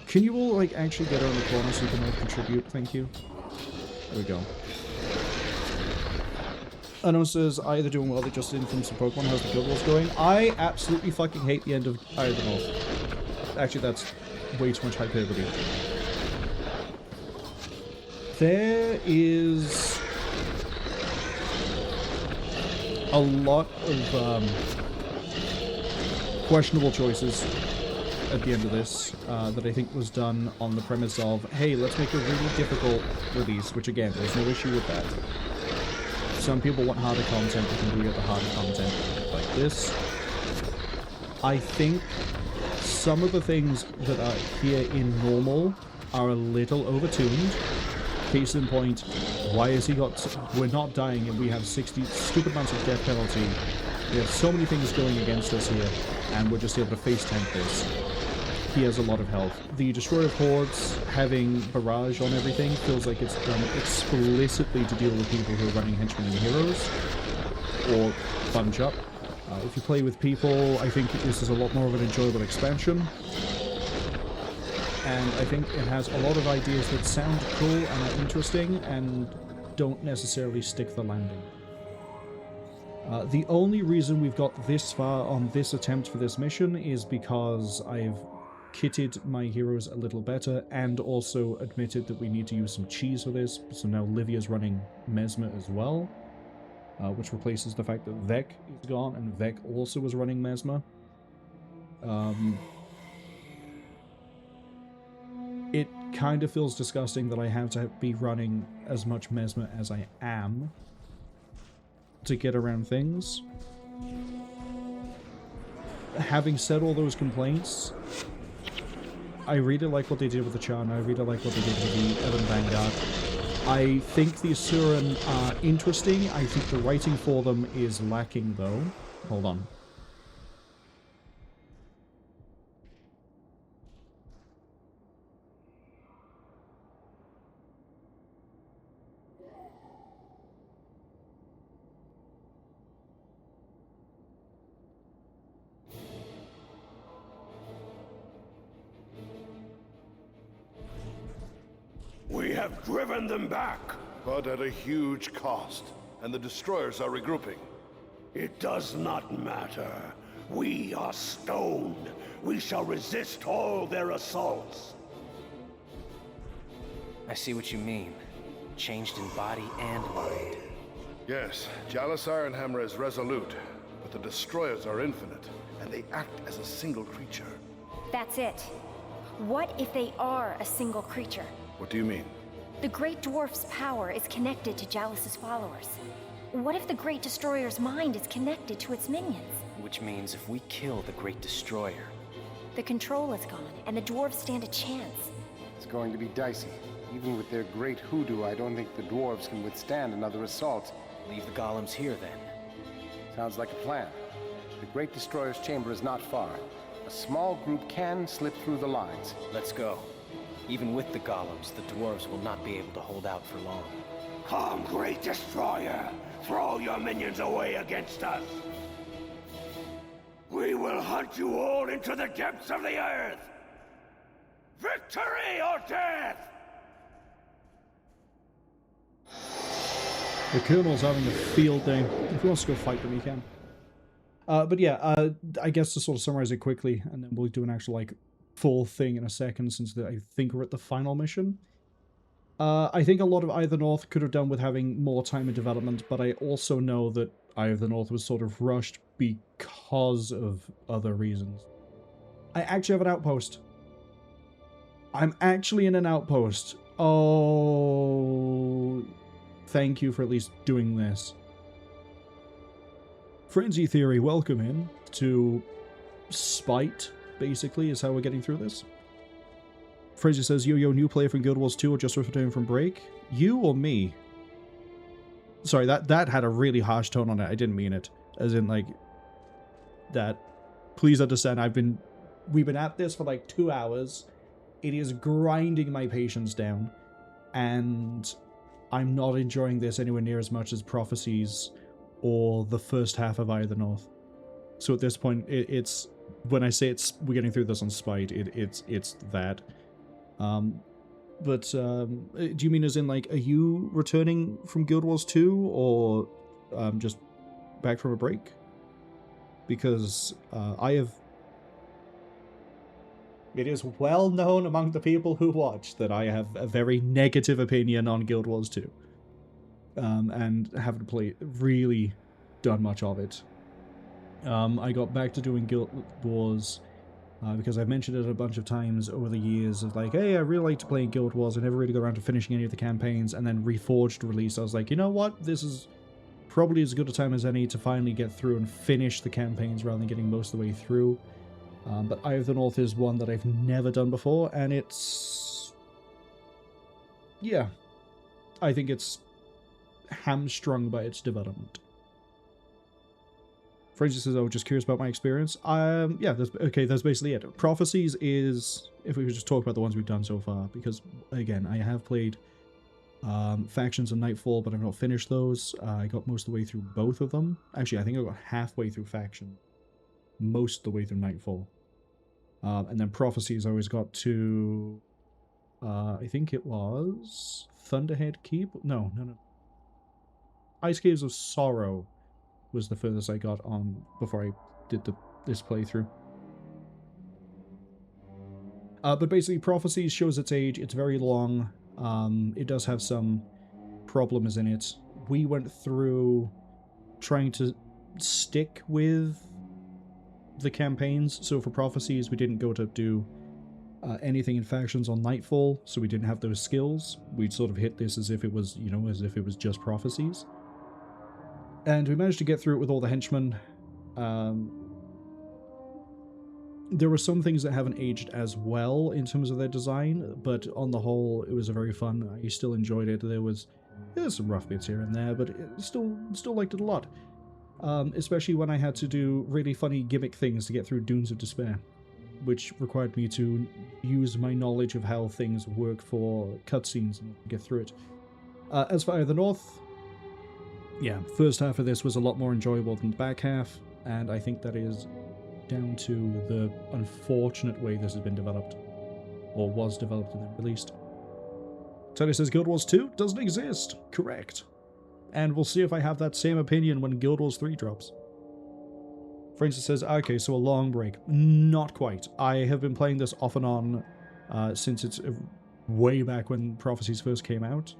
Can you all, like, actually get around the corner so you can all contribute? Thank you. There we go. Unknown says, either doing well, they just in from some Pokemon, how's the Guild Wars going? I absolutely fucking hate the end of Eye of the North. Actually, that's way too much hyperbole. There is a lot of questionable choices at the end of this that I think was done on the premise of, hey, let's make a really difficult release, which again, there's no issue with that. Some people want harder content, we can do the harder content like this. I think some of the things that are here in normal are a little overtuned. Case in point, why has he got... We're not dying and we have 60 stupid amounts of death penalty. We have so many things going against us here, and we're just able to face tank this. He has a lot of health. The Destroyer of Hordes having barrage on everything feels like it's done explicitly to deal with people who are running henchmen and heroes, or bunch up. If you play with people, I think this is a lot more of an enjoyable expansion. And I think it has a lot of ideas that sound cool and are interesting and don't necessarily stick the landing. The only reason we've got this far on this attempt for this mission is because I've kitted my heroes a little better and also admitted that we need to use some cheese for this. So now Livia's running Mesmer as well, which replaces the fact that Vec is gone, and Vec also was running Mesmer. It kind of feels disgusting that I have to be running as much Mesmer as I am to get around things. Having said all those complaints, I really like what they did with the Charna. I really like what they did with the Evan Vanguard. I think the Asuran are interesting. I think the writing for them is lacking, though. Hold on. We have driven them back. But at a huge cost, and the destroyers are regrouping. It does not matter. We are stone. We shall resist all their assaults. I see what you mean. Changed in body and mind. Yes, Jalis Ironhammer is resolute, but the destroyers are infinite, and they act as a single creature. That's it. What if they are a single creature? What do you mean? The Great Dwarf's power is connected to Jalis's followers. What if the Great Destroyer's mind is connected to its minions? Which means if we kill the Great Destroyer... The control is gone, and the dwarves stand a chance. It's going to be dicey. Even with their great hoodoo, I don't think the dwarves can withstand another assault. Leave the golems here, then. Sounds like a plan. The Great Destroyer's chamber is not far. A small group can slip through the lines. Let's go. Even with the golems, the dwarves will not be able to hold out for long. Come, Great Destroyer! Throw your minions away against us! We will hunt you all into the depths of the earth! Victory or death! The Colonel's having a field day. If he wants to go fight them, he can. But yeah, I guess to sort of summarize it quickly, and then we'll do an actual, like, full thing in a second, since I think we're at the final mission. I think a lot of Eye of the North could have done with having more time in development, but I also know that Eye of the North was sort of rushed because of other reasons. I actually have an outpost. I'm actually in an outpost. Oh, thank you for at least doing this. Frenzy Theory, welcome in to Spite, basically, is how we're getting through this. Fraser says, yo, new player from Guild Wars 2 or just returned from break? You or me? Sorry, that had a really harsh tone on it. I didn't mean it. As in, like, that. Please understand, we've been at this for like 2 hours. It is grinding my patience down. And I'm not enjoying this anywhere near as much as Prophecies or the first half of Eye of the North. So at this point, it's... When I say we're getting through this on Spite, it's that. But do you mean as in, like, are you returning from Guild Wars 2, or just back from a break? Because I have... It is well known among the people who watch that I have a very negative opinion on Guild Wars 2. And haven't really done much of it. I got back to doing Guild Wars because I've mentioned it a bunch of times over the years of like, hey, I really like to play Guild Wars. I never really got around to finishing any of the campaigns, and then Reforged released. I was like, you know what? This is probably as good a time as any to finally get through and finish the campaigns rather than getting most of the way through. But Eye of the North is one that I've never done before, and it's... yeah. I think it's hamstrung by its development. Francis says, oh, just curious about my experience. Yeah, that's basically it. Prophecies is, if we could just talk about the ones we've done so far, because, again, I have played Factions and Nightfall, but I've not finished those. I got most of the way through both of them. Actually, I think I got halfway through Faction. Most of the way through Nightfall. And then Prophecies I always got to... I think it was... Thunderhead Keep? No. Ice Caves of Sorrow was the furthest I got on before I did this playthrough. But basically, Prophecies shows its age. It's very long. It does have some problems in it. We went through trying to stick with the campaigns. So for Prophecies, we didn't go to do anything in Factions on Nightfall, so we didn't have those skills. We'd sort of hit this as if it was, you know, as if it was just Prophecies. And we managed to get through it with all the henchmen. There were some things that haven't aged as well in terms of their design, but on the whole, it was a very fun. I still enjoyed it. There's some rough bits here and there, but still liked it a lot. Especially when I had to do really funny gimmick things to get through Dunes of Despair, which required me to use my knowledge of how things work for cutscenes and get through it. As for Eye of the North, yeah, first half of this was a lot more enjoyable than the back half, and I think that is down to the unfortunate way this has been developed, or was developed and then released. Tony says Guild Wars 2 doesn't exist. Correct. And we'll see if I have that same opinion when Guild Wars 3 drops. Francis says, okay, so a long break. Not quite. I have been playing this off and on since it's way back when Prophecies first came out.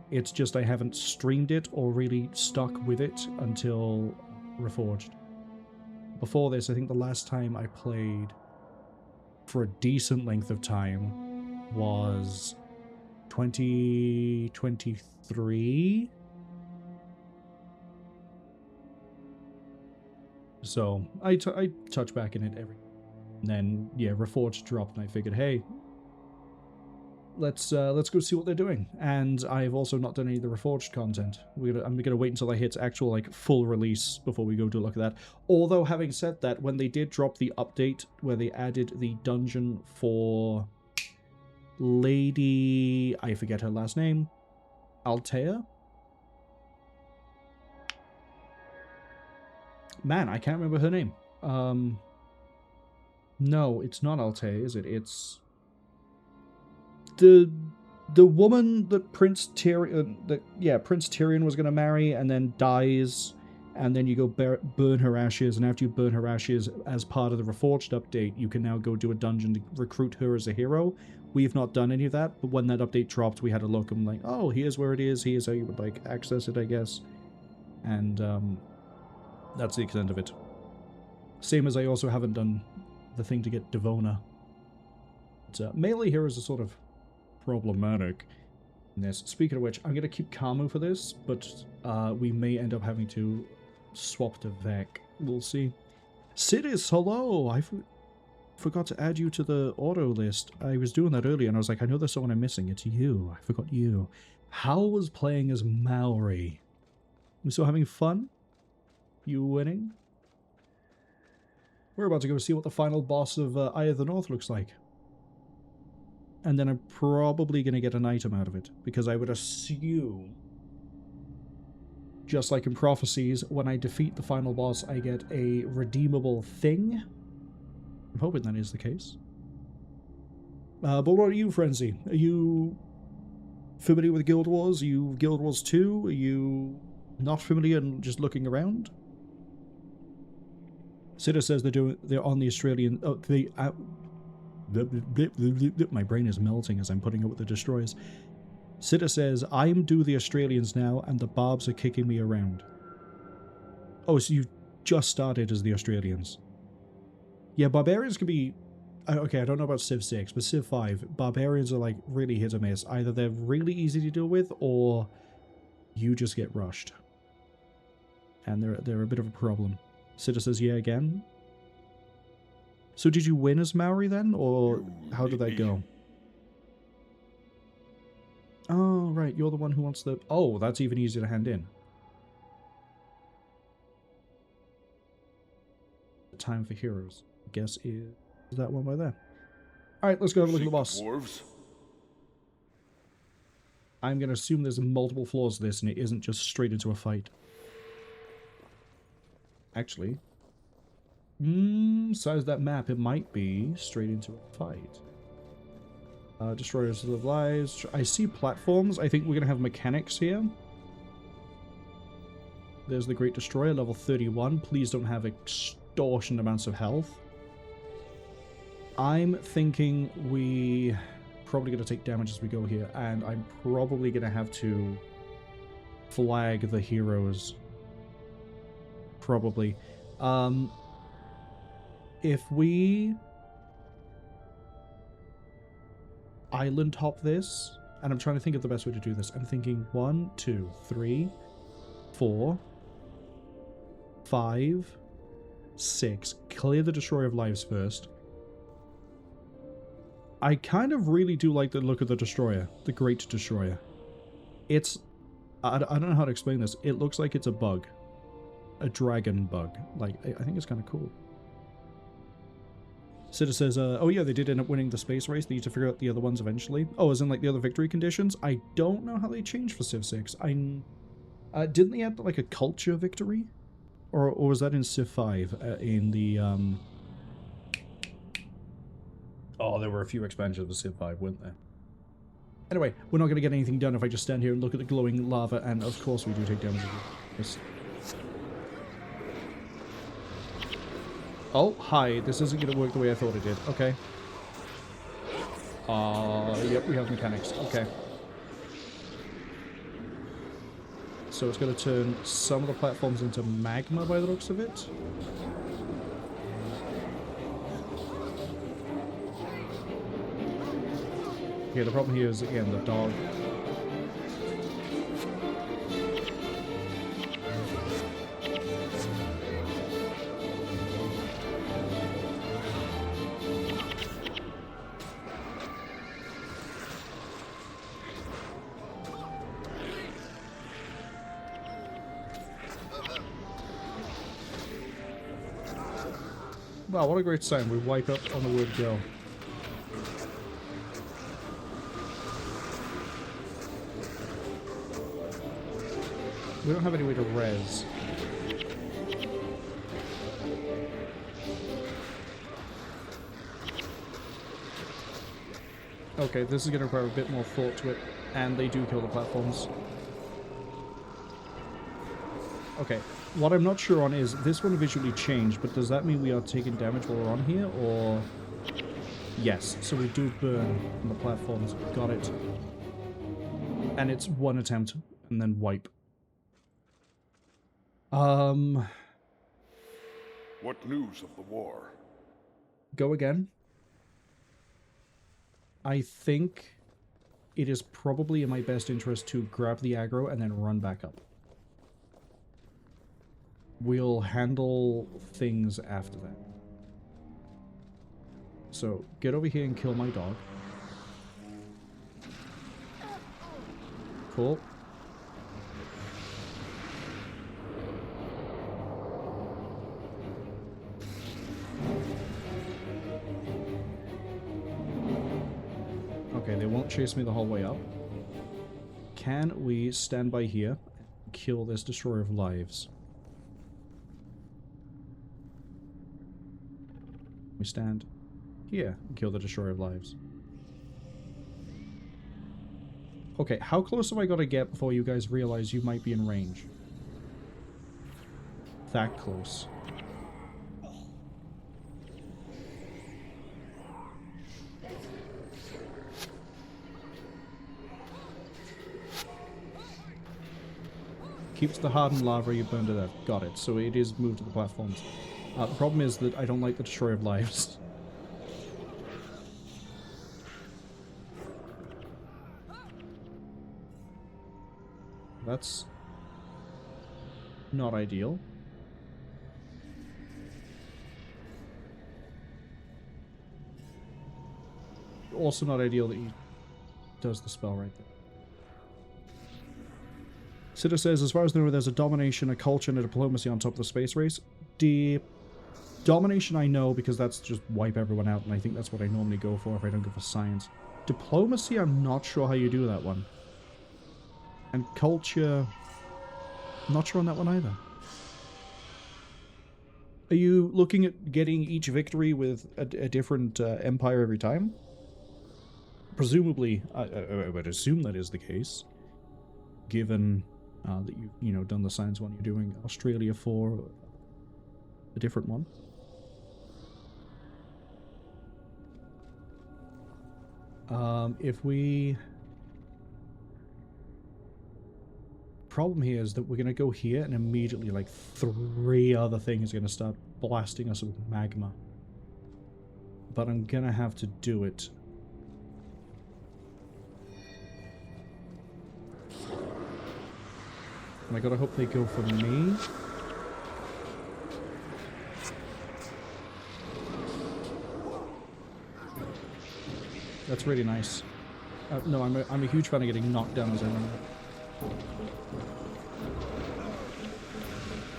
It's just I haven't streamed it or really stuck with it until Reforged. Before this, I think the last time I played for a decent length of time was 2023. So I touch back in it every... And then, yeah, Reforged dropped and I figured, hey, let's go see what they're doing. And I've also not done any of the Reforged content. I'm gonna wait until I hit actual, like, full release before we go do a look at that. Although, having said that, when they did drop the update where they added the dungeon for Lady... I forget her last name. Altea? Man, I can't remember her name. No, it's not Altea, is it? It's... The woman that Prince Tyrion... Prince Tyrion was going to marry and then dies, and then you go burn her ashes, and after you burn her ashes, as part of the Reforged update, you can now go do a dungeon to recruit her as a hero. We've not done any of that, but when that update dropped, we had a look and like, oh, here's where it is, here's how you would, like, access it, I guess. And, that's the extent of it. Same as I also haven't done the thing to get Devona. But, melee heroes are sort of problematic in this. Speaking of which, I'm going to keep Kamu for this, but we may end up having to swap to Vec. We'll see. Sidis, hello! I forgot to add you to the auto list. I was doing that earlier, and I was like, I know there's someone I'm missing. It's you. I forgot you. How was playing as Maori? We still having fun? You winning? We're about to go see what the final boss of Eye of the North looks like. And then I'm probably going to get an item out of it, because I would assume, just like in Prophecies, when I defeat the final boss, I get a redeemable thing. I'm hoping that is the case. But what about you, Frenzy? Are you familiar with Guild Wars? Are you Guild Wars 2? Are you not familiar and just looking around? Sitter says they're on the Australian... Oh, my brain is melting as I'm putting up with the destroyers. Sitter says, I'm due the Australians now, and the Barbs are kicking me around. Oh, so you've just started as the Australians. Yeah, Barbarians can be... Okay, I don't know about Civ 6, but Civ 5, Barbarians are like really hit or miss. Either they're really easy to deal with, or you just get rushed. And they're a bit of a problem. Sitter says, yeah, again. So did you win as Maori then, or how did that go? Oh, right, you're the one who wants the... Oh, that's even easier to hand in. Time for Heroes. I guess is that one by there. Alright, let's go have a look at the boss. Dwarves? I'm going to assume there's multiple floors to this and it isn't just straight into a fight. Actually... size of that map, it might be straight into a fight. Destroyers of lives. I see platforms. I think we're going to have mechanics here. There's the Great Destroyer, level 31. Please don't have extortionate amounts of health. I'm thinking we probably going to take damage as we go here, and I'm probably going to have to flag the heroes. Probably. If we island hop this, and I'm trying to think of the best way to do this. I'm thinking 1, 2, 3, 4, 5, 6. Clear the Destroyer of Lives first. I kind of really do like the look of the Destroyer, the Great Destroyer. It's... I don't know how to explain this. It looks like it's a bug. A dragon bug. Like, I think it's kind of cool. Sitter says, oh yeah, they did end up winning the space race. They need to figure out the other ones eventually. Oh, as in like the other victory conditions? I don't know how they changed for Civ 6. Didn't they add like a culture victory? Or was that in Civ 5? In the, Oh, there were a few expansions of Civ 5, weren't there? Anyway, we're not going to get anything done if I just stand here and look at the glowing lava, and of course we do take damage. Oh, hi. This isn't going to work the way I thought it did. Okay. Yep, we have mechanics. Okay. So it's going to turn some of the platforms into magma by the looks of it. Okay, the problem here is, again, the dog. Wow, what a great sign. We wipe up on the word go. We don't have any way to res. Okay, this is going to require a bit more thought to it, and they do kill the platforms. Okay, what I'm not sure on is, this one visually changed, but does that mean we are taking damage while we're on here, or... Yes, so we do burn on the platforms. Got it. And it's one attempt, and then wipe. What news of the war? Go again. I think it is probably in my best interest to grab the aggro and then run back up. We'll handle things after that. So, get over here and kill my dog. Cool. Okay, they won't chase me the whole way up. Can we stand by here and kill this Destroyer of Lives? We stand here and kill the Destroyer of Lives. Okay, how close have I got to get before you guys realize you might be in range? That close. Keeps the hardened lava you burn to death. Got it. So it is moved to the platforms. The problem is that I don't like the Destroyer of Lives. That's not ideal. Also not ideal that he does the spell right there. Sitter says, as far as I know, there's a domination, a culture, and a diplomacy on top of the space race. The domination I know because that's just wipe everyone out, and I think that's what I normally go for if I don't go for science. Diplomacy, I'm not sure how you do that one. And culture, I'm not sure on that one either. Are you looking at getting each victory with a different empire every time? Presumably, I would assume that is the case, given that you've, you know, done the science one. You're doing Australia for a different one. If we... Problem here is that we're going to go here and immediately like 3 other things are going to start blasting us with magma. But I'm going to have to do it. And I gotta hope they go for me. That's really nice. No, I'm a huge fan of getting knocked down as I run.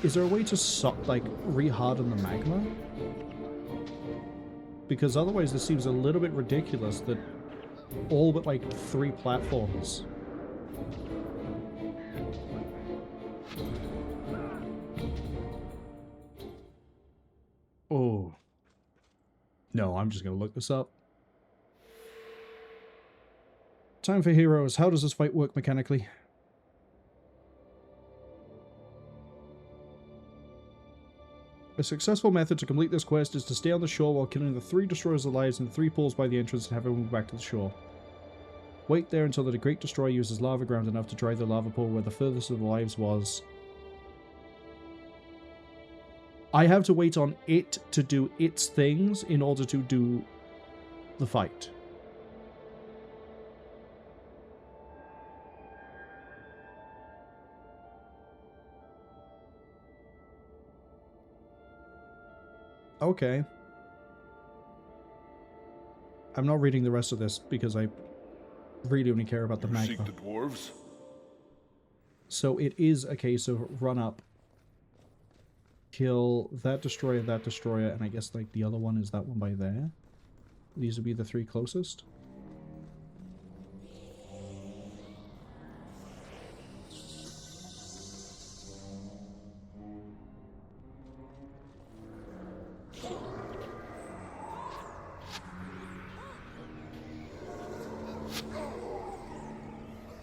Is there a way to like re-harden the magma? Because otherwise this seems a little bit ridiculous that all but like 3 platforms. Oh. No, I'm just gonna look this up. Time for heroes. How does this fight work mechanically? A successful method to complete this quest is to stay on the shore while killing the 3 destroyers alive and 3 pools by the entrance and have everyone move back to the shore. Wait there until the Great Destroyer uses lava ground enough to dry the lava pool where the furthest of the lives was. I have to wait on it to do its things in order to do the fight. Okay. I'm not reading the rest of this because I really only care about the magma. Seek the dwarves? So it is a case of run up, kill that destroyer, and I guess like the other one is that one by there. These would be the 3 closest.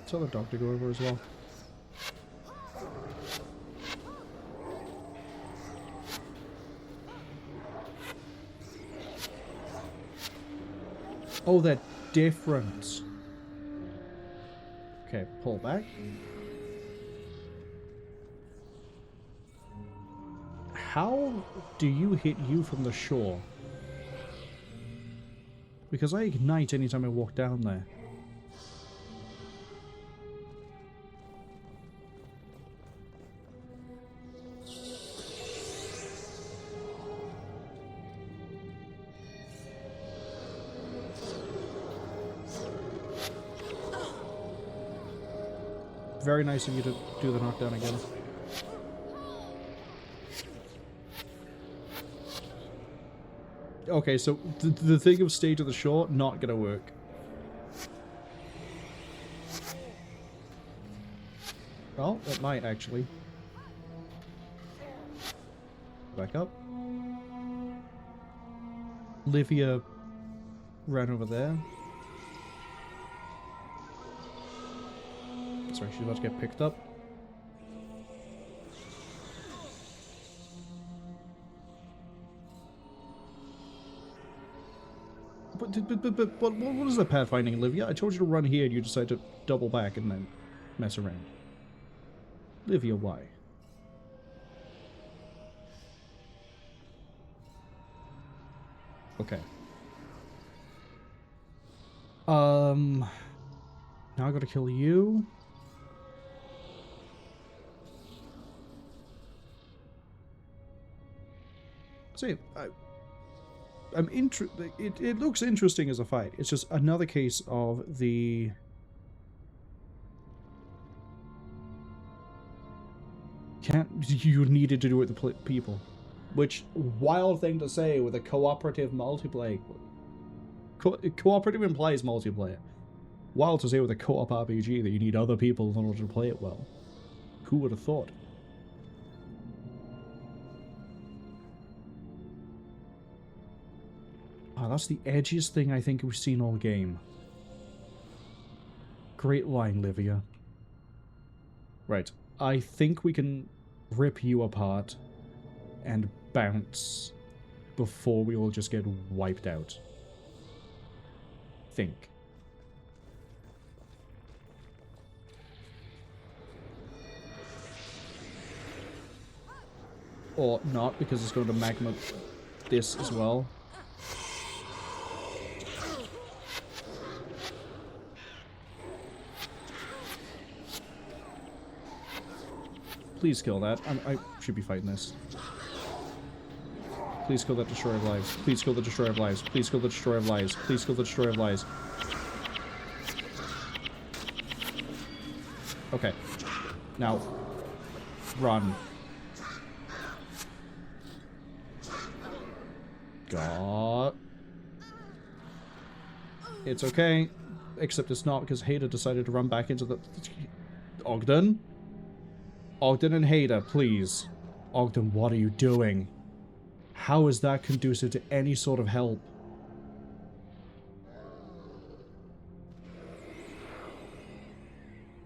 Tell the dog to go over as well. Oh, they're different. Okay, pull back. How do you hit you from the shore? Because I ignite anytime I walk down there. Very nice of you to do the knockdown again. Okay, so the thing of stay to the shore, not gonna work. Well, it might actually. Back up. Livia ran over there. Sorry, she's about to get picked up. But what is the pathfinding, Livia? I told you to run here and you decide to double back and then mess around. Livia, why? Okay. Now I gotta kill you. See, it looks interesting as a fight. It's just another case of the you needed to do it with the people, which wild thing to say with a cooperative multiplayer. Cooperative implies multiplayer. Wild to say with a co-op RPG that you need other people in order to play it well. Who would have thought? Oh, that's the edgiest thing I think we've seen all game. Great line, Livia. Right. I think we can rip you apart and bounce before we all just get wiped out. Think. Or not, because it's going to magma this as well. Please kill that. I should be fighting this. Please kill that Destroyer of Lives. Please kill the Destroyer of Lives. Please kill the Destroyer of Lives. Please kill the Destroyer of Lives. Okay. Now, run. God. It's okay. Except it's not, because Hader decided to run back into the... Ogden? Ogden and Hader, please. Ogden, what are you doing? How is that conducive to any sort of help?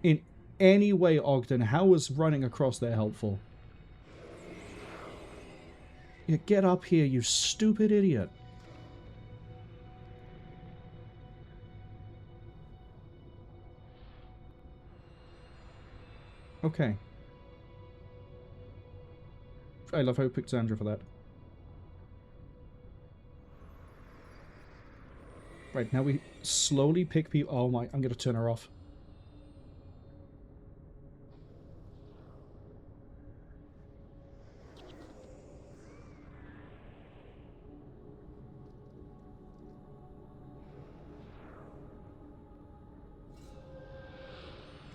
In any way, Ogden, how is running across there helpful? Yeah, get up here, you stupid idiot. Okay. I love how I picked Sandra for that. Right, now we slowly pick people... Oh my, I'm gonna turn her off.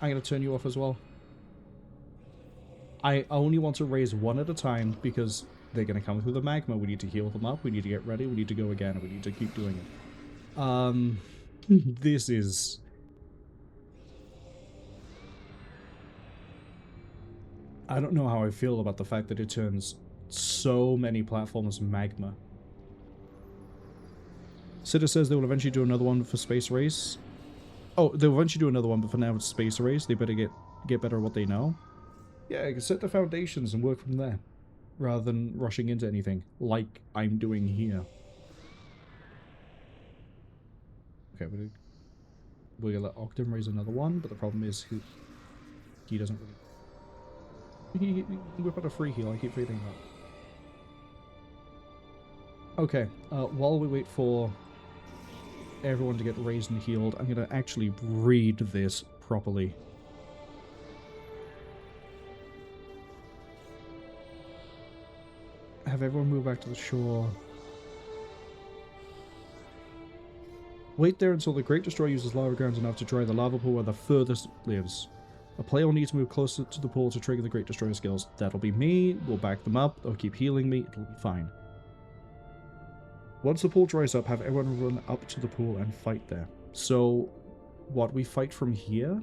I'm gonna turn you off as well. I only want to raise one at a time because they're going to come through the magma. We need to heal them up. We need to get ready. We need to go again. We need to keep doing it. This is... I don't know how I feel about the fact that it turns so many platforms magma. Sitter says they will eventually do another one for Space Race. Oh, they'll eventually do another one, but for now it's Space Race. They better get better at what they know. Yeah, I can set the foundations and work from there, rather than rushing into anything, like I'm doing here. Okay, we're gonna let Ogden raise another one, but the problem is he doesn't really... He can whip out a free heal, I keep forgetting that. Okay, while we wait for everyone to get raised and healed, I'm gonna actually read this properly. Have everyone move back to the shore. Wait there until the Great Destroyer uses lava grounds enough to dry the lava pool where the furthest lives. A player will need to move closer to the pool to trigger the Great Destroyer skills. That'll be me. We'll back them up. They'll keep healing me. It'll be fine. Once the pool dries up, have everyone run up to the pool and fight there. So, what, we fight from here?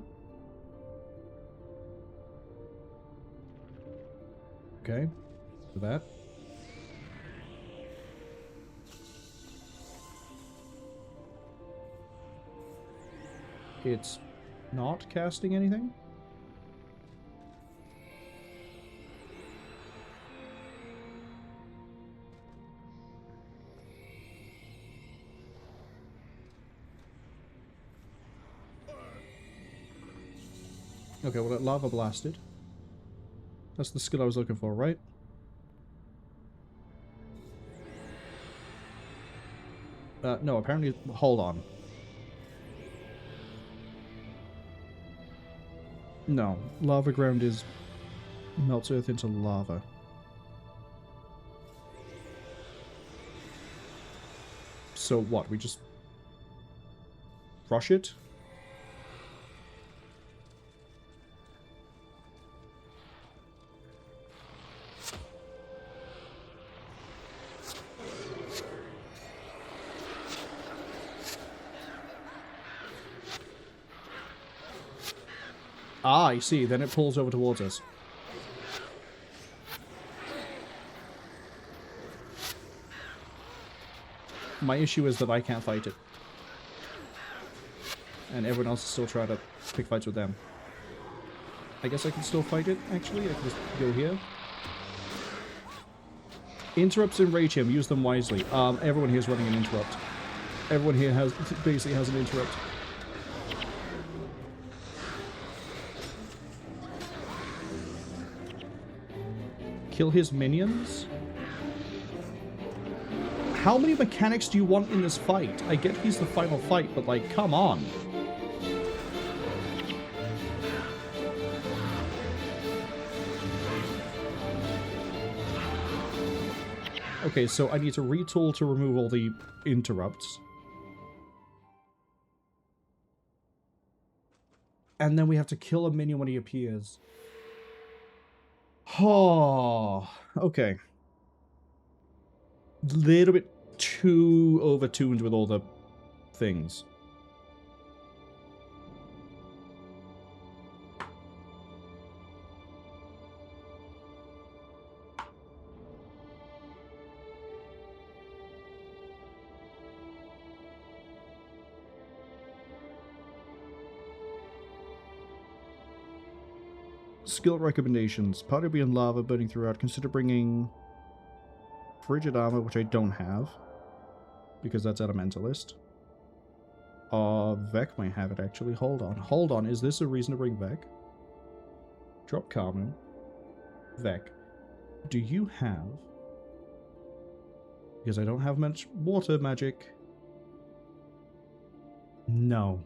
Okay. For that. It's not casting anything? Okay, well, it lava blasted. That's the skill I was looking for, right? No, apparently... Hold on. No, lava ground is... melts earth into lava. So what, we just... rush it? Ah, I see. Then it pulls over towards us. My issue is that I can't fight it. And everyone else is still trying to pick fights with them. I guess I can still fight it, actually. I can just go here. Interrupts enrage him. Use them wisely. Everyone here is running an interrupt. Everyone here basically has an interrupt. Kill his minions? How many mechanics do you want in this fight? I get he's the final fight, but like, come on. Okay, so I need to retool to remove all the interrupts. And then we have to kill a minion when he appears. Oh, okay. Little bit too overtuned with all the things. Skill recommendations. Powder being lava burning throughout. Consider bringing frigid armor, which I don't have, because that's elementalist. Vec might have it, actually. Hold on. Hold on. Is this a reason to bring Vec? Drop Carmen. Vec. Do you have... Because I don't have much water magic. No.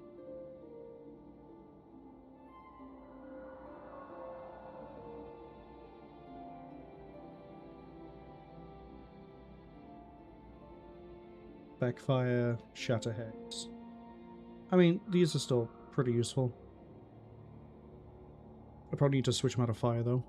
Backfire, Shatter Hex. I mean, these are still pretty useful. I probably need to switch them out of fire, though.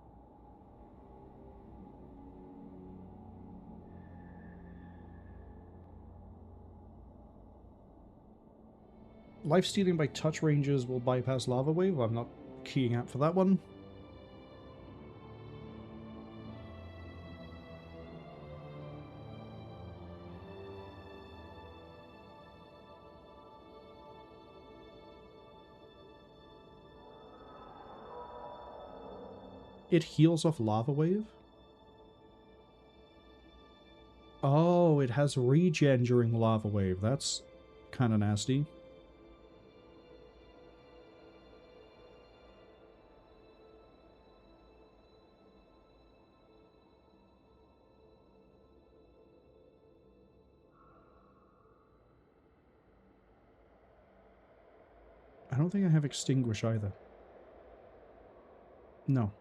Life stealing by touch ranges will bypass Lava Wave. I'm not keying out for that one. It heals off Lava Wave? Oh, it has regen during Lava Wave. That's kind of nasty. I don't think I have Extinguish either. No.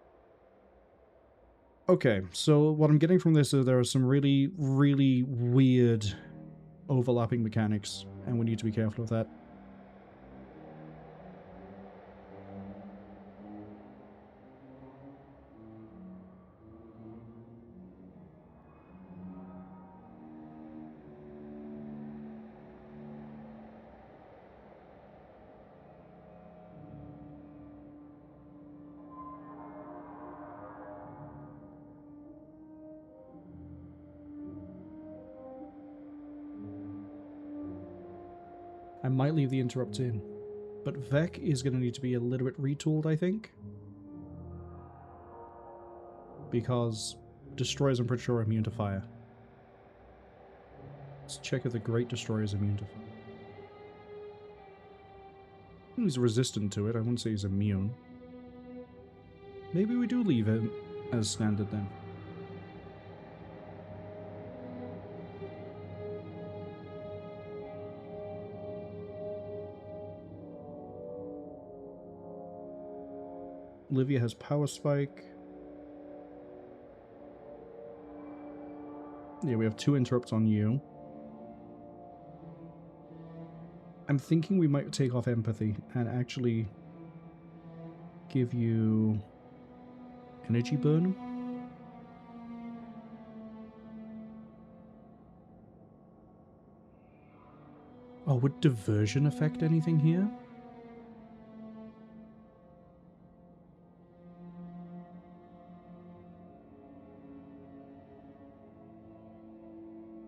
Okay, so what I'm getting from this is there are some really, really weird overlapping mechanics, and we need to be careful of that. I might leave the interrupts in, but Vec is going to need to be a little bit retooled, I think. Because Destroyers, I'm pretty sure, are immune to fire. Let's check if the Great Destroyer is immune to fire. He's resistant to it, I wouldn't say he's immune. Maybe we do leave it as standard then. Livia has power spike. Yeah, we have 2 interrupts on you. I'm thinking we might take off empathy and actually give you energy burn. Oh, would diversion affect anything here?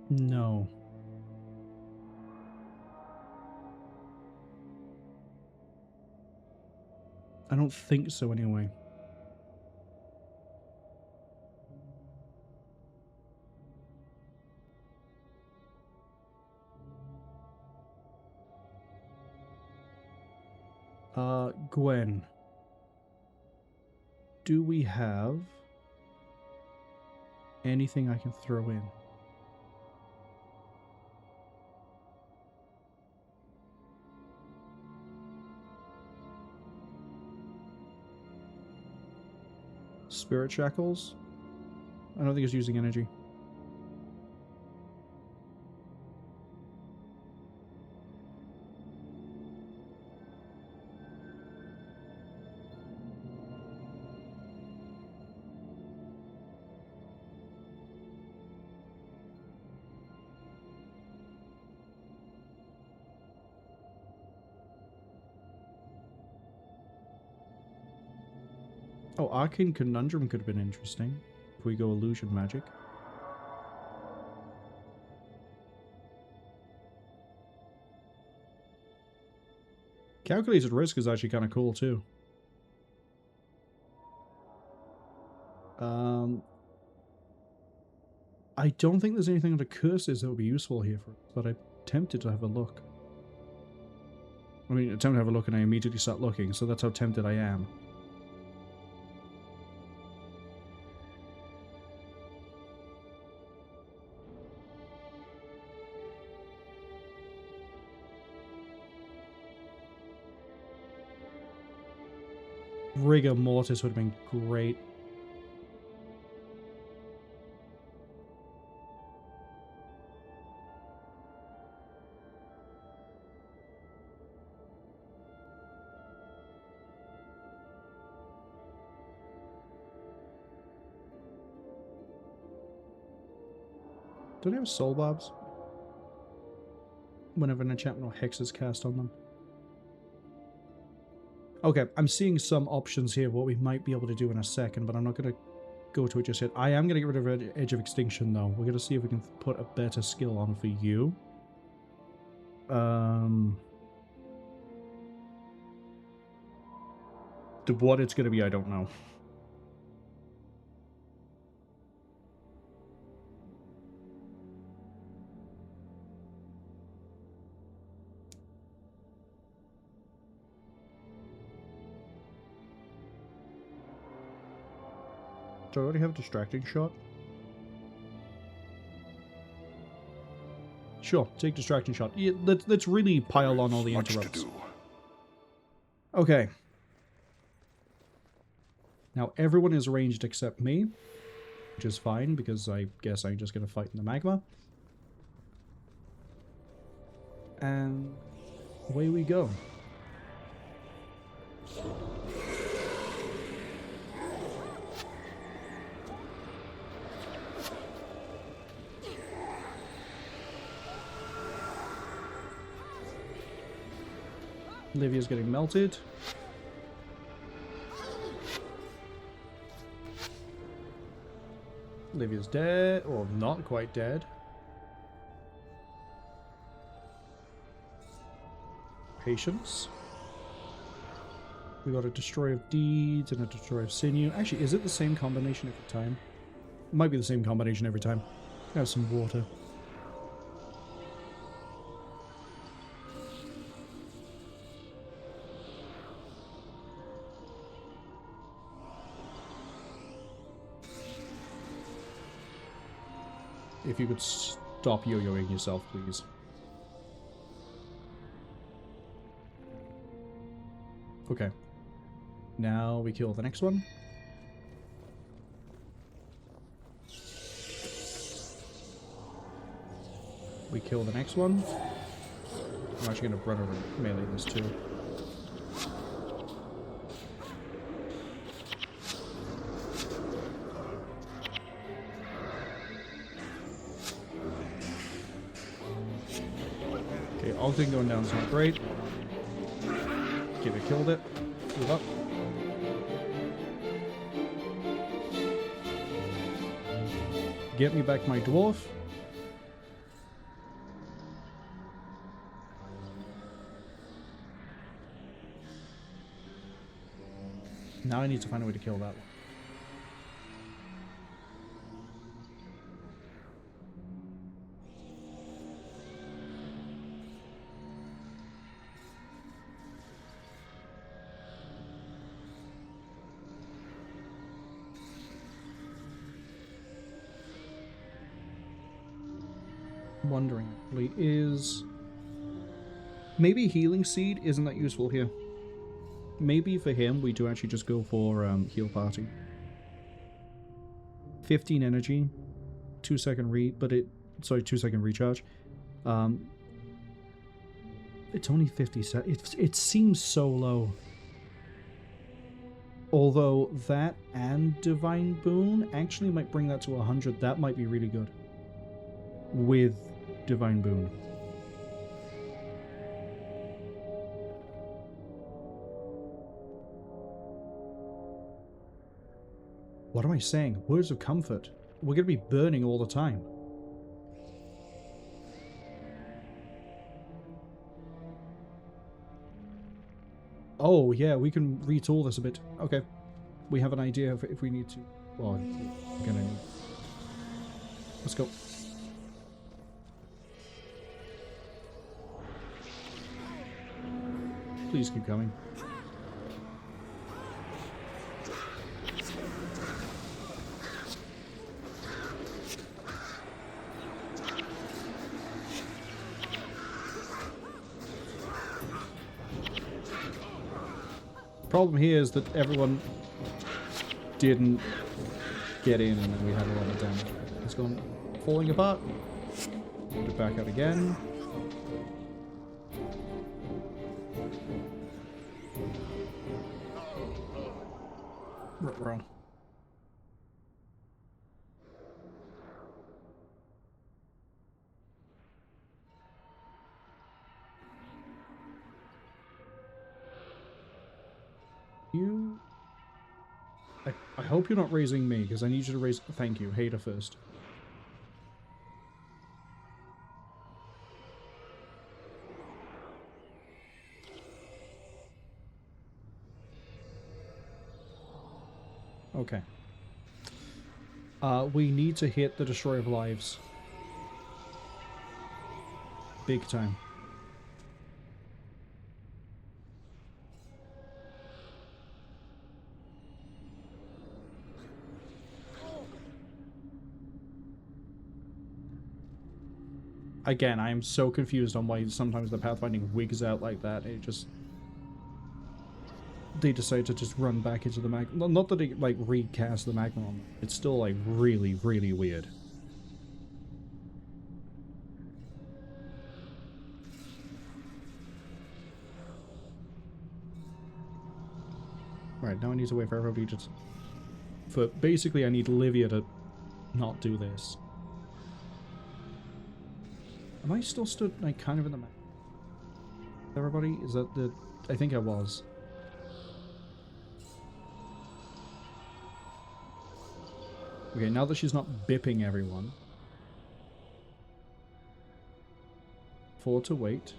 No. I don't think so anyway. Gwen. Do we have anything I can throw in? Spirit shackles? I don't think it's using energy. Oh, Arcane Conundrum could have been interesting if we go illusion magic. Calculated risk is actually kind of cool too. I don't think there's anything under curses that would be useful here for us, but I'm tempted to have a look. I mean, attempt to have a look and I immediately start looking, so that's how tempted I am. Rigor Mortis would have been great. Don't they have soul barbs? Whenever an enchantment or hex is cast on them. Okay, I'm seeing some options here, what we might be able to do in a second, but I'm not going to go to it just yet. I am going to get rid of Edge of Extinction, though. We're going to see if we can put a better skill on for you. What it's going to be, I don't know. Do I already have Distracting Shot? Sure, take Distracting Shot. Yeah, let's really pile on all the interrupts. Okay. Now everyone is ranged except me, which is fine because I guess I'm just going to fight in the magma. And away we go. Livia's getting melted. Livia's dead, or not quite dead. Patience. We got a Destroy of Deeds and a Destroy of Sinew. Actually, is it the same combination every time? It might be the same combination every time. Have some water. If you could stop yo-yoing yourself, please. Okay. Now we kill the next one. We kill the next one. I'm actually going to run over and melee this too. Okay, Ogden going down is not great. Okay, we killed it. Move up. Get me back my dwarf. Now I need to find a way to kill that one. Wondering actually is maybe healing seed isn't that useful here. Maybe for him we do actually just go for heal party. 15 energy, 2-second recharge. It's only 50 seconds. It seems so low. Although that and Divine Boon actually might bring that to 100. That might be really good. With Divine Boon. What am I saying? Words of comfort. We're going to be burning all the time. Oh, yeah, we can retool this a bit. Okay. We have an idea if we need to. Well, we're going to need. Let's go. Please keep coming. Problem here is that everyone didn't get in and then we had a lot of damage. It's gone falling apart. Put it back out again. Run. I hope you're not raising me, because I need you to raise... Thank you. Hater first. Okay. We need to hit the Destroyer of Lives. Big time. Again, I am so confused on why sometimes the pathfinding wigs out like that. It just... They decide to just run back into the magma. Not that they, like, recast the magma on them. It's still, like, really, really weird. Right, now I need to wait for everybody to... Basically, I need Livia to not do this. Am I still stood, like, kind of in the map? Everybody? Is that the... I think I was. Okay, now that she's not bipping everyone. 4 to wait.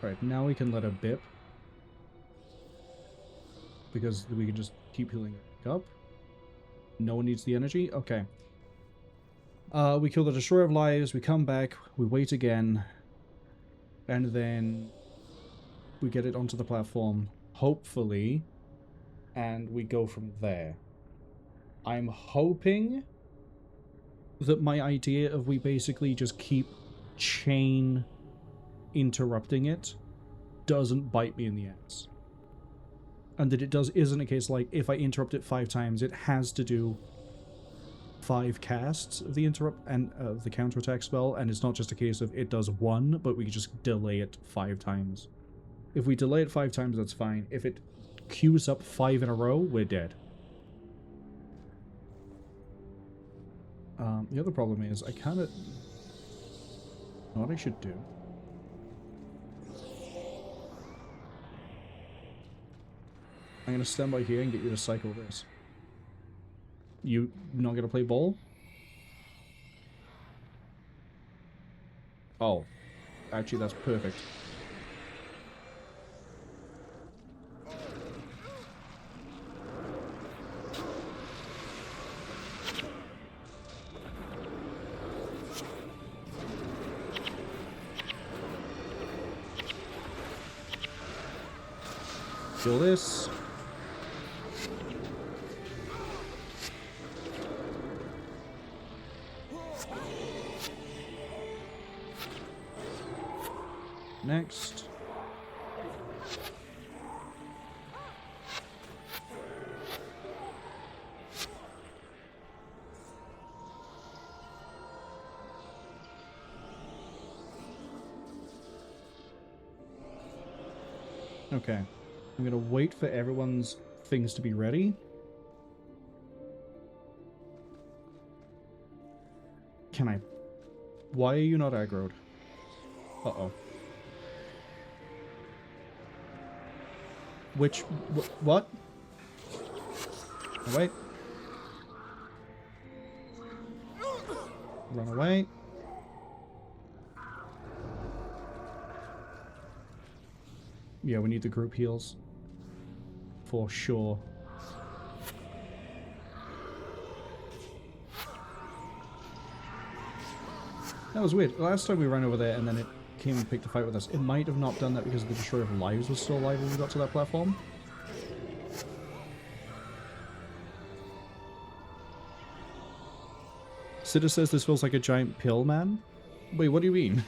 Right, now we can let her bip. Because we can just keep healing up. No one needs the energy? Okay. We kill the Destroyer of Lives, we come back, we wait again, and then we get it onto the platform, hopefully, and we go from there. I'm hoping that my idea of we basically just keep chain interrupting it doesn't bite me in the ass. And that it isn't a case like, if I interrupt it 5 times, it has to do 5 casts of the interrupt and the counterattack spell, and it's not just a case of it does 1, but we just delay it 5 times. If we delay it 5 times, that's fine. If it queues up 5 in a row, we're dead. The other problem is, I kind of... What I should do... I'm going to stand by here and get you to cycle this. You not going to play ball? Oh. Actually, that's perfect. Kill this. Next. Okay. I'm gonna wait for everyone's things to be ready. Can I... Why are you not aggroed? Uh-oh. Which... what? Wait. Run away. Yeah, we need the group heals. For sure. That was weird. Last time we ran over there and then it came and picked a fight with us. It might have not done that because the Destroyer of Lives was still alive when we got to that platform. Sitter says this feels like a giant pill, man. Wait, what do you mean?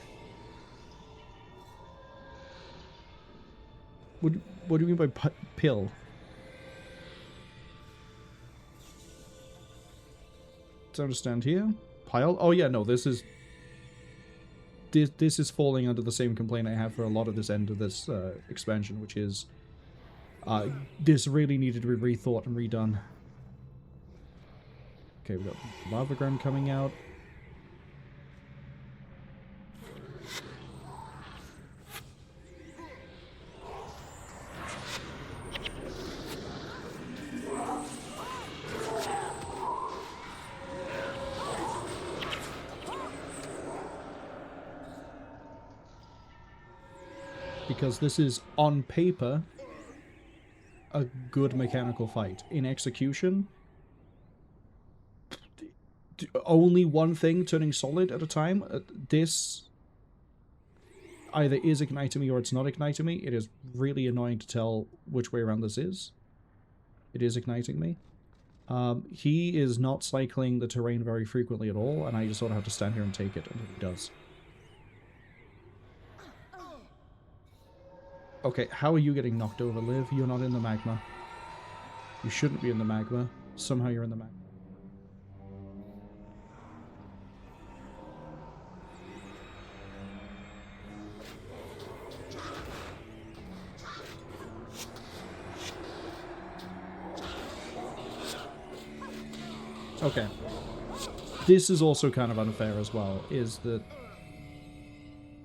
What do you mean by pill? Don't understand here. Pile? Oh yeah, no, this is... This is falling under the same complaint I have for a lot of this end of this expansion, which is... this really needed to be rethought and redone. Okay, we got Lavagram coming out. Because this is, on paper, a good mechanical fight. In execution, only one thing turning solid at a time. This either is igniting me or it's not igniting me. It is really annoying to tell which way around this is. It is igniting me. He is not cycling the terrain very frequently at all, and I just sort of have to stand here and take it until he does. Okay, how are you getting knocked over, Liv? You're not in the magma. You shouldn't be in the magma. Somehow you're in the magma. Okay. This is also kind of unfair as well, is that...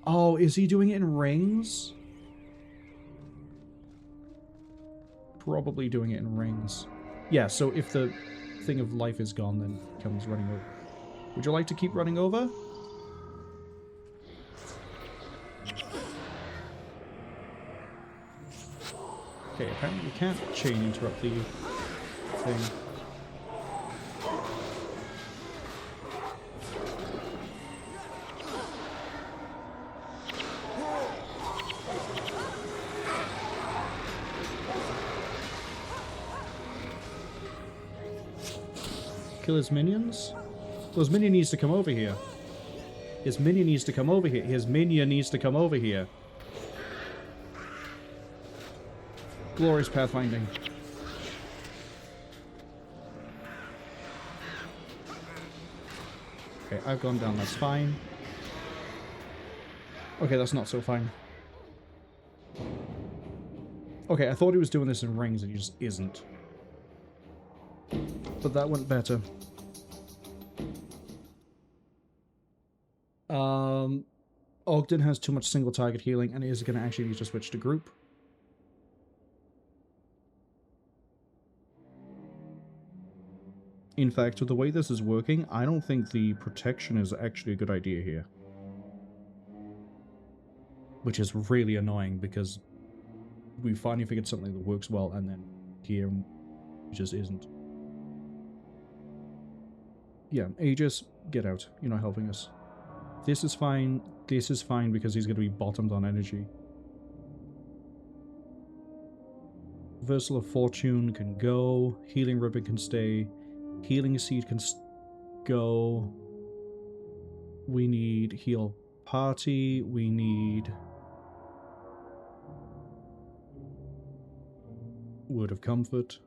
Oh, is he doing it in rings? Probably doing it in rings. Yeah, so if the thing of life is gone, then it comes running over. Would you like to keep running over? Okay, apparently you can't chain interrupt the thing. Kill his minions? Those minion needs to come over here. His minion needs to come over here. His minion needs to come over here. Glorious pathfinding. Okay, I've gone down, that's fine. Okay, that's not so fine. Okay, I thought he was doing this in rings and he just isn't. But that went better. Ogden has too much single target healing and is going to actually need to switch to group. In fact, with the way this is working, I don't think the protection is actually a good idea here. Which is really annoying because we finally figured something that works well and then here it just isn't. Yeah, Aegis, get out. You're not helping us. This is fine. This is fine because he's going to be bottomed on energy. Reversal of Fortune can go. Healing Ribbon can stay. Healing Seed can go. We need Heal Party. We need Word of Comfort.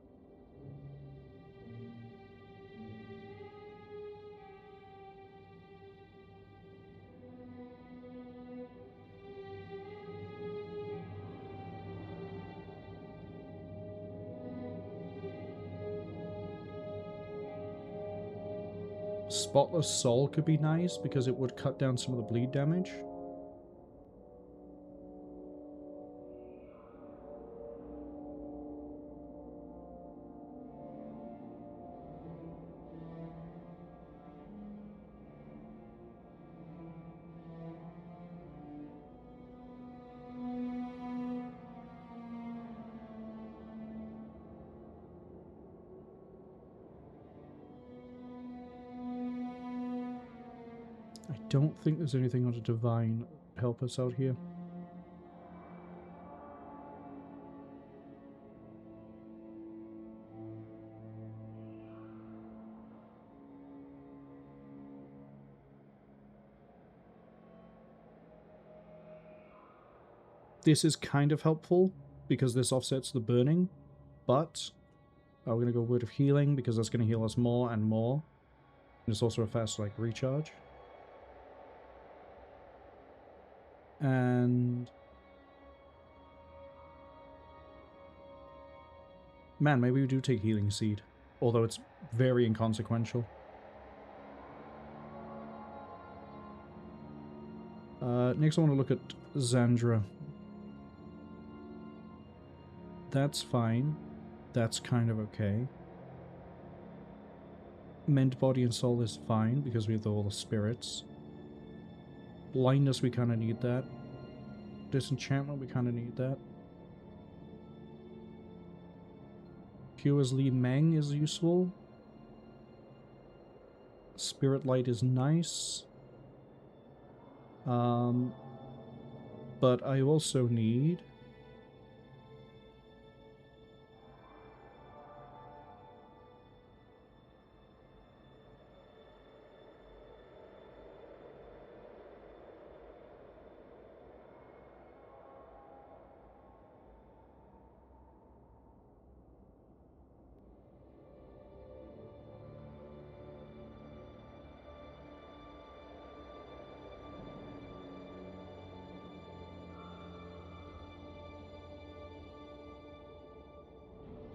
Spotless Soul could be nice because it would cut down some of the bleed damage. I don't think there's anything on a Divine to help us out here. This is kind of helpful because this offsets the burning, but we're going to go Word of Healing because that's going to heal us more and more. And it's also a fast like recharge. And man, maybe we do take Healing Seed, although it's very inconsequential. Next I want to look at Xandra. That's fine. That's kind of okay. Mend Body and Soul is fine because we have all the spirits. Blindness, we kind of need that. Disenchantment, we kind of need that. Pure's Li Meng is useful. Spirit Light is nice. But I also need...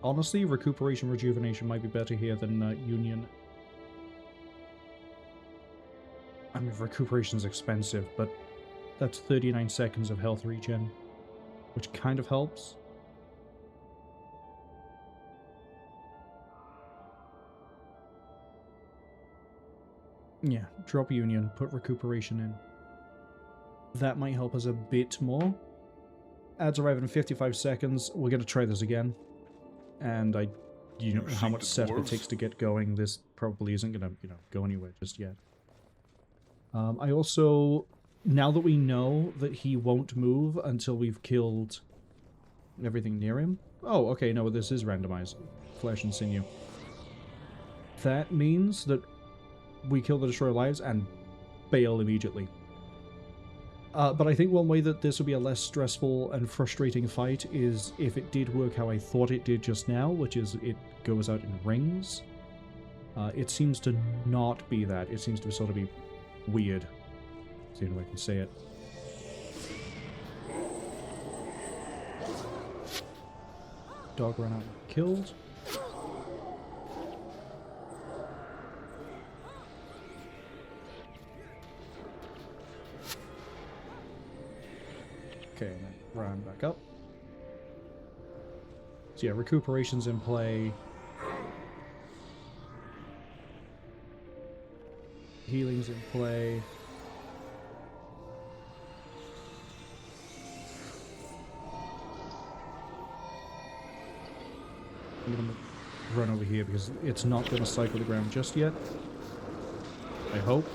Honestly, Recuperation Rejuvenation might be better here than Union. I mean, Recuperation's expensive, but that's 39 seconds of health regen, which kind of helps. Yeah, drop Union, put Recuperation in. That might help us a bit more. Ads arrive in 55 seconds. We're going to try this again. And you know how much setup it takes to get going. This probably isn't going to, go anywhere just yet. I also, now that we know that he won't move until we've killed everything near him. Oh, okay, no, this is randomized. Flesh and sinew. That means that we kill the destroyer lives and bail immediately. But I think one way that this would be a less stressful and frustrating fight is if it did work how I thought it did just now, which is it goes out in rings. It seems to not be that. It seems to sort of be weird. That's the only way I can say it. Dog ran out and killed. Okay, and then ran back up. So yeah, recuperation's in play. Healing's in play. I'm going to run over here because it's not going to cycle the ground just yet. I hope.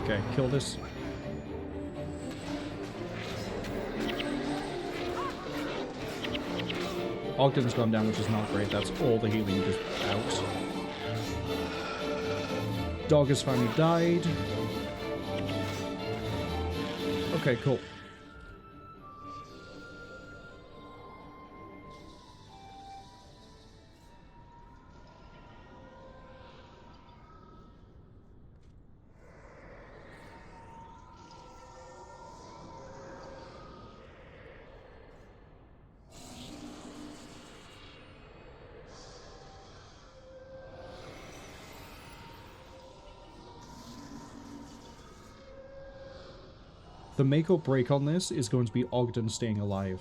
Okay, kill this. Ogden's gone down, which is not great. That's all the healing just out. Dog has finally died. Okay, cool. The make or break on this is going to be Ogden staying alive.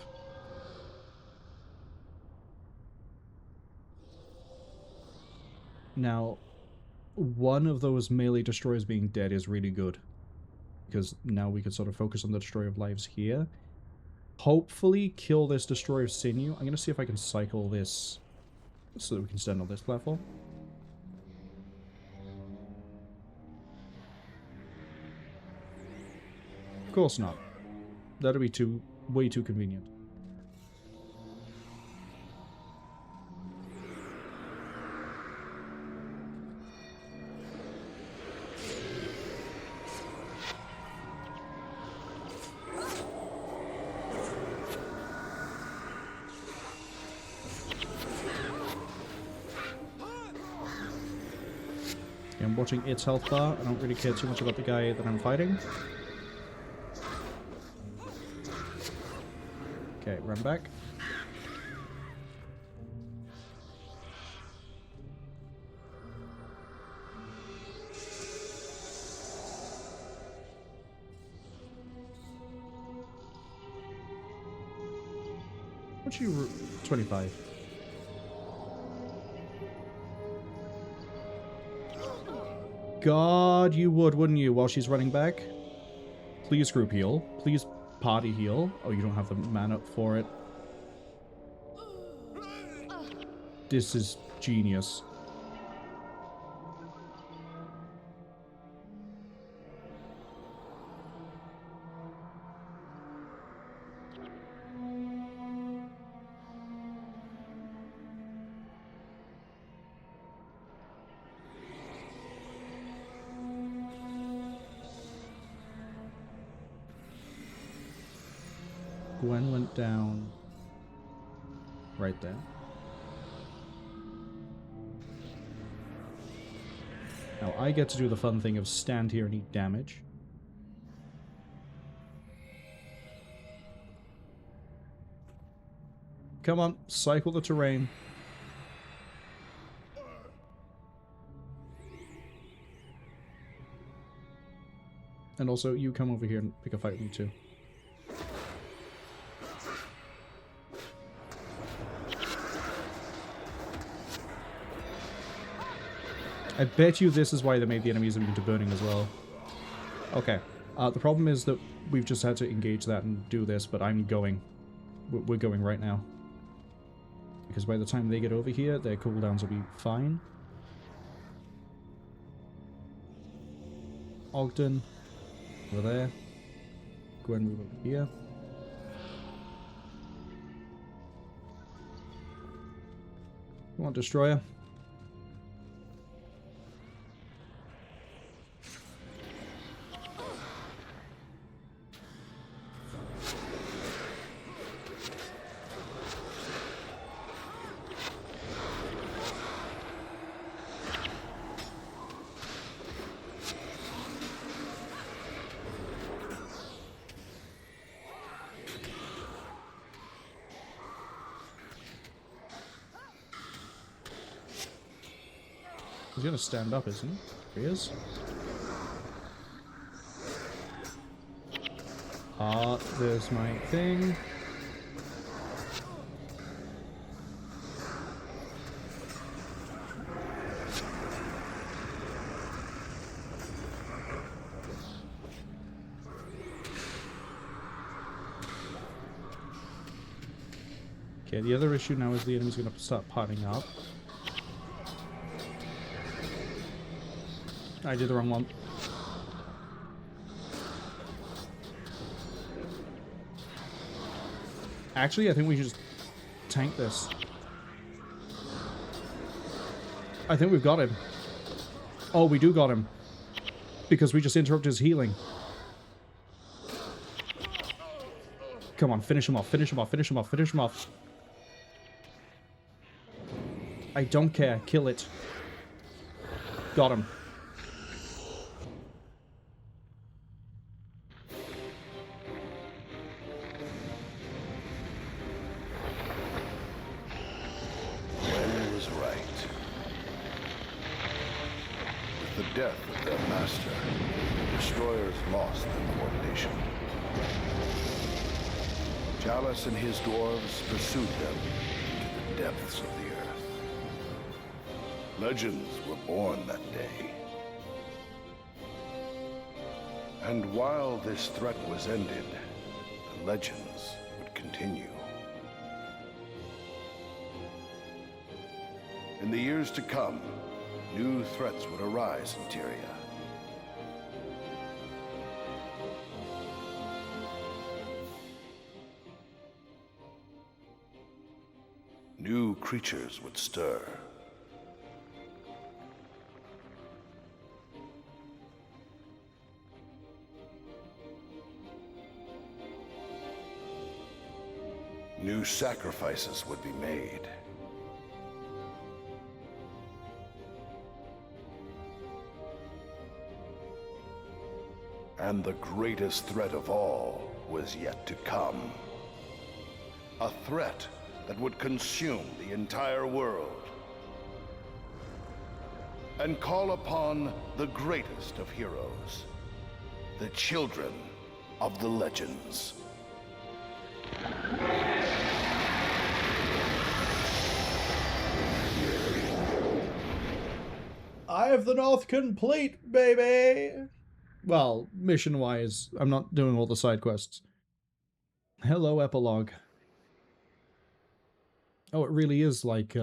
Now, one of those melee destroyers being dead is really good. Because now we can sort of focus on the destroyer of lives here. Hopefully kill this destroyer of sinew. I'm going to see if I can cycle this so that we can stand on this platform. Of course not. That'd be way too convenient. Okay, I'm watching its health bar. I don't really care too much about the guy that I'm fighting. Okay, run back. What's you 25? God, you would, wouldn't you, while she's running back? Please group heal. Please party heal. Oh, you don't have the mana for it. This is genius. Gwen went down right there. Now I get to do the fun thing of stand here and eat damage. Come on, cycle the terrain. And also, you come over here and pick a fight with me too. I bet you this is why they made the enemies immune to burning as well. Okay. The problem is that we've just had to engage that and do this, but I'm going. We're going right now. Because by the time they get over here, their cooldowns will be fine. Ogden. Over there. Go ahead and move over here. Come on, Destroyer. He's gonna stand up, isn't he? He is. Ah, there's my thing. Okay, the other issue now is the enemy's gonna start piling up. I did the wrong one. Actually, I think we should just tank this. I think we've got him. Oh, we do got him. Because we just interrupted his healing. Come on, finish him off, finish him off, finish him off, finish him off. I don't care, kill it. Got him. Death of their master, the destroyers lost their coordination. Chalice and his dwarves pursued them into the depths of the earth. Legends were born that day. And while this threat was ended, the legends would continue. In the years to come, new threats would arise in Tyria. New creatures would stir. New sacrifices would be made. And the greatest threat of all was yet to come. A threat that would consume the entire world. And call upon the greatest of heroes. The children of the legends. Eye of the North complete, baby! Well, mission-wise, I'm not doing all the side quests. Hello, epilogue. Oh, it really is like,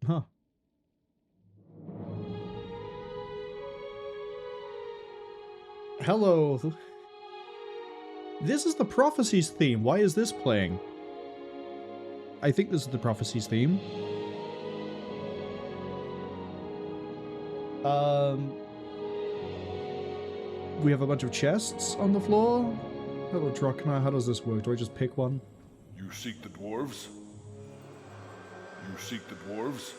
Huh. Hello. This is the Prophecies theme. Why is this playing? I think this is the Prophecies theme. We have a bunch of chests on the floor. Hello, Drokna. How does this work? Do I just pick one? You seek the dwarves? You seek the dwarves?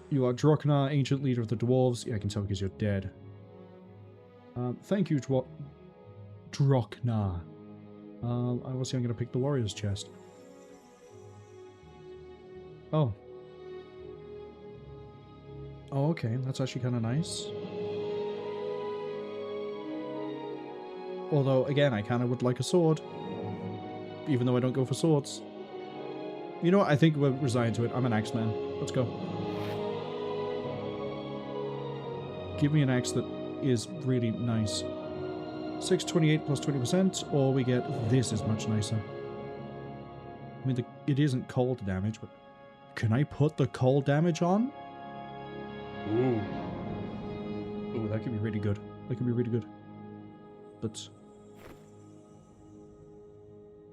You are Drokna, ancient leader of the dwarves. Yeah, I can tell because you're dead. Thank you, Drokna. Obviously I'm going to pick the warrior's chest. Oh. Oh, okay. That's actually kind of nice. Although, again, I kind of would like a sword. Even though I don't go for swords. You know what? I think we're resigned to it. I'm an axe man. Let's go. Give me an axe that is really nice. 628 plus 20%, or we get this is much nicer. I mean, it isn't cold damage, but can I put the cold damage on? Ooh. that could be really good. That could be really good. But...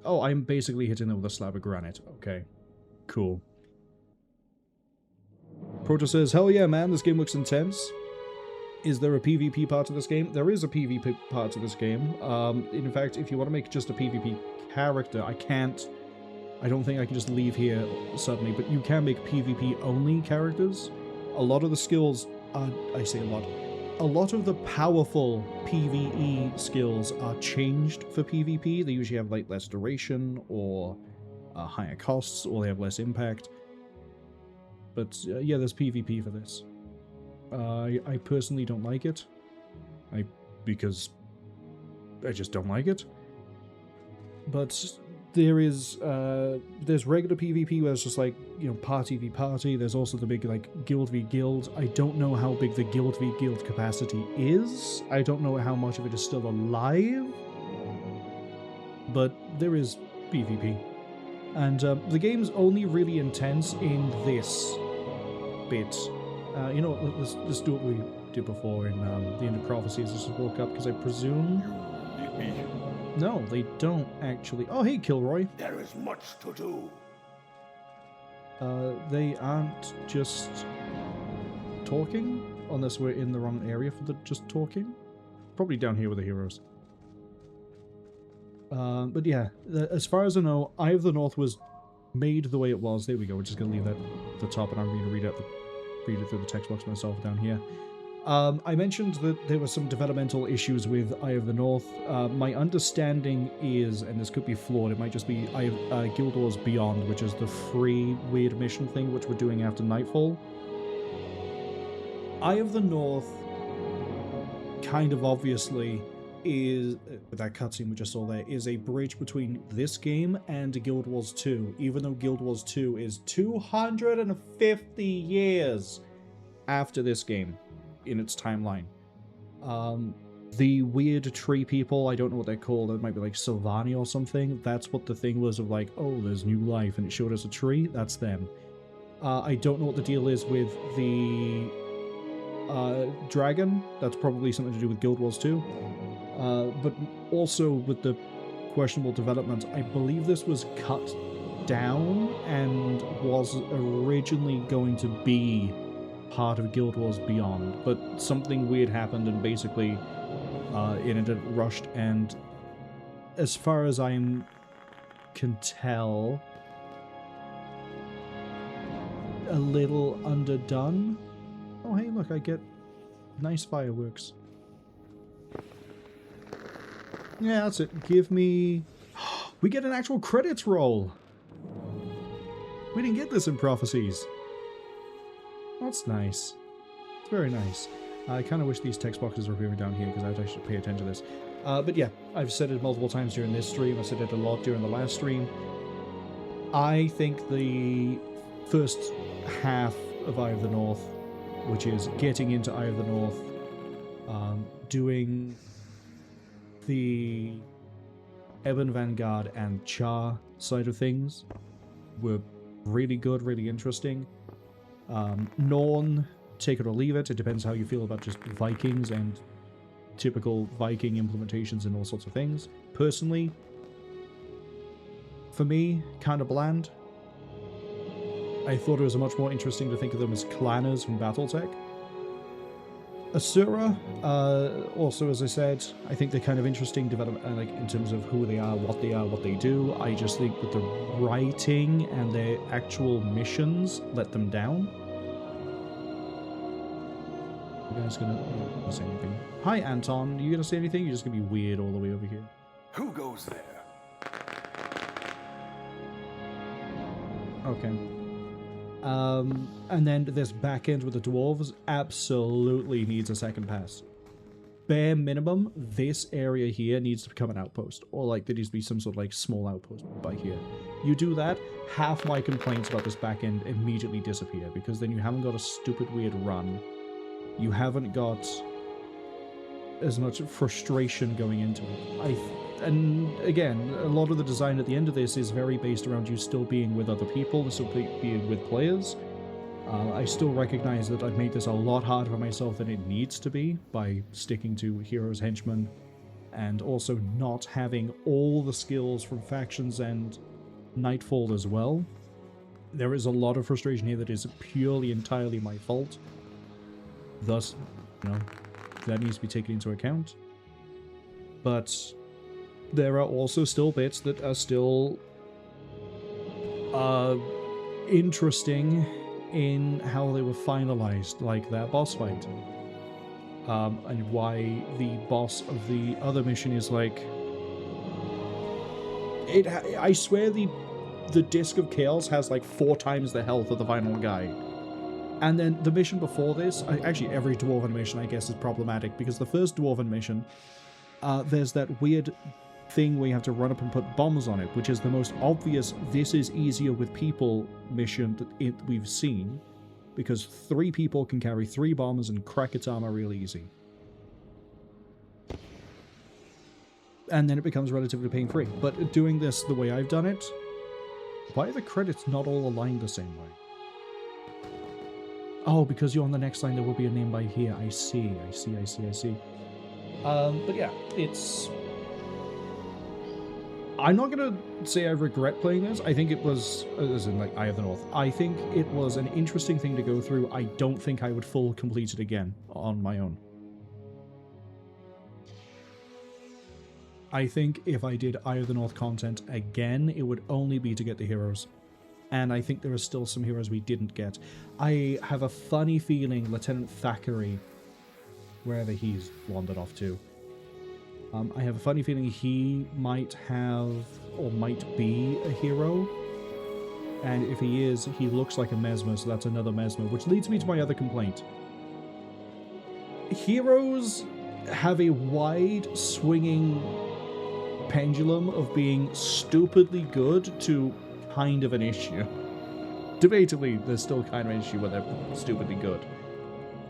oh, I'm basically hitting them with a slab of granite. Okay. Cool. Proto says, hell yeah, man, this game looks intense. Is there a PvP part to this game? There is a PvP part to this game. In fact, if you want to make just a PvP character, I don't think I can just leave here suddenly, but you can make PvP-only characters. A lot of the skills are... I say a lot of the powerful PvE skills are changed for PvP. They usually have, like, less duration, or higher costs, or they have less impact. But, yeah, there's PvP for this. I personally don't like it. Because I just don't like it. But there's regular PvP where it's just like, you know, party v party. There's also the big, like, guild v guild. I don't know how big the guild v guild capacity is. I don't know how much of it is still alive. But there is PvP. And the game's only really intense in this bit. You know what, let's do what we did before in the end of Prophecies. Let's just walk up, because I presume... no, they don't actually... oh, hey, Kilroy. There is much to do. They aren't just talking, unless we're in the wrong area for the just talking. Probably down here with the heroes. But yeah, as far as I know, Eye of the North was made the way it was. There we go, we're just going to leave that at the top, and I'm going to read it through the text box myself down here. I mentioned that there were some developmental issues with Eye of the North. My understanding is, and this could be flawed, it might just be Guild Wars Beyond, which is the free weird mission thing which we're doing after Nightfall. Eye of the North, kind of obviously, is, with that cutscene we just saw there, is a bridge between this game and Guild Wars 2, even though Guild Wars 2 is 250 years after this game in its timeline. The weird tree people, I don't know what they're called, it might be like Sylvania or something, that's what the thing was of like, oh, there's new life, and it showed us a tree, that's them. I don't know what the deal is with the dragon, that's probably something to do with Guild Wars 2. But also with the questionable development, I believe this was cut down and was originally going to be part of Guild Wars Beyond, but something weird happened and basically it ended rushed, and as far as I can tell, a little underdone. Oh hey, look, I get nice fireworks. Yeah, that's it. Give me... we get an actual credits roll! We didn't get this in Prophecies. That's nice. It's very nice. I kind of wish these text boxes were appearing down here, because I should pay attention to this. But yeah, I've said it multiple times during this stream. I said it a lot during the last stream. I think the first half of Eye of the North, which is getting into Eye of the North, doing the Ebon Vanguard and Char side of things, were really good, really interesting. Norn, take it or leave it. It depends how you feel about just Vikings and typical Viking implementations and all sorts of things. Personally, for me, kind of bland. I thought it was much more interesting to think of them as clanners from Battletech. Asura, also, as I said, I think they're kind of interesting development, like in terms of who they are, what they do. I just think that the writing and their actual missions let them down. You guys gonna say anything? Hi, Anton. You gonna say anything? You're just gonna be weird all the way over here. Who goes there? Okay. And then this back end with the dwarves absolutely needs a second pass. Bare minimum, this area here needs to become an outpost, or like there needs to be some sort of like small outpost by here. You do that, half my complaints about this back end immediately disappear, because then you haven't got a stupid weird run. You haven't got as much frustration going into it. And again, a lot of the design at the end of this is very based around you still being with other people, still being with players. I still recognize that I've made this a lot harder for myself than it needs to be by sticking to Heroes Henchmen and also not having all the skills from Factions and Nightfall as well. There is a lot of frustration here that is purely entirely my fault. Thus, you know, that needs to be taken into account. But there are also still bits that are still interesting in how they were finalized, like that boss fight. And why the boss of the other mission is like... I swear the Disc of Chaos has like 4 times the health of the final guy. And then the mission before this, actually every Dwarven mission I guess is problematic, because the first Dwarven mission, there's that weird thing where you have to run up and put bombs on it, which is the most obvious this is easier with people mission that we've seen, because 3 people can carry 3 bombs and crack its armor real easy. And then it becomes relatively pain-free. But doing this the way I've done it, why are the credits not all aligned the same way? Oh, because you're on the next line, there will be a name by here. I see. But yeah, it's... I'm not going to say I regret playing this. I think it was, as in like Eye of the North, I think it was an interesting thing to go through. I don't think I would full complete it again on my own. I think if I did Eye of the North content again, it would only be to get the heroes. And I think there are still some heroes we didn't get. I have a funny feeling Lieutenant Thackeray, wherever he's wandered off to, I have a funny feeling he might have, or might be, a hero. And if he is, he looks like a Mesmer, so that's another Mesmer, which leads me to my other complaint. Heroes have a wide swinging pendulum of being stupidly good to kind of an issue. Debatably, there's still kind of an issue where they're stupidly good.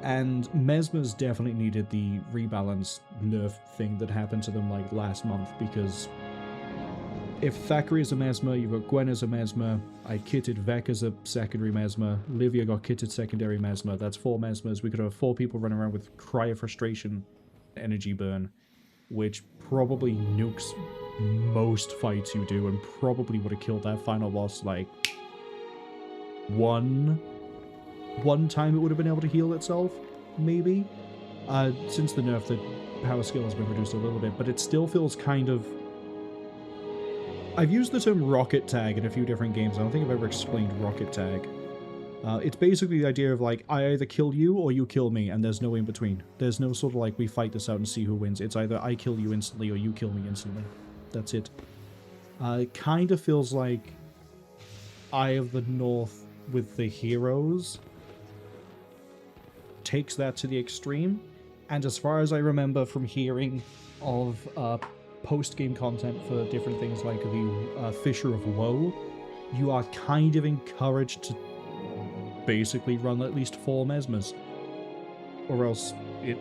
And Mesmers definitely needed the rebalance nerf thing that happened to them like last month, because if Thackeray is a Mesmer, you've got Gwen as a Mesmer, I kitted Vec as a secondary Mesmer, Livia got kitted secondary Mesmer, that's 4 Mesmers, we could have 4 people running around with Cry of Frustration, Energy Burn, which probably nukes most fights you do, and probably would have killed that final boss like one time it would have been able to heal itself, maybe. Since the nerf, the power skill has been reduced a little bit, but it still feels kind of... I've used the term rocket tag in a few different games. I don't think I've ever explained rocket tag. It's basically the idea of like, I either kill you or you kill me, and there's no in between. There's no sort of like, we fight this out and see who wins. It's either I kill you instantly or you kill me instantly. That's it. It kind of feels like Eye of the North with the heroes takes that to the extreme, and as far as I remember from hearing of post-game content for different things like the Fissure of Woe, you are kind of encouraged to basically run at least 4 Mesmers, or else it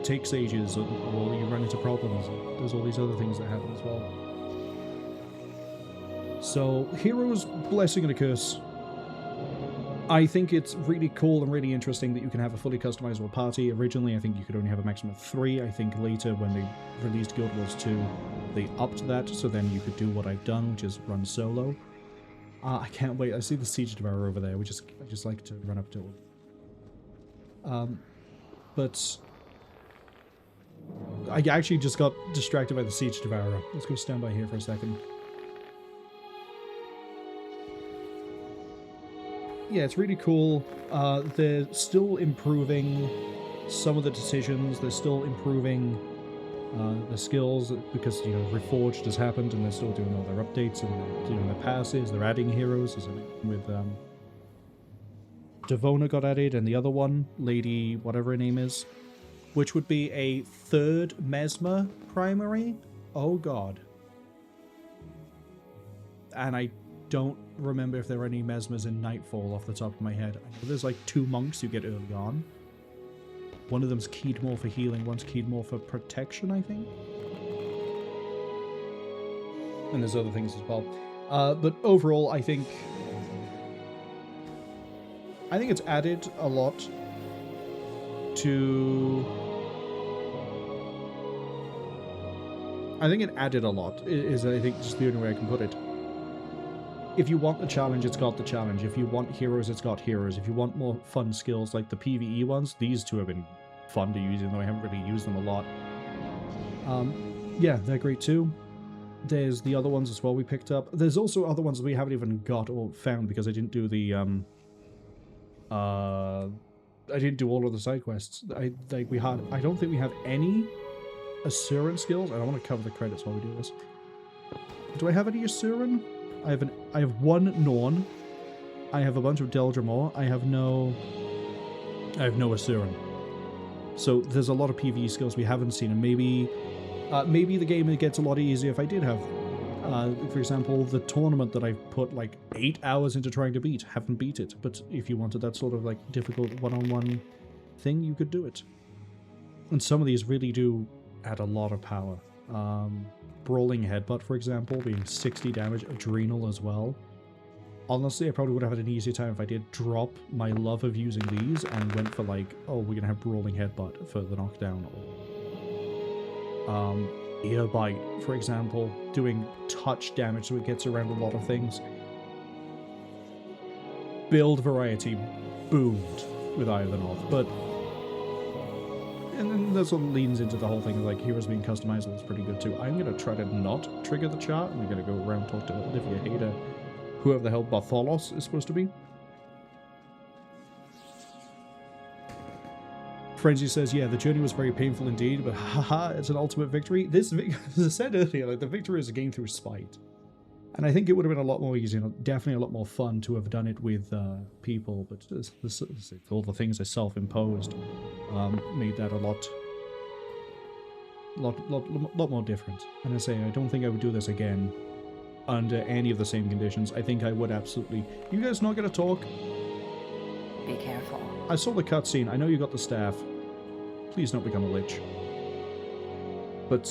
takes ages, or you run into problems. There's all these other things that happen as well. So, Heroes, blessing and a curse. I think it's really cool and really interesting that you can have a fully customizable party. Originally, I think you could only have a maximum of 3. I think later, when they released Guild Wars 2, they upped that, so then you could do what I've done, which is run solo. I can't wait. I see the Siege Devourer over there. I just like to run up to it. But I actually just got distracted by the Siege Devourer. Let's go stand by here for a second. Yeah, it's really cool. They're still improving some of the decisions. They're still improving the skills, because, you know, Reforged has happened and they're still doing all their updates and they're doing their passes. They're adding heroes, as I mentioned with Devona got added, and the other one, Lady whatever her name is, which would be a 3rd Mesmer primary. Oh god. And I don't remember if there are any Mesmers in Nightfall off the top of my head. I know there's like 2 monks you get early on. One of them's keyed more for healing, one's keyed more for protection, I think. And there's other things as well. But overall, I think I think it's added a lot to... I think it added a lot, is I think just the only way I can put it. If you want the challenge, it's got the challenge. If you want heroes, it's got heroes. If you want more fun skills like the PvE ones, these two have been fun to use, even though I haven't really used them a lot. Yeah, they're great too. There's the other ones as well we picked up. There's also other ones that we haven't even got or found because I didn't do the, I didn't do all of the side quests. I don't think we have any Asuran skills. I don't want to cover the credits while we do this. Do I have any Asuran? I have one Norn. I have a bunch of Deldrimor. I have no Asuran. So there's a lot of PvE skills we haven't seen, and maybe the game gets a lot easier if I did have. For example, the tournament that I've put like 8 hours into trying to beat, haven't beat it. But if you wanted that sort of like difficult one-on-one thing, you could do it. And some of these really do add a lot of power. Brawling Headbutt, for example, being 60 damage, Adrenal as well. Honestly, I probably would have had an easier time if I did drop my love of using these and went for like, oh, we're going to have Brawling Headbutt for the knockdown. Ear Bite, for example, doing touch damage so it gets around a lot of things. Build variety boomed with Eye of the North, but... And then that sort of leans into the whole thing of like heroes being customizable is pretty good too. I'm going to try to not trigger the chart, and we're going to go around talk to Olivia Hader, whoever the hell Bartholos is supposed to be. Frenzy says, yeah, the journey was very painful indeed, but haha, it's an ultimate victory. This, as I said earlier, like the victory is a game through spite. And I think it would have been a lot more easy, definitely a lot more fun to have done it with people, but all the things I self-imposed made that a lot more different. And I say, I don't think I would do this again under any of the same conditions. I think I would absolutely... You guys not going to talk? Be careful. I saw the cutscene. I know you got the staff. Please don't become a lich. But...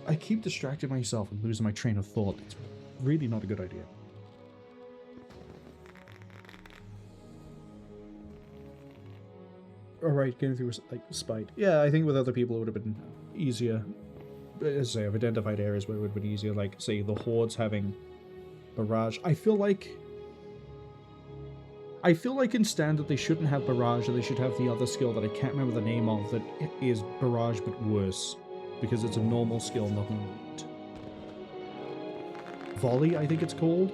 I keep distracting myself and losing my train of thought. It's really not a good idea. Alright, getting through like spite. Yeah, I think with other people it would have been easier. As I say, I've identified areas where it would have been easier, like, say, the Hordes having Barrage. I feel like in Standard they shouldn't have Barrage, and they should have the other skill that I can't remember the name of that is Barrage but worse. Because it's a normal skill, not an elite. Volley, I think it's called.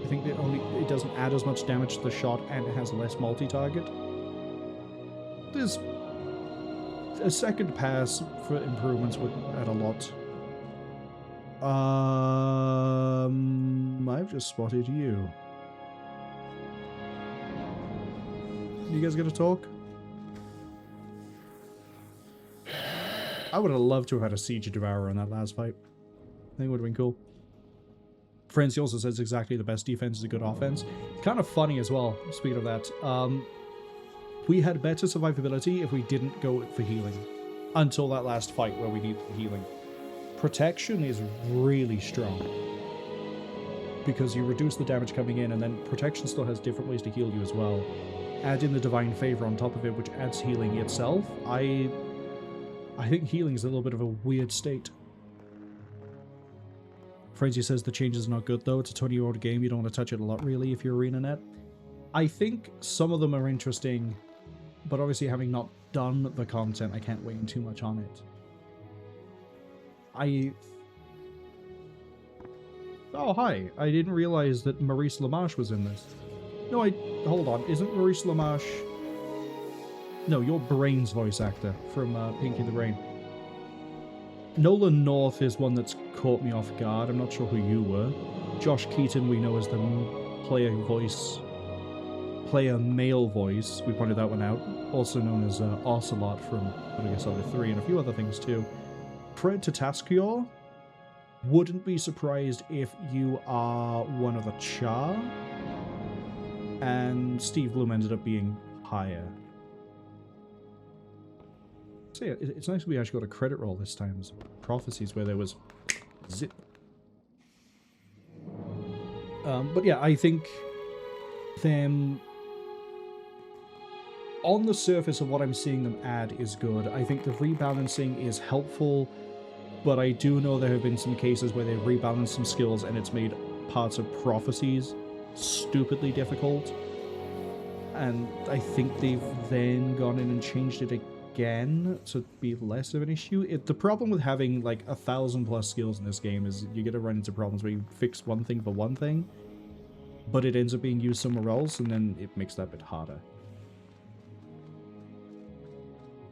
I think it doesn't add as much damage to the shot, and it has less multi-target. There's a second pass for improvements would add a lot. I've just spotted you. You guys gonna talk? I would have loved to have had a Siege Devourer in that last fight. I think it would have been cool. Frenzy also says exactly the best defense is a good offense. Kind of funny as well, speaking of that. We had better survivability if we didn't go for healing. Until that last fight where we needed healing. Protection is really strong. Because you reduce the damage coming in, and then Protection still has different ways to heal you as well. Add in the Divine Favor on top of it, which adds healing itself. I think healing is a little bit of a weird state. Frenzy says the changes are not good though. It's a 20-year-old game. You don't want to touch it a lot really if you're ArenaNet. I think some of them are interesting, but obviously having not done the content, I can't weigh in too much on it. Oh, hi. I didn't realize that Maurice LaMarche was in this. No, hold on. Isn't Maurice LaMarche... No, you're Brain's voice actor from Pinky the Brain. Nolan North is one that's caught me off guard. I'm not sure who you were. Josh Keaton we know as the player male voice. We pointed that one out. Also known as Ocelot from Metal Gear Solid 3 and a few other things too. Fred Tatasciore. Wouldn't be surprised if you are one of the Char. And Steve Bloom ended up being higher. So yeah, it's nice we actually got a credit roll this time. Prophecies where there was zip. But yeah, I think them... On the surface of what I'm seeing them add is good. I think the rebalancing is helpful, but I do know there have been some cases where they've rebalanced some skills and it's made parts of Prophecies stupidly difficult. And I think they've then gone in and changed it again to be less of an issue. The problem with having like 1,000+ skills in this game is you're going to run into problems where you fix one thing for one thing, but it ends up being used somewhere else, and then it makes that a bit harder.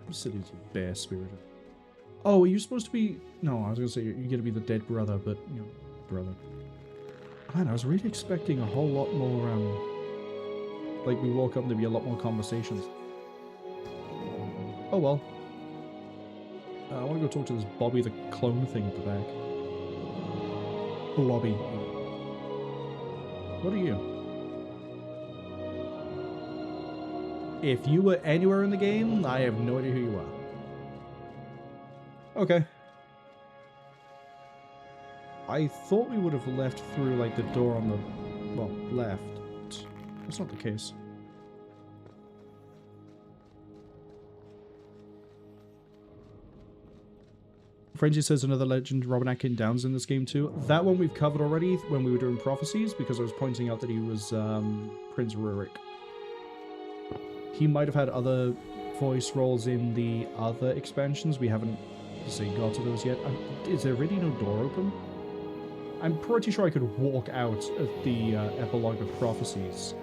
Silly bear spirit. Oh, are you supposed to be... No, I was going to say you're going to be the dead brother, but, you know, brother. Man, I was really expecting a whole lot more, like, we woke up and there'd be a lot more conversations. Oh, well. I want to go talk to this Bobby the clone thing at the back. Blobby. What are you? If you were anywhere in the game, I have no idea who you are. Okay. I thought we would have left through, like, the door on the, well, left. That's not the case. Frenzy says another legend, Robin Atkin Downs, in this game too. That one we've covered already when we were doing Prophecies, because I was pointing out that he was Prince Rurik. He might have had other voice roles in the other expansions. We haven't, say, got to those yet. Is there really no door open? I'm pretty sure I could walk out of the epilogue of Prophecies.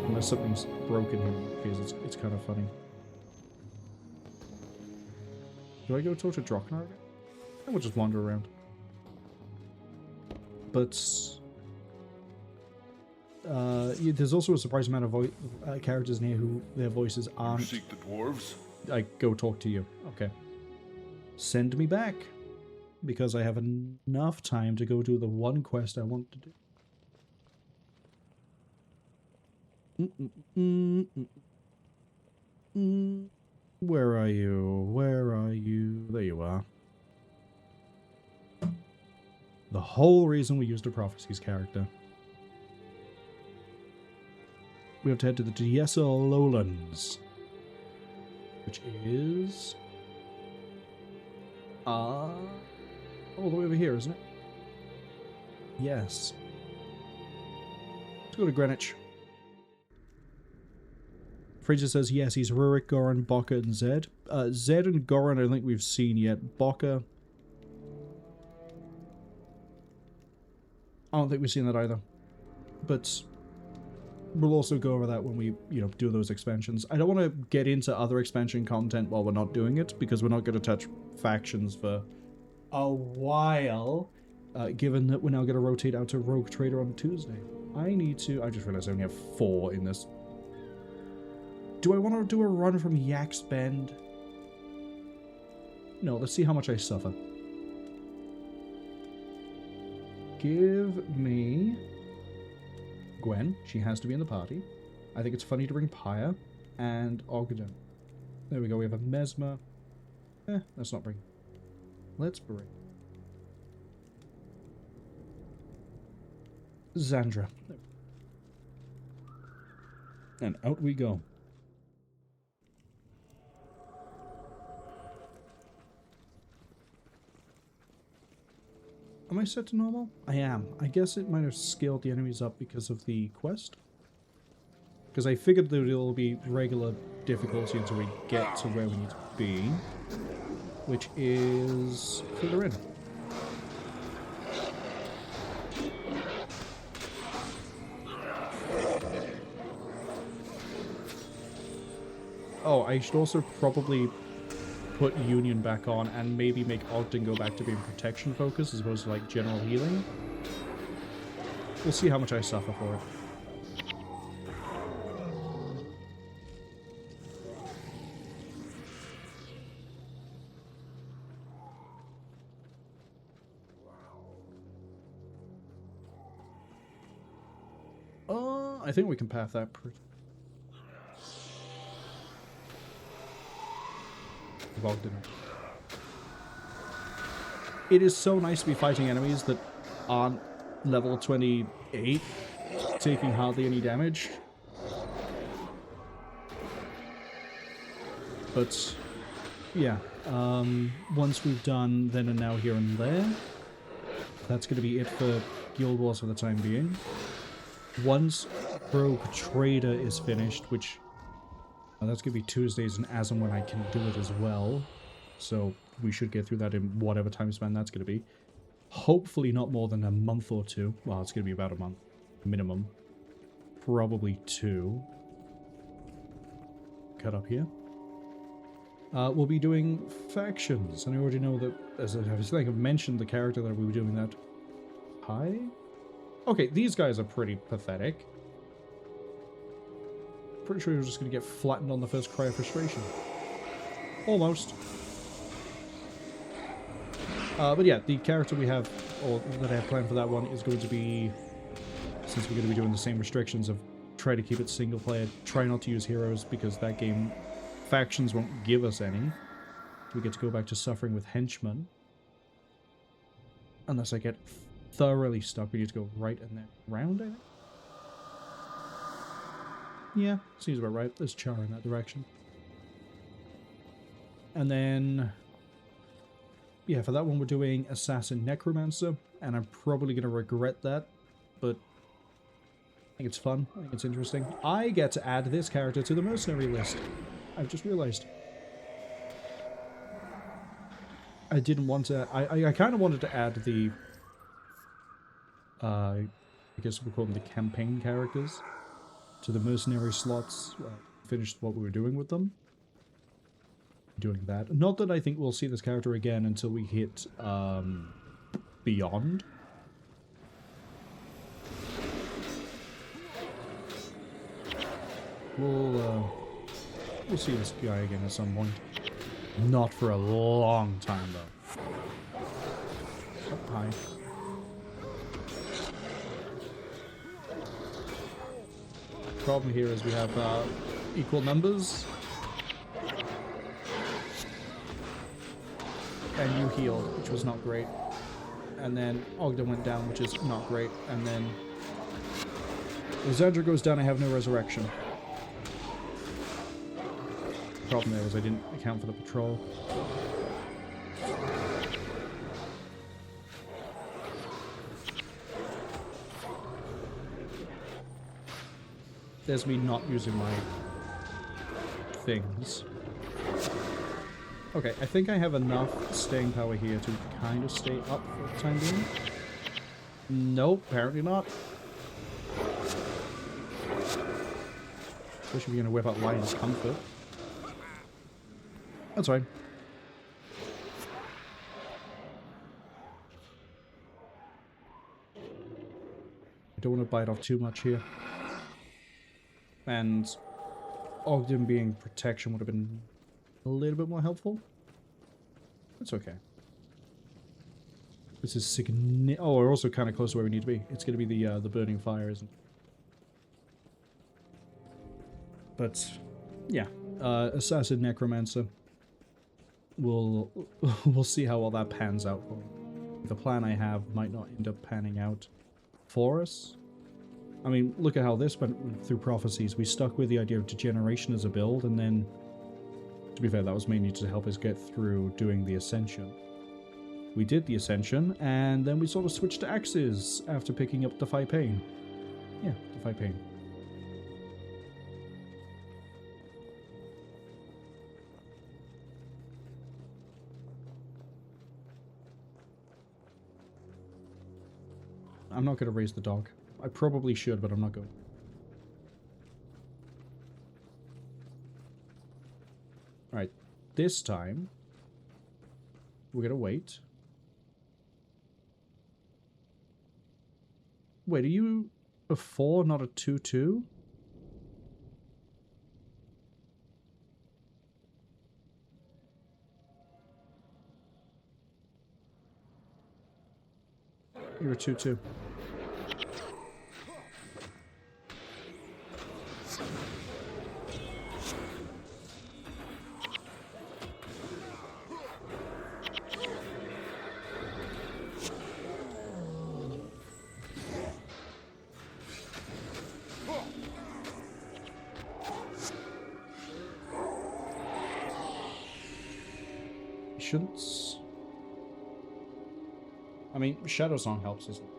Unless something's broken here, because it's kind of funny. Do I go talk to Droknar again? I will just wander around. But... there's also a surprising amount of characters in here who their voices aren't... You seek the dwarves? I go talk to you. Okay. Send me back. Because I have enough time to go do the one quest I want to do. Where are you? Where are you? There you are. The whole reason we used a Prophecies character. We have to head to the Diessa Lowlands. Which is... all the way over here, isn't it? Yes. Let's go to Greenwich. Fraser says, yes, he's Rurik, Goran, Bokka, and Zed. Zed and Goran I don't think we've seen yet. Bokka... I don't think we've seen that either. But... we'll also go over that when we, you know, do those expansions. I don't want to get into other expansion content while we're not doing it, because we're not going to touch factions for a while, given that we're now going to rotate out to Rogue Trader on Tuesday. I just realized I only have 4 in this. Do I want to do a run from Yak's Bend? No, let's see how much I suffer. Give me... Gwen, she has to be in the party. I think it's funny to bring Pyre and Ogden. There we go, we have a Mesmer. Let's not bring. Let's bring Zandra. And out we go. Am I set to normal? I am. I guess it might have scaled the enemies up because of the quest. Because I figured that it'll be regular difficulty until we get to where we need to be. Which is further in. Oh, I should also probably put Union back on and maybe make Ogden go back to being protection focused as opposed to like general healing. We'll see how much I suffer for it. I think we can path that pretty. Ogden. It is so nice to be fighting enemies that aren't level 28, taking hardly any damage. But, yeah, once we've done Then and Now, Here and There, that's going to be it for Guild Wars for the time being. Once Rogue Trader is finished, which that's going to be Tuesdays and as and when I can do it as well. So we should get through that in whatever time span that's going to be. Hopefully not more than a month or two. Well, it's going to be about a month minimum. Probably 2. Cut up here. We'll be doing factions, and I already know that, as I think I've mentioned the character that we were doing that. Hi? Okay, these guys are pretty pathetic. Pretty sure you're just going to get flattened on the first cry of frustration. Almost. But yeah, the character we have, or that I have planned for that one, is going to be, since we're going to be doing the same restrictions of try to keep it single player, try not to use heroes, because that game, factions won't give us any. We get to go back to suffering with henchmen. Unless I get thoroughly stuck, we need to go right and then round, I think? Yeah, seems about right. There's Char in that direction. And then, yeah, for that one we're doing Assassin Necromancer, and I'm probably going to regret that, but I think it's fun. I think it's interesting. I get to add this character to the mercenary list. I've just realized. I didn't want to... I kind of wanted to add the... I guess we'll call them the campaign characters to the mercenary slots. Finished what we were doing with them. Doing that. Not that I think we'll see this character again until we hit Beyond. We'll see this guy again at some point. Not for a long time, though. Oh, hi. Problem here is we have equal numbers. And you healed, which was not great. And then Ogden went down, which is not great. And then Lysandra goes down, I have no resurrection. Problem there was I didn't account for the patrol. There's me not using my things. Okay, I think I have enough staying power here to kind of stay up for the time being. Nope, apparently not. Especially if you're going to whip out Lion's Comfort. That's fine. I don't want to bite off too much here. And Ogden being protection would have been a little bit more helpful. That's okay. This is significant. Oh, we're also kind of close to where we need to be. It's going to be the burning fire, isn't it? But yeah, Assassin Necromancer. We'll see how all that pans out for me. The plan I have might not end up panning out for us. I mean, look at how this went through Prophecies. We stuck with the idea of Degeneration as a build, and then, to be fair, that was mainly to help us get through doing the Ascension. We did the Ascension, and then we sort of switched to Axes after picking up Defy Pain. Yeah, Defy Pain. I'm not going to raise the dog. I probably should, but I'm not going. Alright, this time, we're going to wait. Wait, are you a 4, not a 2-2? You're a 2-2. Ancients. I mean, Shadow Song helps, isn't it?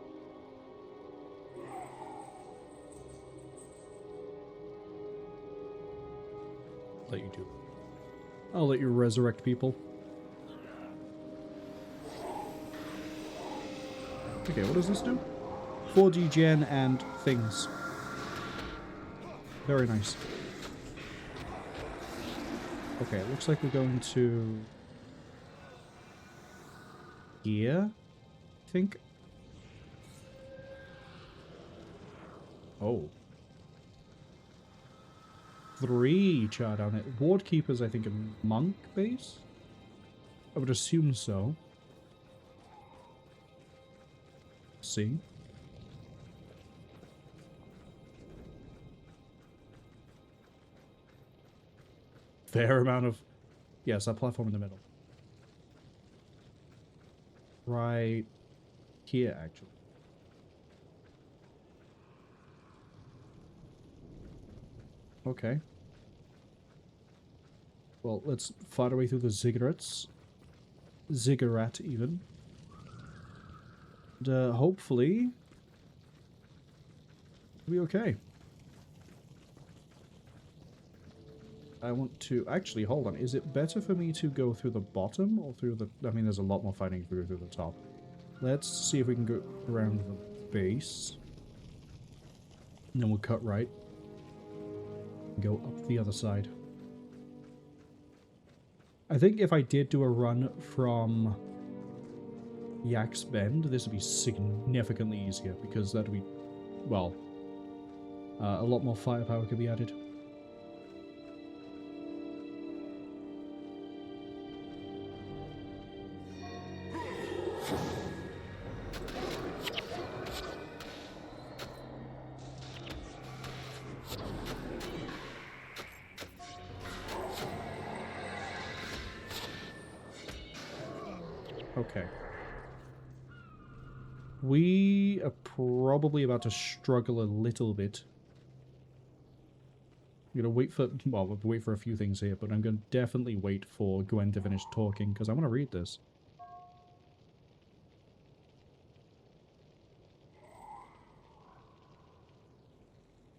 Let you do it. I'll let you resurrect people. Okay, what does this do? 4D gen and things. Very nice. Okay, it looks like we're going to... here, I think. Oh. 3 char down it. Ward Keeper's, I think, a monk base? I would assume so. See? Fair amount of... yes, that platform in the middle. Right here, actually. Okay. Well, let's fight our way through the ziggurats. Ziggurat, even. And, hopefully... it'll be okay. I want to... actually, hold on. Is it better for me to go through the bottom or through the... I mean, there's a lot more fighting if we go through the top. Let's see if we can go around the base. And then we'll cut right. And go up the other side. I think if I did do a run from Yak's Bend, this would be significantly easier, because that'd be, well, a lot more firepower could be added. Okay. We are probably about to struggle a little bit. I'm gonna wait for... well, we'll wait for a few things here, but I'm gonna definitely wait for Gwen to finish talking, because I want to read this.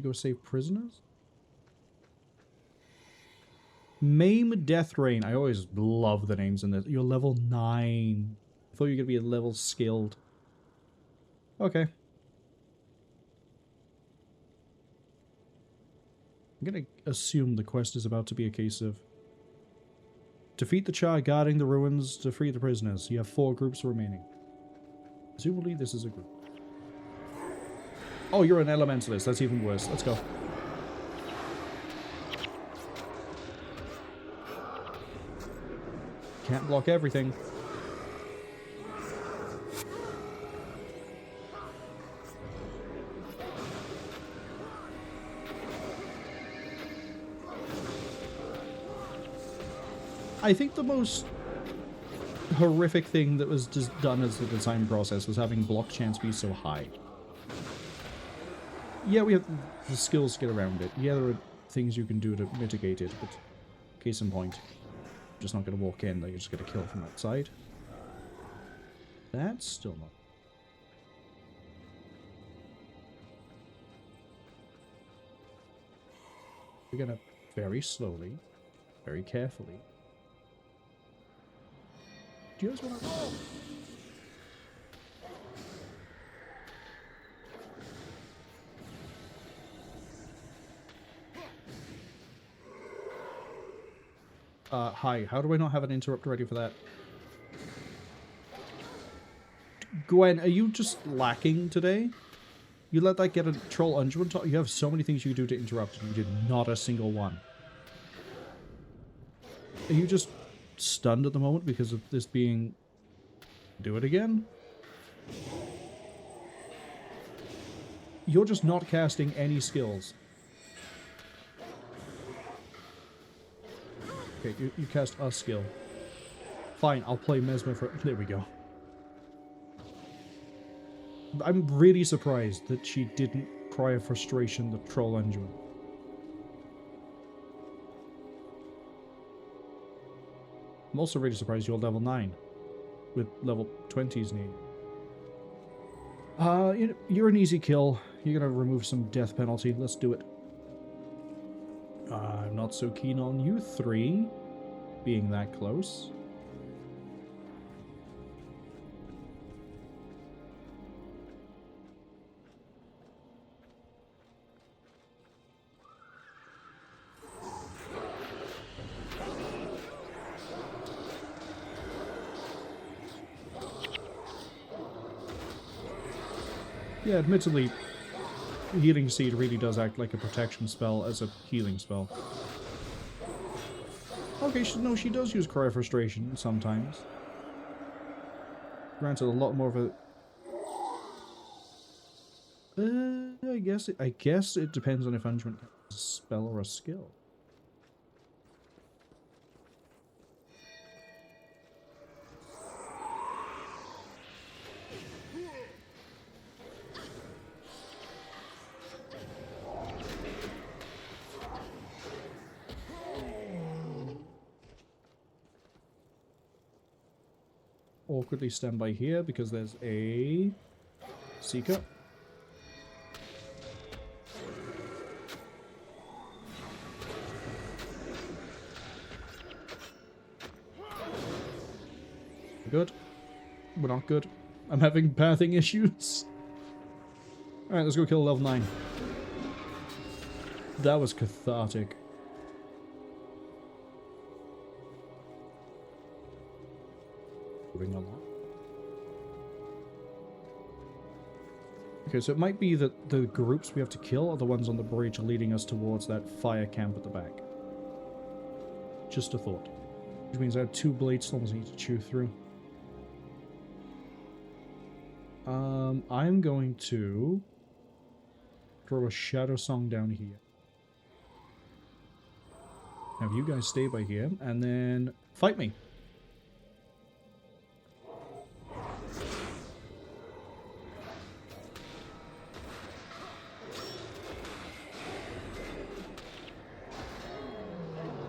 Go save prisoners? Maim Death Rain. I always love the names in this. You're level 9. I thought you were going to be a level skilled. Okay. I'm going to assume the quest is about to be a case of defeat the Char guarding the ruins to free the prisoners. You have 4 groups remaining. Presumably this is a group. Oh, you're an elementalist. That's even worse. Let's go. Can't block everything. I think the most horrific thing that was just done as the design process was having block chance be so high. Yeah, we have the skills to get around it. Yeah, there are things you can do to mitigate it, but case in point. Just not going to walk in, though. You're just going to kill from that side. That's still not... we're going to very slowly, very carefully... do you guys want to... hi, how do I not have an interrupt ready for that? Gwen, are you just lacking today? You let that get a troll unguent top? You have so many things you do to interrupt, and you did not a single one. Are you just stunned at the moment because of this being... do it again? You're just not casting any skills. Okay, you cast a skill. Fine, I'll play Mesmer for... there we go. I'm really surprised that she didn't prior frustration the troll unguent. I'm also really surprised you're level 9 with level 20s need. You're an easy kill. You're gonna remove some death penalty. Let's do it. I'm not so keen on you 3 being that close. Yeah, admittedly, Healing Seed really does act like a protection spell as a healing spell. Okay, no, she does use Cry of Frustration sometimes. Granted, a lot more of a... I guess it depends on if Unguent is a spell or a skill. Awkwardly stand by here because there's a Seeker. Good. We're not good. I'm having pathing issues. Alright, let's go kill level 9. That was cathartic. Moving on. Okay, so it might be that the groups we have to kill are the ones on the bridge leading us towards that fire camp at the back. Just a thought. Which means I have 2 blade storms I need to chew through. I'm going to throw a Shadow Song down here. Have you guys stay by here, and then fight me.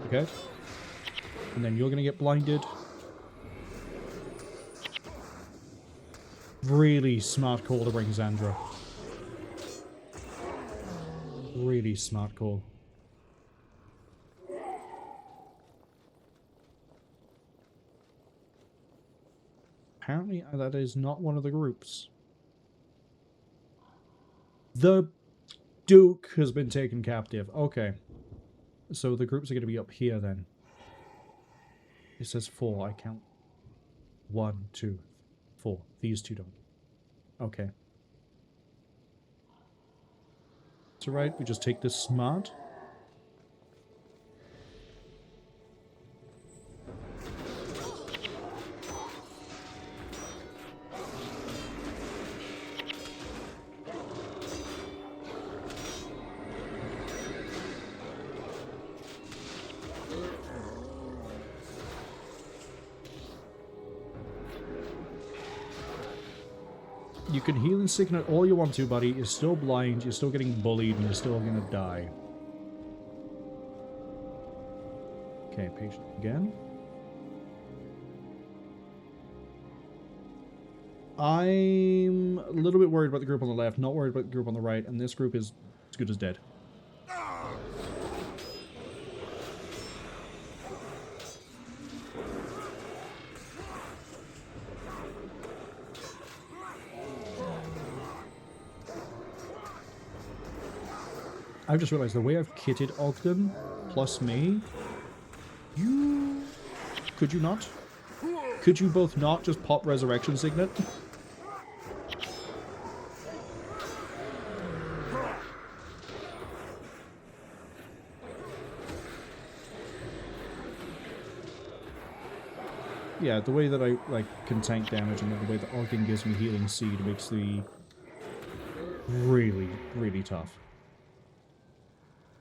Okay. And then you're gonna get blinded. Really smart call to bring Xandra. Really smart call. Apparently that is not one of the groups. The Duke has been taken captive. Okay. So the groups are going to be up here then. It says 4. I count 1, 2, 4. These 2 don't. Okay. It's alright. We just take this smart. You can heal and sicken it all you want to, buddy. You're still blind, you're still getting bullied, and you're still gonna die. Okay, patient again. I'm a little bit worried about the group on the left, not worried about the group on the right, and this group is as good as dead. I've just realized the way I've kitted Ogden, plus me, could you not? Could you both not just pop Resurrection Signet? Yeah, the way that I can tank damage and the way that Ogden gives me Healing Seed makes the really, really tough.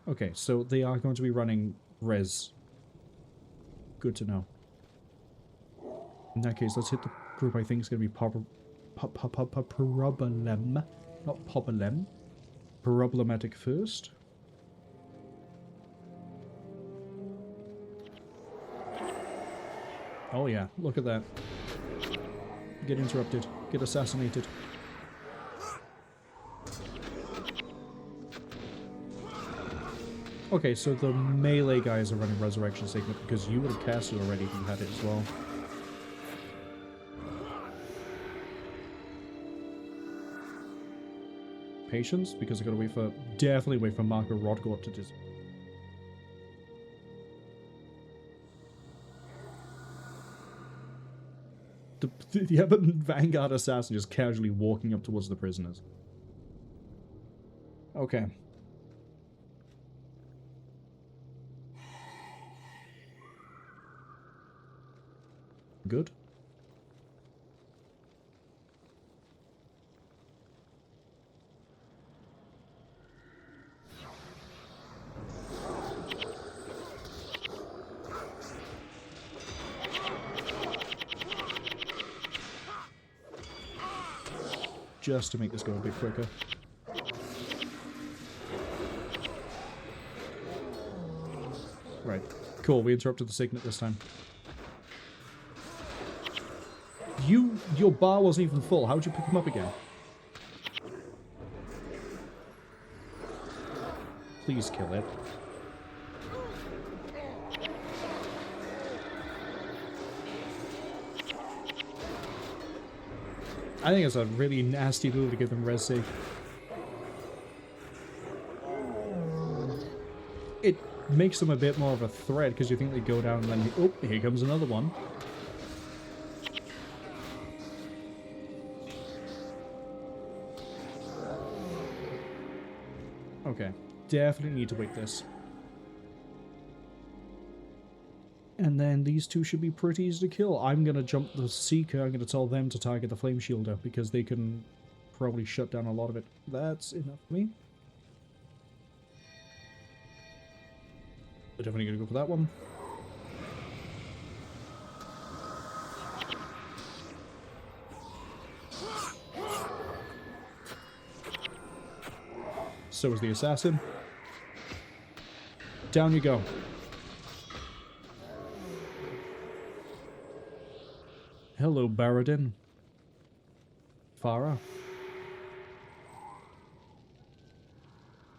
Okay, so they are going to be running res. Good to know. In that case, let's hit the group I think is going to be problem. Not problem. Problematic first. Oh yeah, look at that. Get interrupted. Get assassinated. Okay, so the melee guys are running Resurrection Signet because you would have cast it already if you had it as well. Patience, because I gotta wait for... Definitely wait for Marco Rodgort to dis... The Vanguard assassin just casually walking up towards the prisoners. Okay. Good. Just to make this go a bit quicker. Right. Cool, we interrupted the Signet this time. Your bar wasn't even full. How'd you pick him up again? Please kill it. I think it's a really nasty move to give them res save. It makes them a bit more of a threat because you think they go down and then... Oh, here comes another one. Okay, definitely need to wait this. And then these two should be pretty easy to kill. I'm going to jump the Seeker. I'm going to tell them to target the Flame Shielder because they can probably shut down a lot of it. That's enough for me. We're definitely going to go for that one. So is the assassin. Down you go. Hello, Baradin. Farah.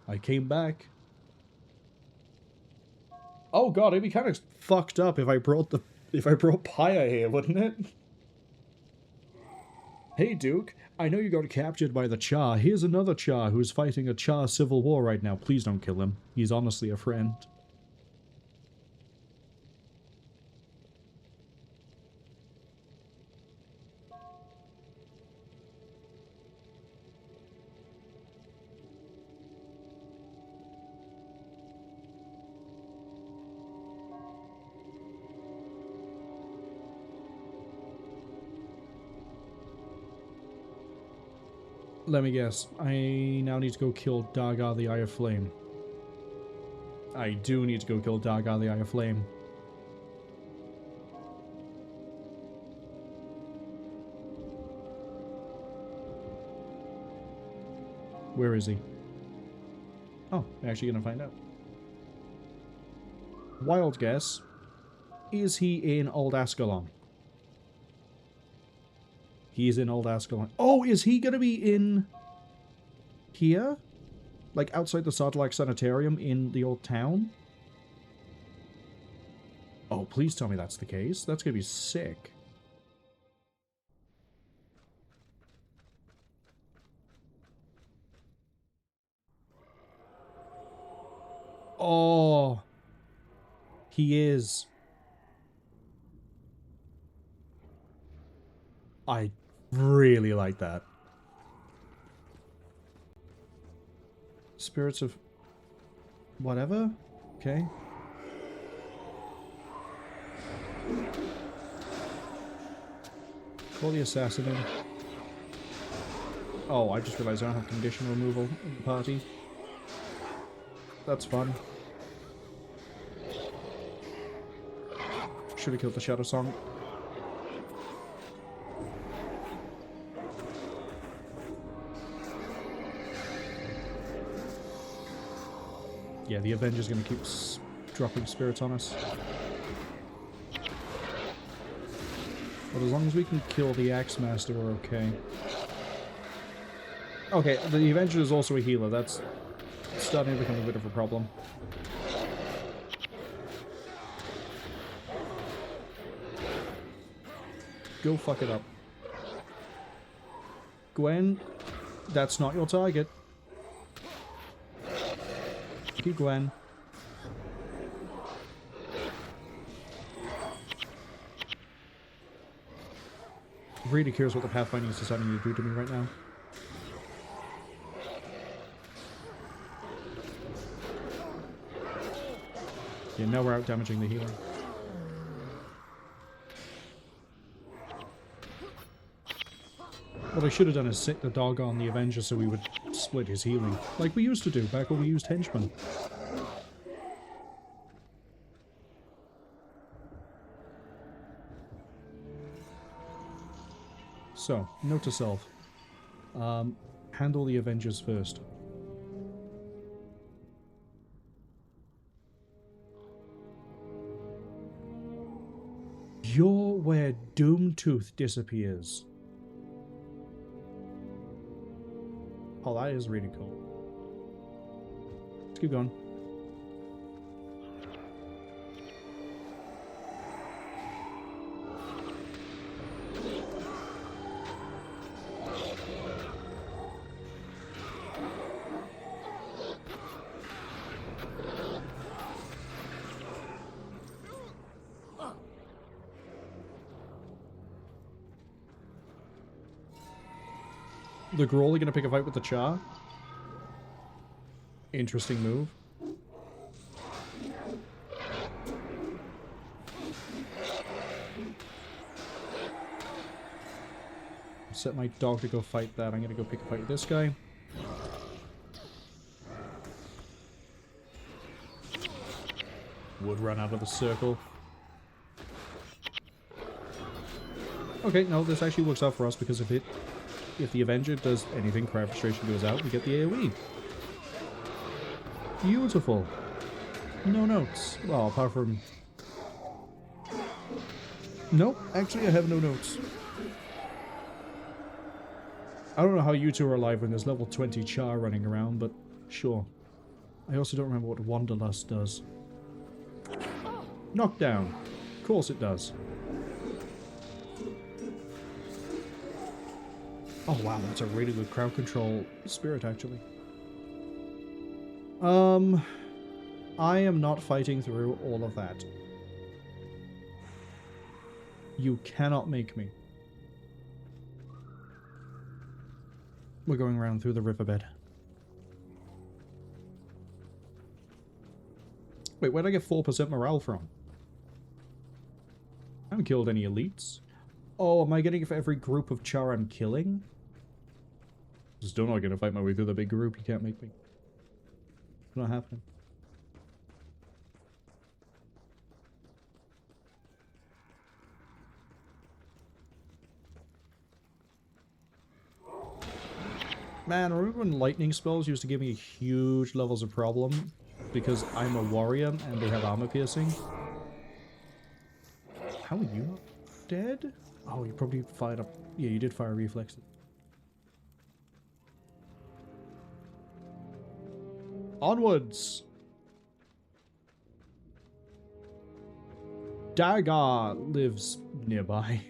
I came back. Oh god, it'd be kind of fucked up if I brought Paya here, wouldn't it? Hey, Duke. I know you got captured by the Char. Here's another Char who's fighting a Char civil war right now. Please don't kill him. He's honestly a friend. Let me guess. I now need to go kill Dagar the Eye of Flame. I do need to go kill Dagar the Eye of Flame. Where is he? Oh, I'm actually gonna find out. Wild guess. Is he in Old Ascalon? He's in Old Ascalon. Oh, is he going to be in here? Like outside the Sarlacc Sanitarium in the old town? Oh, please tell me that's the case. That's going to be sick. Oh. He is. I really like that. Spirits of... whatever? Okay. Call the assassin in. Oh, I just realized I don't have condition removal in the party. That's fun. Should have killed the Shadow Song. Yeah, the Avenger's gonna keep dropping spirits on us. But as long as we can kill the Axe Master, we're okay. Okay, the Avenger is also a healer. That's starting to become a bit of a problem. Go fuck it up. Gwen, that's not your target. Thank you, Gwen. Really curious what the Pathfinding is deciding to do to me right now. Yeah, now we're out damaging the healer. What I should have done is sit the dog on the Avenger so we would split his healing. Like we used to do back when we used henchmen. So, note to self. Handle the Avengers first. You're where Doomtooth disappears. Oh, that is really cool. Let's keep going. The Growl are going to pick a fight with the Char. Interesting move. Set my dog to go fight that. I'm going to go pick a fight with this guy. Would run out of the circle. Okay, no, this actually works out for us because if the Avenger does anything, Cry of Frustration goes out, we get the AoE. Beautiful. No notes. Well, apart from... Nope, actually I have no notes. I don't know how you two are alive when there's level 20 Char running around, but sure. I also don't remember what Wanderlust does. Knockdown. Of course it does. Oh wow, that's a really good crowd control spirit, actually. I am not fighting through all of that. You cannot make me. We're going around through the riverbed. Wait, where'd I get 4% morale from? I haven't killed any elites. Oh, am I getting it for every group of Char I'm killing? Still not gonna fight my way through the big group. You can't make me. It's not happening. Man, remember when lightning spells used to give me huge levels of problem? Because I'm a warrior and they have armor piercing? How are you not dead? Oh, you probably fired up... Yeah, you did fire reflexes. Onwards! Dagar lives nearby.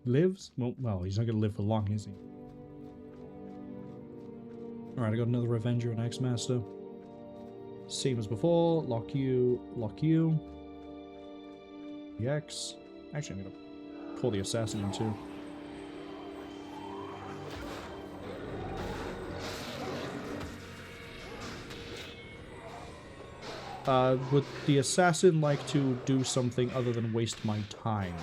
Lives? Well, he's not going to live for long, is he? Alright, I got another Revenger and X-Master. Same as before. Lock you. Lock you. The X. Actually, I'm going to pull the Assassin in too. Would the Assassin like to do something other than waste my time?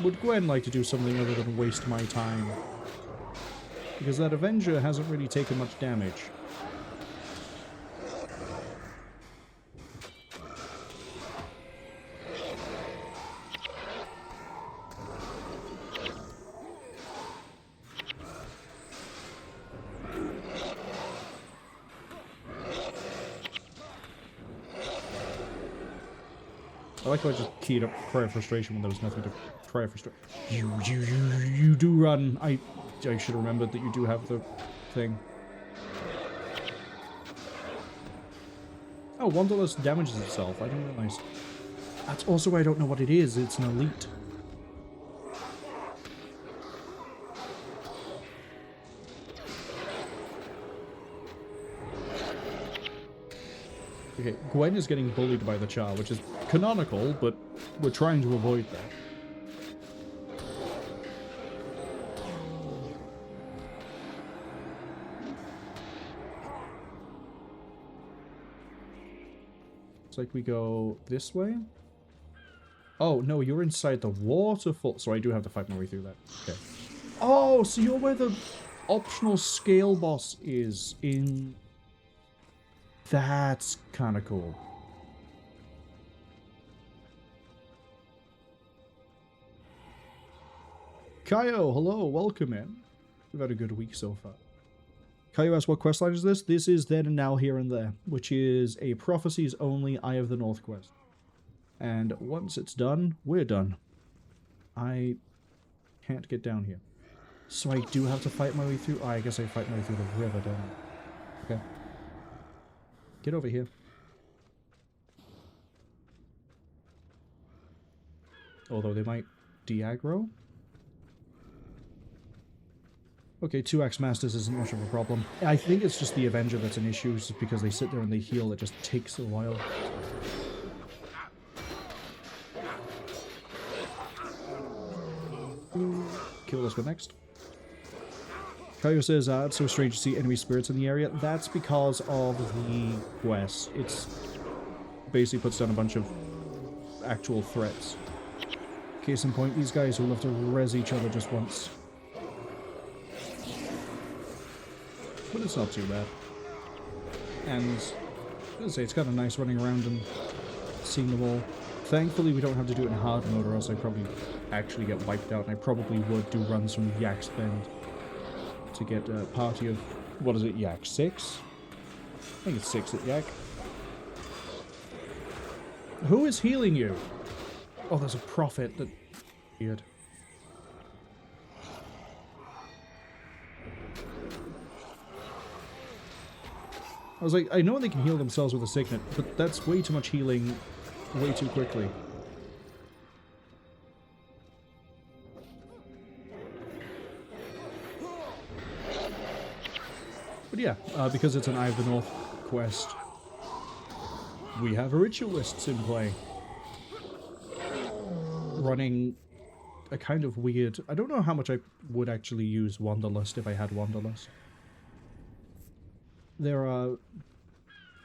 Would Gwen like to do something other than waste my time? Because that Avenger hasn't really taken much damage. I like how I just keyed up Cry of Frustration when there was nothing to Cry of Frustration. You do run. I should have remembered that you do have the thing. Oh, Wanderlust damages itself. I didn't realize. That's also why I don't know what it is. It's an elite. Okay, Gwen is getting bullied by the Char, which is canonical, but we're trying to avoid that. It's like we go this way. Oh, no, you're inside the waterfall. So I do have to fight my way through that. Okay. Oh, so you're where the optional scale boss is in... That's kind of cool. Kaio, hello, welcome in. We've had a good week so far. Kaio asks, what questline is this? This is Then and Now, Here and There, which is a Prophecies only Eye of the North quest. And once it's done, we're done. I can't get down here. So I do have to fight my way through... Oh, I guess I fight my way through the river, don't I? Okay. Get over here. Although they might de-aggro. Okay, 2x Masters isn't much of a problem. I think it's just the Avenger that's an issue, just because they sit there and they heal, it just takes a while. Kill this one next. Kaio says, it's so strange to see enemy spirits in the area. That's because of the quest. It's basically puts down a bunch of actual threats. Case in point, these guys will have to res each other just once. But it's not too bad. And, as I say, it's kind of nice running around and seeing them all. Thankfully, we don't have to do it in hard mode, or else I'd probably actually get wiped out, and I probably would do runs from Yak's Bend to get a party of, what is it, Yak? 6? I think it's 6 at Yak. Who is healing you? Oh, there's a prophet that... Weird. I was like, I know they can heal themselves with a signet, but that's way too much healing way too quickly. But yeah, because it's an Eye of the North quest, we have ritualists in play. Running a kind of weird... I don't know how much I would actually use Wanderlust if I had Wanderlust. There are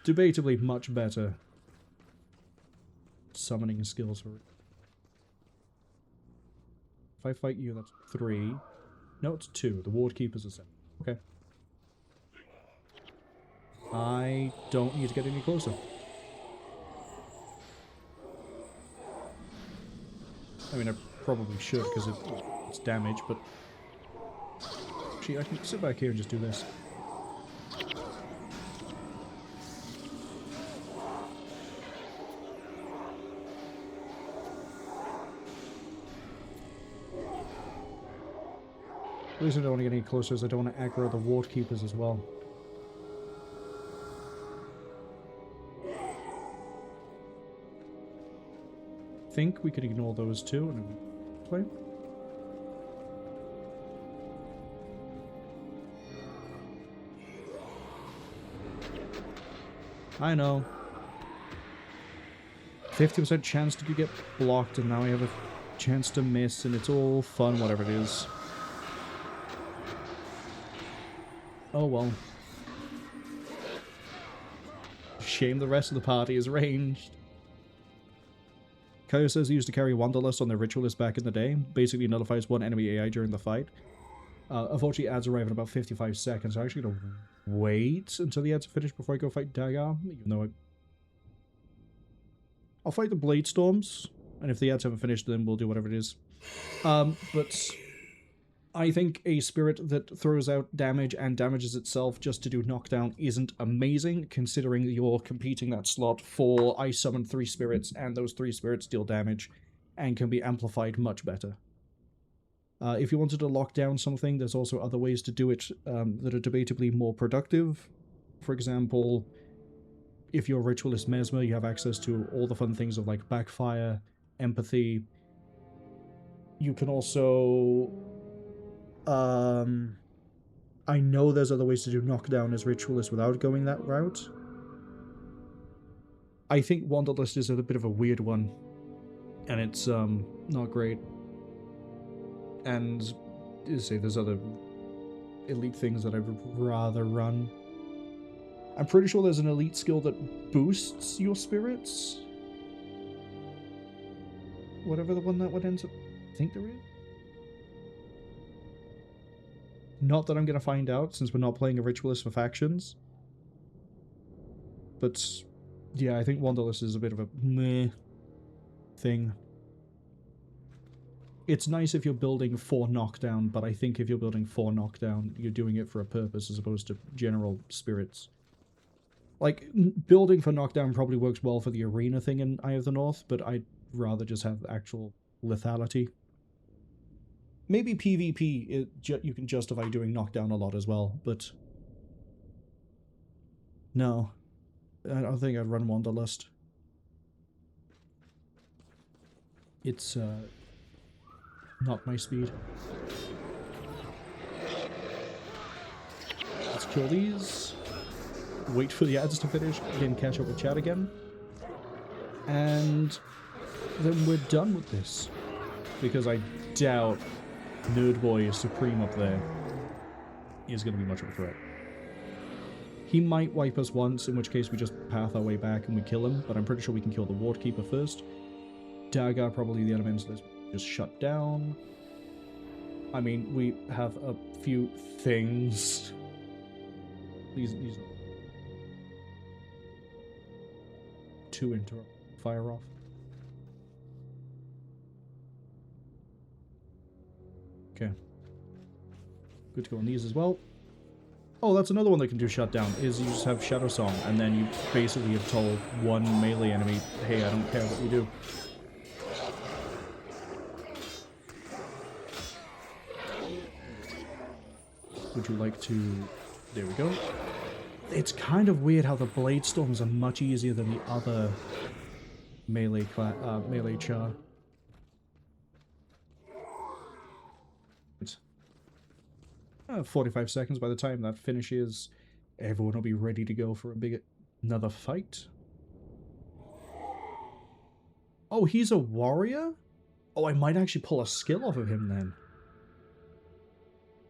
debatably much better summoning skills for it. If I fight you, that's 3. No, it's 2. The Ward Keeper's a 7. Okay. I don't need to get any closer. I mean, I probably should, because it's damage, but... Actually, I can sit back here and just do this. The reason I don't want to get any closer is I don't want to aggro the Ward Keepers as well. I think we could ignore those two and play. I know. 50% chance to get blocked, and now I have a chance to miss, and it's all fun, whatever it is. Oh well. Shame the rest of the party is ranged. Kaio says he used to carry Wanderlust on their Ritualist back in the day. Basically nullifies one enemy AI during the fight. Unfortunately, ads arrive in about 55 seconds. So I'm actually going to wait until the ads are finished before I go fight Dagar. Even though I'll fight the Blade Storms. And if the ads haven't finished, then we'll do whatever it is. But I think a spirit that throws out damage and damages itself just to do knockdown isn't amazing, considering you're competing that slot for I summoned 3 spirits, and those 3 spirits deal damage, and can be amplified much better. If you wanted to lock down something, there's also other ways to do it that are debatably more productive. For example, if you're Ritualist Mesmer, you have access to all the fun things of like Backfire, Empathy. You can also... I know there's other ways to do knockdown as Ritualist without going that route. I think Wanderlust is a bit of a weird one, and it's not great. And say there's other elite things that I would rather run. I'm pretty sure there's an elite skill that boosts your spirits. Whatever the one that would ends up. I think there is. Not that I'm going to find out, since we're not playing a Ritualist for factions. But, yeah, I think Wanderlust is a bit of a meh thing. It's nice if you're building for knockdown, but I think if you're building for knockdown, you're doing it for a purpose as opposed to general spirits. Like, building for knockdown probably works well for the arena thing in Eye of the North, but I'd rather just have actual lethality. Maybe PvP, you can justify doing knockdown a lot as well, but... No. I don't think I'd run Wanderlust. It's, not my speed. Let's kill these. Wait for the ads to finish. Again, catch up with chat again. And then we're done with this. Because I doubt Nerdboy Supreme up there is going to be much of a threat. He might wipe us once, in which case we just path our way back and we kill him, but I'm pretty sure we can kill the Ward Keeper first. Daga, probably the Elementalist, just shut down. I mean, we have a few things. These 2 interrupt, fire off. Okay. Good to go on these as well. Oh, that's another one that can do shutdown, is you just have Shadow Song, and then you basically have told one melee enemy, hey, I don't care what you do. Would you like to... There we go. It's kind of weird how the Blade Storms are much easier than the other melee char. 45 seconds by the time that finishes. Everyone will be ready to go for another fight. Oh, he's a warrior? Oh, I might actually pull a skill off of him then.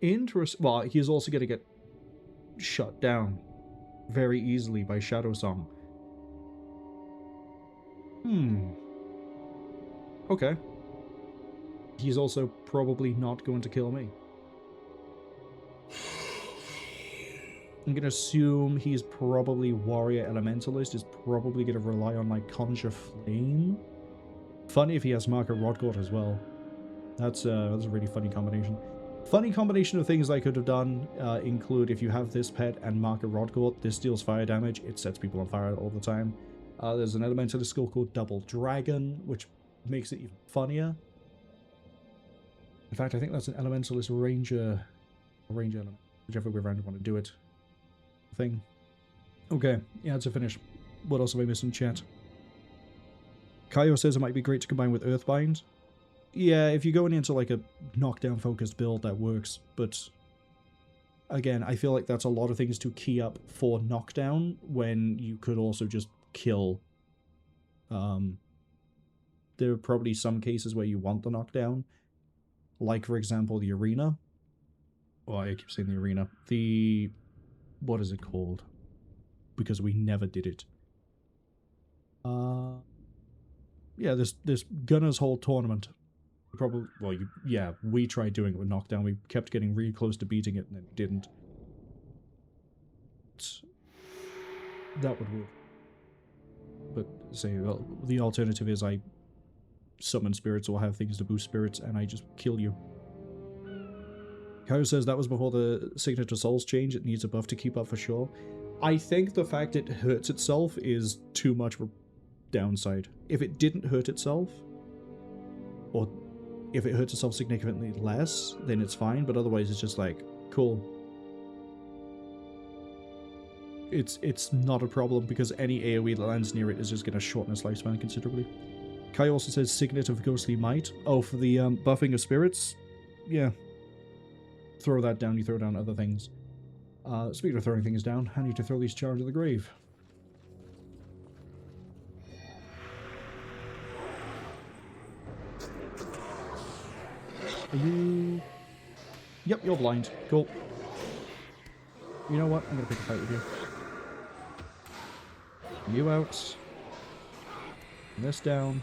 Interesting. Well, he's also going to get shut down very easily by Shadow Song. Okay. He's also probably not going to kill me. I'm going to assume he's probably Warrior Elementalist, is probably going to rely on like Conjure Flame. Funny if he has Marker Rodgort as well. That's a really funny combination. Funny combination of things I could have done include if you have this pet and Marker Rodgort, this deals fire damage, it sets people on fire all the time. There's an Elementalist skill called Double Dragon, which makes it even funnier. In fact, I think that's an Elementalist Ranger element, whichever way around you want to do it. Thing. Okay, yeah, to finish. What else have I missed in chat? Kaio says it might be great to combine with Earthbind. Yeah, if you're going into like a knockdown focused build, that works, but again, I feel like that's a lot of things to key up for knockdown when you could also just kill. There are probably some cases where you want the knockdown, like for example the arena. Oh, I keep saying the arena. What is it called? Because we never did it. Yeah, this Gunner's Hall tournament. Probably, well, yeah, we tried doing it with knockdown. We kept getting really close to beating it, and it didn't. That would work. But, say, well, the alternative is I summon spirits or have things to boost spirits, and I just kill you. Kyo says that was before the Signature Souls change. It needs a buff to keep up for sure. I think the fact it hurts itself is too much of a downside. If it didn't hurt itself, or if it hurts itself significantly less, then it's fine, but otherwise it's just like, cool. It's not a problem because any AoE that lands near it is just going to shorten its lifespan considerably. Kai also says Signet of Ghostly Might. Oh, for the buffing of spirits? Yeah. Throw that down, you throw down other things. Speaking of throwing things down, I need to throw these chars into the grave. Are you... Yep, you're blind. Cool. You know what? I'm gonna pick a fight with you. You out. This down.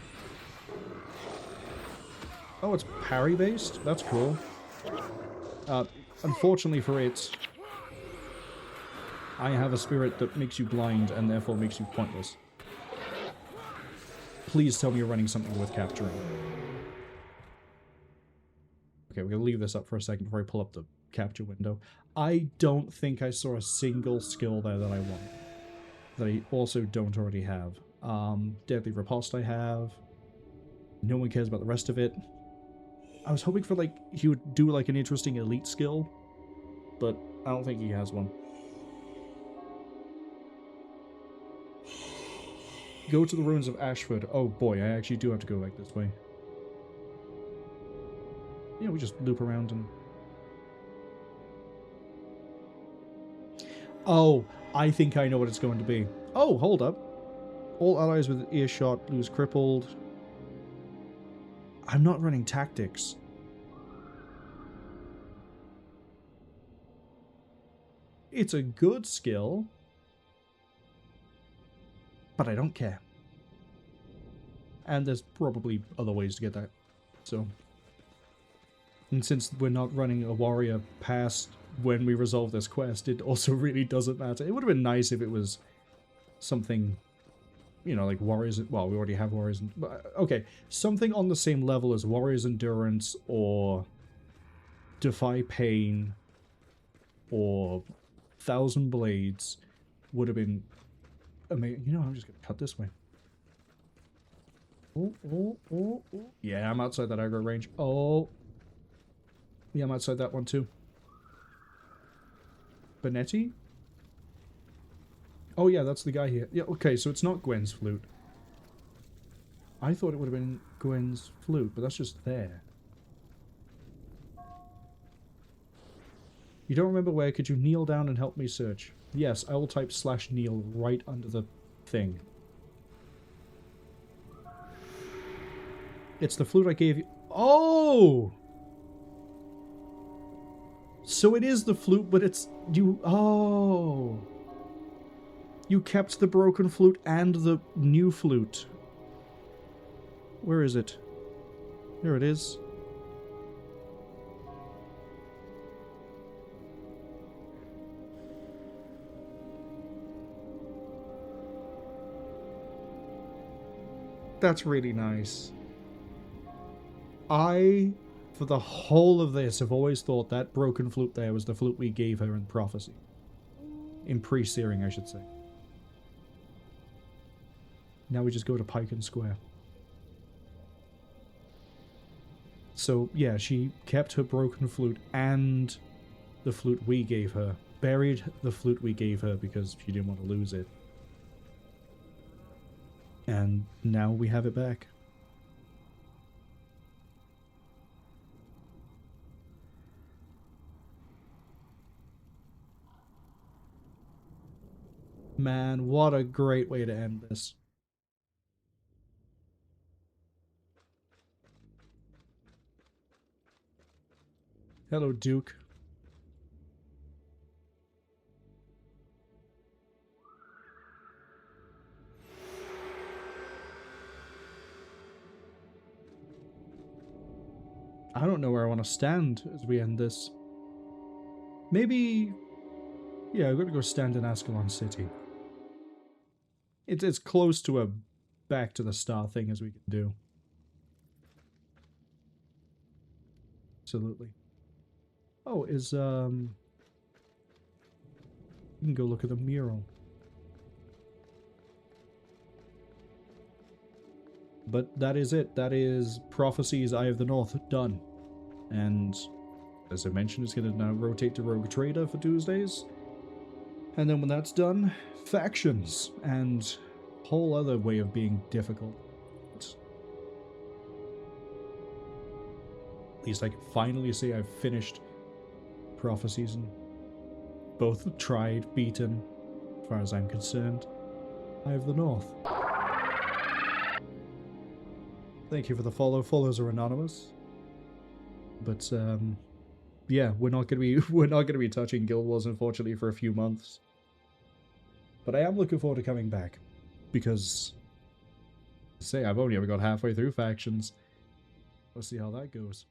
Oh, it's parry-based? That's cool. Unfortunately for it, I have a spirit that makes you blind and therefore makes you pointless. Please tell me you're running something worth capturing. Okay, we're going to leave this up for a second before I pull up the capture window. I don't think I saw a single skill there that I want. That I also don't already have. Deadly Riposte I have. No one cares about the rest of it. I was hoping for, like, he would do, like, an interesting elite skill. But I don't think he has one. Go to the ruins of Ashford. Oh boy, I actually do have to go, like, this way. Yeah, we just loop around and... Oh, I think I know what it's going to be. Oh, hold up. All allies with earshot lose crippled. I'm not running tactics. It's a good skill. But I don't care. And there's probably other ways to get that. So... And since we're not running a warrior past when we resolve this quest, it also really doesn't matter. It would have been nice if it was something, you know, like warriors... Well, we already have warriors... Okay, something on the same level as Warrior's Endurance, or Defy Pain, or Thousand Blades would have been amazing. You know, I'm just going to cut this way. Oh. Yeah, I'm outside that aggro range. Oh... Yeah, I'm outside that one too. Benetti? Oh yeah, that's the guy here. Yeah, okay, so it's not Gwen's flute. I thought it would have been Gwen's flute, but that's just there. You don't remember where? Could you kneel down and help me search? Yes, I will type /kneel right under the thing. It's the flute I gave you. Oh! So it is the flute, but it's... You... Oh! You kept the broken flute and the new flute. Where is it? There it is. That's really nice. For the whole of this, I've always thought that broken flute there was the flute we gave her in Prophecy. In Pre-Searing, I should say. Now we just go to Pike and Square. So, yeah, she kept her broken flute and the flute we gave her. Buried the flute we gave her because she didn't want to lose it. And now we have it back. Man, what a great way to end this. Hello, Duke. I don't know where I want to stand as we end this. Maybe... Yeah, I'm going to go stand in Ascalon City. It's close to a back to the star thing as we can do. Absolutely. Oh, you can go look at the mural. But that is it. That is Prophecies, Eye of the North, done. And as I mentioned, it's going to now rotate to Rogue Trader for Tuesdays. And then when that's done, factions, and a whole other way of being difficult. At least I can finally say I've finished Prophecies and both tried, beaten, as far as I'm concerned, Eye of the North. Thank you for the follow. Follows are anonymous. But yeah, we're not gonna be touching Guild Wars, unfortunately, for a few months. But I am looking forward to coming back, because say I've only ever got halfway through factions. Let's see how that goes.